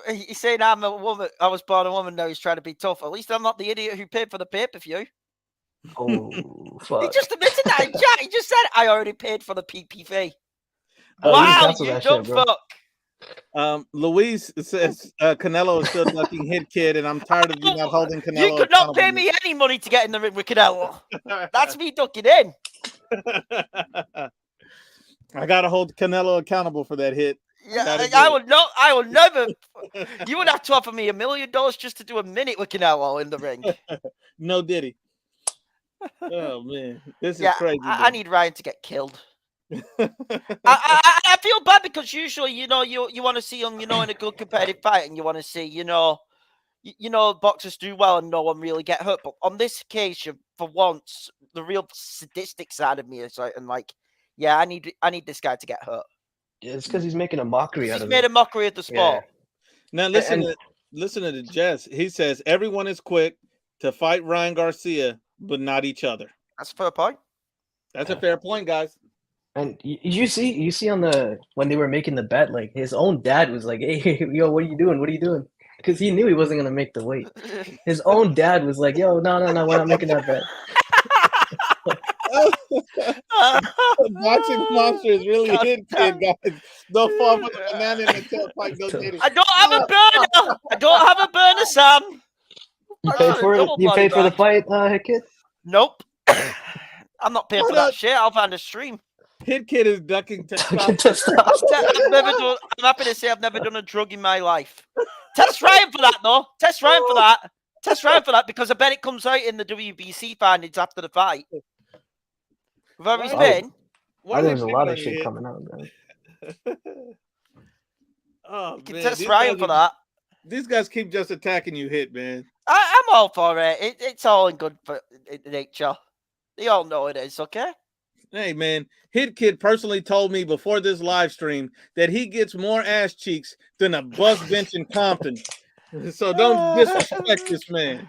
He's saying I'm a woman. I was born a woman. Now he's trying to be tough. At least I'm not the idiot who paid for the pay-per-view. Oh, fuck. He just admitted that in chat. He just said, "I already paid for the PPV." Oh, Wow, you you that dumb shit, bro. fuck. Luis says Canelo is still ducking Hit Kid, and I'm tired of you not holding Canelo. You could not pay accountable. me any money to get in the ring with Canelo. That's me ducking in. I gotta hold Canelo accountable for that hit. Yeah, I would not. I would never. You would have to offer me $1 million just to do a minute with Canelo in the ring. No Diddy. Oh man, this is crazy. I need Ryan to get killed. I feel bad because usually, you want to see him, in a good competitive fight, and you want to see, boxers do well and no one really get hurt. But on this occasion, for once, the real sadistic side of me is like, yeah, I need this guy to get hurt. Yeah, it's because he's making a mockery out of it. He's made a mockery of the sport. Yeah. Now listen to Jess. He says everyone is quick to fight Ryan Garcia, but not each other. That's a fair point. That's a fair point, guys. And you see on when they were making the bet, like his own dad was like, "Hey, yo, what are you doing? What are you doing?" Because he knew he wasn't gonna make the weight. His own dad was like, "Yo, no, we're not making that bet." Boxing monster is really Hit Kid, guys. Don't fall for the banana in the tail fight. No Diddy. I don't have a burner. I don't have a burner, Sam. You paid for it. You paid for the fight, Hit Kid? Nope. I'm not paying for that shit. I'll find a stream. Hit Kid is ducking testosterone. I'm happy to say I've never done a drug in my life. Test Ryan for that, though. Test Ryan for that. Test Ryan for that, because I bet it comes out in the WBC findings after the fight. Whoever he's been. There's a lot of shit coming out, man. Oh, you can test Ryan for that. These guys keep just attacking you, Hit, man. I'm all for it. It's all in good for nature. They all know it is, okay? Hey, man, Hit Kid personally told me before this live stream that he gets more ass cheeks than a bus bench in Compton. So don't disrespect this man.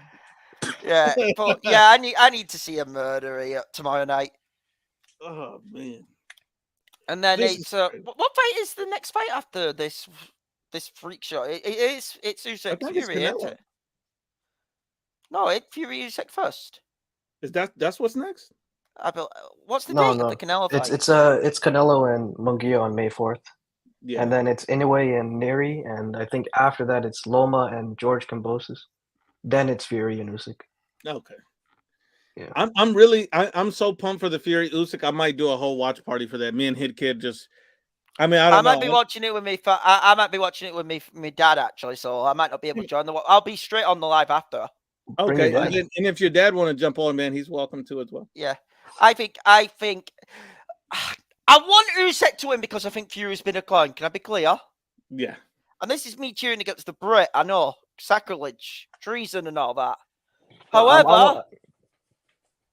Yeah, but yeah, I need to see a murder tomorrow night. Oh man! And then what fight is the next fight after this freak show? It's Usyk Fury, isn't it? No, Fury Usyk first. Is that's what's next? What's the date of the Canelo fight? It's Canelo and Munguia on May 4th. Yeah. And then it's Inoue and Neri, and I think after that it's Loma and George Kambosos. Then it's Fury and Usyk. Okay. Yeah. I'm so pumped for the Fury Usyk. I might do a whole watch party for that. Me and Hit Kid I might be watching it with me. I might be watching it with my dad actually, so I might not be able to join I'll be straight on the live after. Okay, and if your dad want to jump on, man, he's welcome to as well. Yeah, I think I want Usyk to win because I think Fury's been a coin. Can I be clear? Yeah. And this is me cheering against the Brit. I know, sacrilege, treason, and all that. However,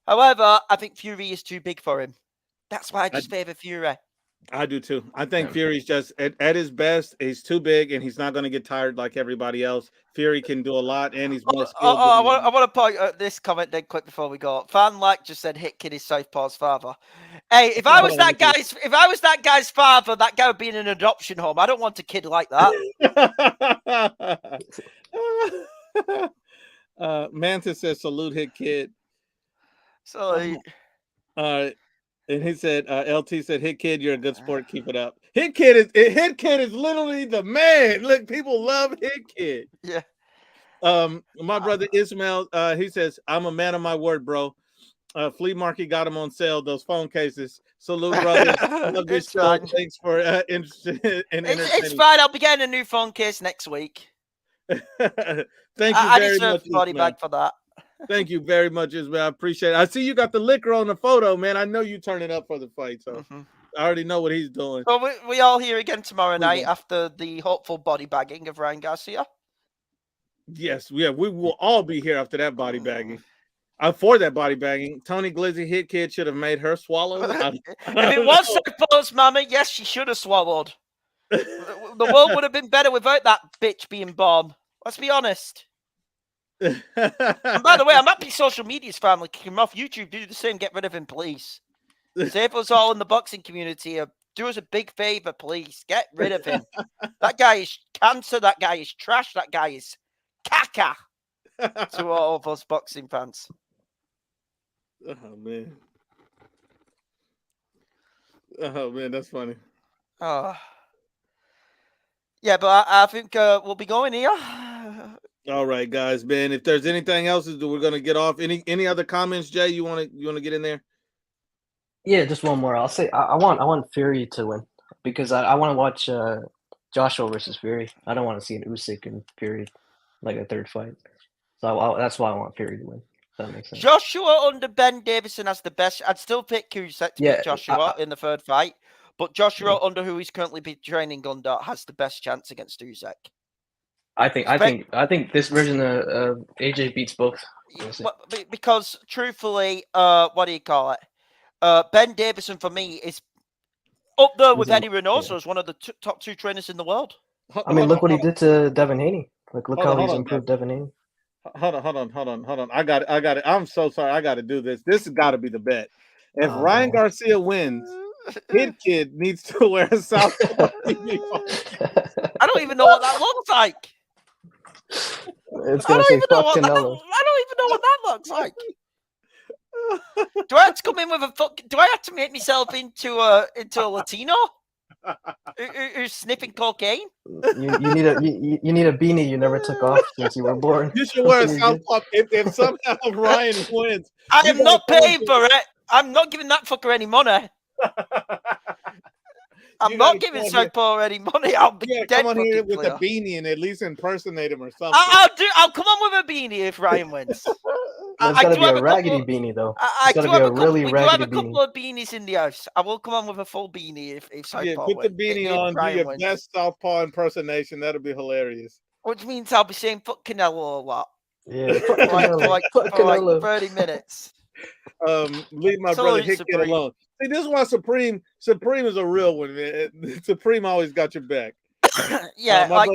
I think Fury is too big for him. That's why I just favor Fury. I do too. I think Fury's just at his best. He's too big, and he's not going to get tired like everybody else. Fury can do a lot, and he's more skilled. I want to point out this comment then quick before we go. Fan like just said Hit Kid is Southpaw's father. Hey, if I was that guy's father, that guy would be in an adoption home. I don't want a kid like that. Mantis says salute Hit Kid. So and he said, LT said, "Hit Kid, you're a good sport. Keep it up." Hit Kid is literally the man. Look, people love Hit Kid. yeah. My brother Ismail, he says, "I'm a man of my word, bro. Flea Market got him on sale. Those phone cases. Salute, brother. Love this It's show. fine. Thanks for interest in entertaining." It's fine. I'll be getting a new phone case next week. Thank you I very deserve much, a body Ismail. bag for that. Thank you very much, Ismail. I appreciate it. I see you got the liquor on the photo, man. I know you turning up for the fight, so I already know what he's doing. So we all here again tomorrow We night will. after the hopeful body bagging of Ryan Garcia. Yes, we will all be here after that body bagging. For that body bagging, Tony Glizzy Hit Kid should have made her swallow. If it was Southpaw's mama, yes, she should have swallowed. The world would have been better without that bitch being born. Let's be honest. And by the way, I'm happy social media's finally kicking him off. YouTube, do the same. Get rid of him, please. Save us all in the boxing community. Do us a big favor, please. Get rid of him. That guy is cancer. That guy is trash. That guy is caca. To all of us boxing fans. Oh man. Oh man, that's funny. Oh. Yeah, but I think we'll be going here. All right, guys, man. If there's anything else, we're gonna get off. Any other comments, Jay? You wanna get in there? Yeah, just one more. I'll say I want Fury to win because I want to watch Joshua versus Fury. I don't want to see an Usyk and Fury like a third fight. So that's why I want Fury to win. If that makes sense. Joshua under Ben Davison has the best. I'd still pick Usyk to beat Joshua in the third fight, but Joshua under who he's currently been training under has the best chance against Usyk. I think this version of AJ beats both. Because truthfully, what do you call it? Ben Davison for me is up there with Eddie Reynoso as one of the top two trainers in the world. I mean, look what he did to Devin Haney. Look how he's improved Devin Haney. Hold on. I got it. I'm so sorry. I got to do this. This has got to be the bet. If Ryan Garcia wins, Hit Kid needs to wear a southpaw. I don't even know what that looks like. It's gonna say fuck Canelo. I don't even know what that looks like. Do I have to come in with do I have to make myself into a Latino who's sniffing cocaine? You need a beanie you never took off since you were born. You should wear a southpaw if somehow Ryan wins. I am not paying for it. I'm not giving that fucker any money. I'm not giving Southpaw any money. I'll be dead. Come on here with a beanie and at least impersonate him or something. I'll come on with a beanie if Ryan wins. It's gotta be a raggedy beanie though. I do have a couple of beanies in the house. I will come on with a full beanie if Southpaw wins. Put the beanie on, do your best Southpaw impersonation. That'll be hilarious. Which means I'll be saying fuck Canelo a lot. Yeah, for like 30 minutes. Leave my brother Hit Kid alone. See, this is why Supreme is a real one, man. Supreme always got your back. Yeah, like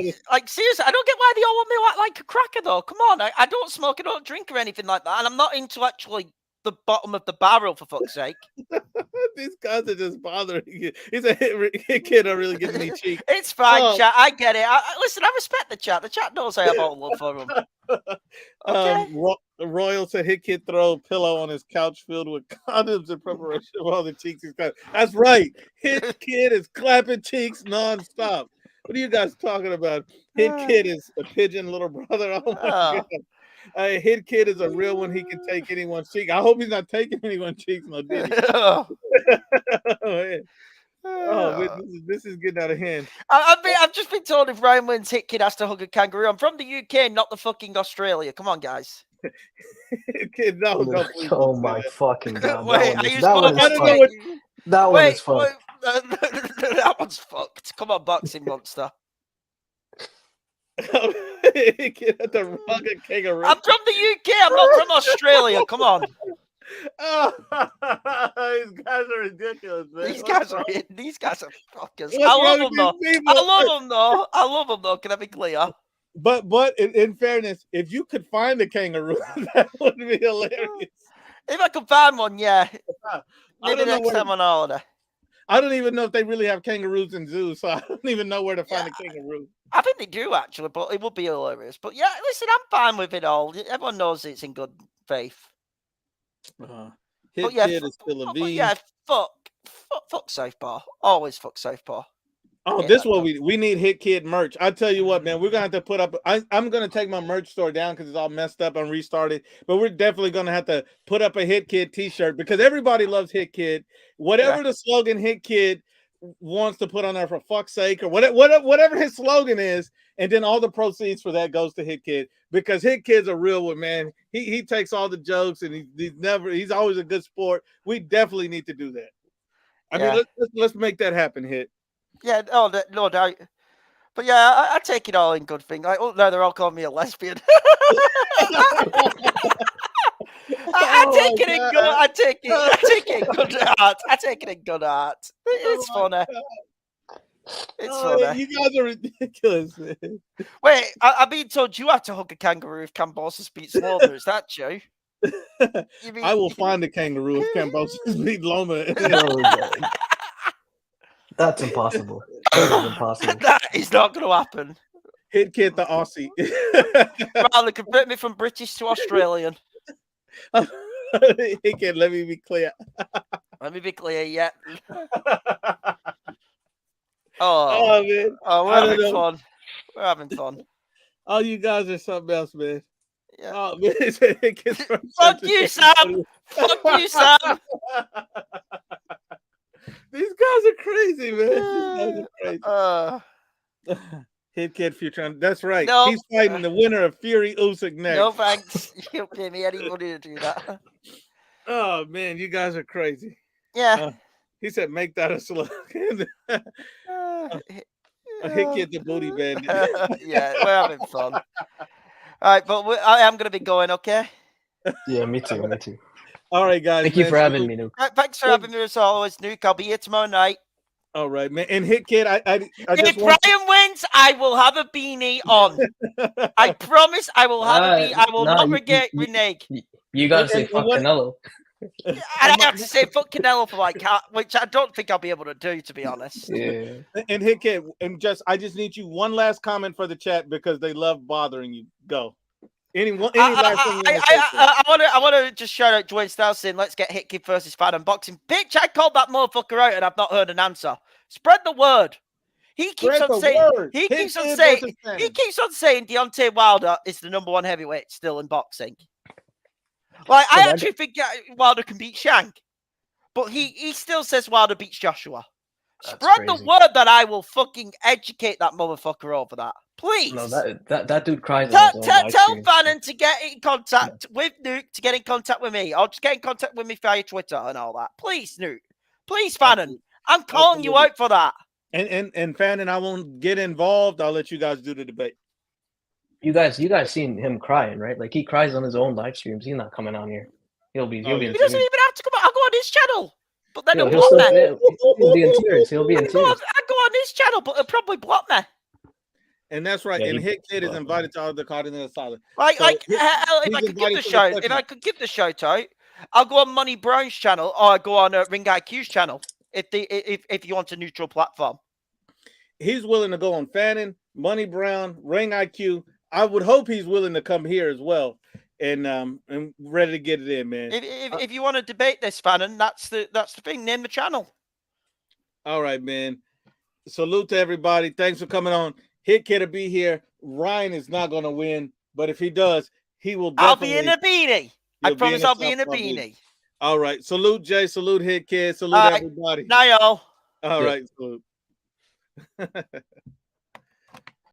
seriously, I don't get why they all want me like a cracker though. Come on, I don't smoke, I don't drink or anything like that, and I'm not intellectually the bottom of the barrel for fuck's sake. These guys are just bothering you. He's a Hit Kid are really giving me cheek. It's fine, chat. I get it. Listen, I respect the chat. The chat knows I have all love for them. Okay. Royal said Hit Kid throw a pillow on his couch filled with condoms in preparation of all the cheeks he's got. That's right. Hit Kid is clapping cheeks nonstop. What are you guys talking about? Hit Kid is a pigeon little brother. Oh my God. Hit Kid is a real one. He can take anyone's cheek. I hope he's not taking anyone's cheeks. No, did he? This is getting out of hand. I've just been told if Ryan wins, Hit Kid has to hug a kangaroo. I'm from the UK, not the fucking Australia. Come on, guys. Kid, no, oh my fucking God. Wait, that one is fucked. That one's fucked. Come on, boxing monster. Kid at the rug a kangaroo. I'm from the UK. I'm not from Australia. Come on. These guys are ridiculous, man. These guys are fuckers. I love them though. I love them though. Can I be clear? But in fairness, if you could find a kangaroo, that would be hilarious. If I could find one, yeah. Maybe next time on holiday. I don't even know if they really have kangaroos in zoos, so I don't even know where to find a kangaroo. I think they do actually, but it would be hilarious. But yeah, listen, I'm fine with it all. Everyone knows it's in good faith. Hit But yeah, Kid is still a but V. yeah, fuck Southpaw. Always fuck Southpaw. Oh, Yeah, this what we need Hit Kid merch. I tell you what, man, we're gonna have to put up. I'm gonna take my merch store down because it's all messed up and restarted. But we're definitely gonna have to put up a Hit Kid T-shirt because everybody loves Hit Kid. Whatever the slogan Hit Kid wants to put on there, for fuck's sake, or whatever his slogan is, and then all the proceeds for that goes to Hit Kid because Hit Kid's a real one, man. He takes all the jokes and he's always a good sport. We definitely need to do that. I mean, let's make that happen, Hit. Yeah, no doubt. But yeah, I take it all in good thing. Like, oh no, they're all calling me a lesbian. I take it in good. I take it in good art. I take it in good art. It's funny. It's funny. You guys are ridiculous, man. Wait, I've been told you have to hug a kangaroo if Cambosis beats Loma. Is that true? I will find a kangaroo if Cambosis beat Loma. That's impossible. That is impossible. That is not going to happen. Hit Kid the Aussie. Rather convert me from British to Australian. Hit Kid, let me be clear. Let me be clear, yeah. Oh man. Oh, we're having fun. We're having fun. Oh, you guys are something else, man. Yeah. Oh man. Fuck you, Sam. Fuck you, Sam. These guys are crazy, man. These guys are crazy. Hit Kid Future. That's right. No. He's fighting the winner of Fury Usyk next. No thanks. You don't pay me any money to do that. Oh man, you guys are crazy. Yeah. He said, "Make that a slogan." Hit Kid the booty bandit. Yeah, we're having fun. All right, but I am going to be going. Okay. Yeah, me too. Me too. All right, guys. Thank you for having me, Nuke. Right, thanks for having me as always, Nuke. I'll be here tomorrow night. All right, man. And Hit Kid, I if Brian wins, I will have a beanie on. I promise I will have a beanie. I will not renege. You gotta say fuck Canelo. And I have to say fuck Canelo for which I don't think I'll be able to do, to be honest. Yeah. And Hit Kid, and I just need you one last comment for the chat because they love bothering you. Go. Any last thing I want to just shout out Dwayne Styles saying, let's get Hit Kid versus Fan Unboxing. Bitch, I called that motherfucker out and I've not heard an answer. Spread the word. He keeps on saying Deontay Wilder is the #1 heavyweight still in boxing. Like, I actually think Wilder can beat Shank, but he still says Wilder beats Joshua. Spread the word that I will fucking educate that motherfucker over that. Please. No, that dude cries. Tell Fannin to get in contact with Nuke, to get in contact with me. Or just get in contact with me via Twitter and all that. Please, Nuke. Please, Fannin. I'm calling you out for that. And Fannin, I won't get involved. I'll let you guys do the debate. You guys seen him crying, right? Like, he cries on his own live streams. He's not coming on here. He'll be. He doesn't even have to come on. I'll go on his channel. But then he'll be in tears. He'll be in tears. I go on his channel, but he'll probably block me. And that's right. And Hit Kid is invited to all the Cardinal Asylum. If I could give the shout out, I'll go on Money Brown's channel or I'll go on Ring IQ's channel if you want a neutral platform. He's willing to go on Fannin, Money Brown, Ring IQ. I would hope he's willing to come here as well. And ready to get it in, man. If you want to debate this, Fannin, that's the thing. Name the channel. All right, man. Salute to everybody. Thanks for coming on. Hit Kid will be here. Ryan is not going to win, but if he does, he will definitely. I'll be in a beanie. I promise I'll be in a beanie. All right. Salute, Jay. Salute, Hit Kid. Salute, everybody. Now, y'all. All right. Salute.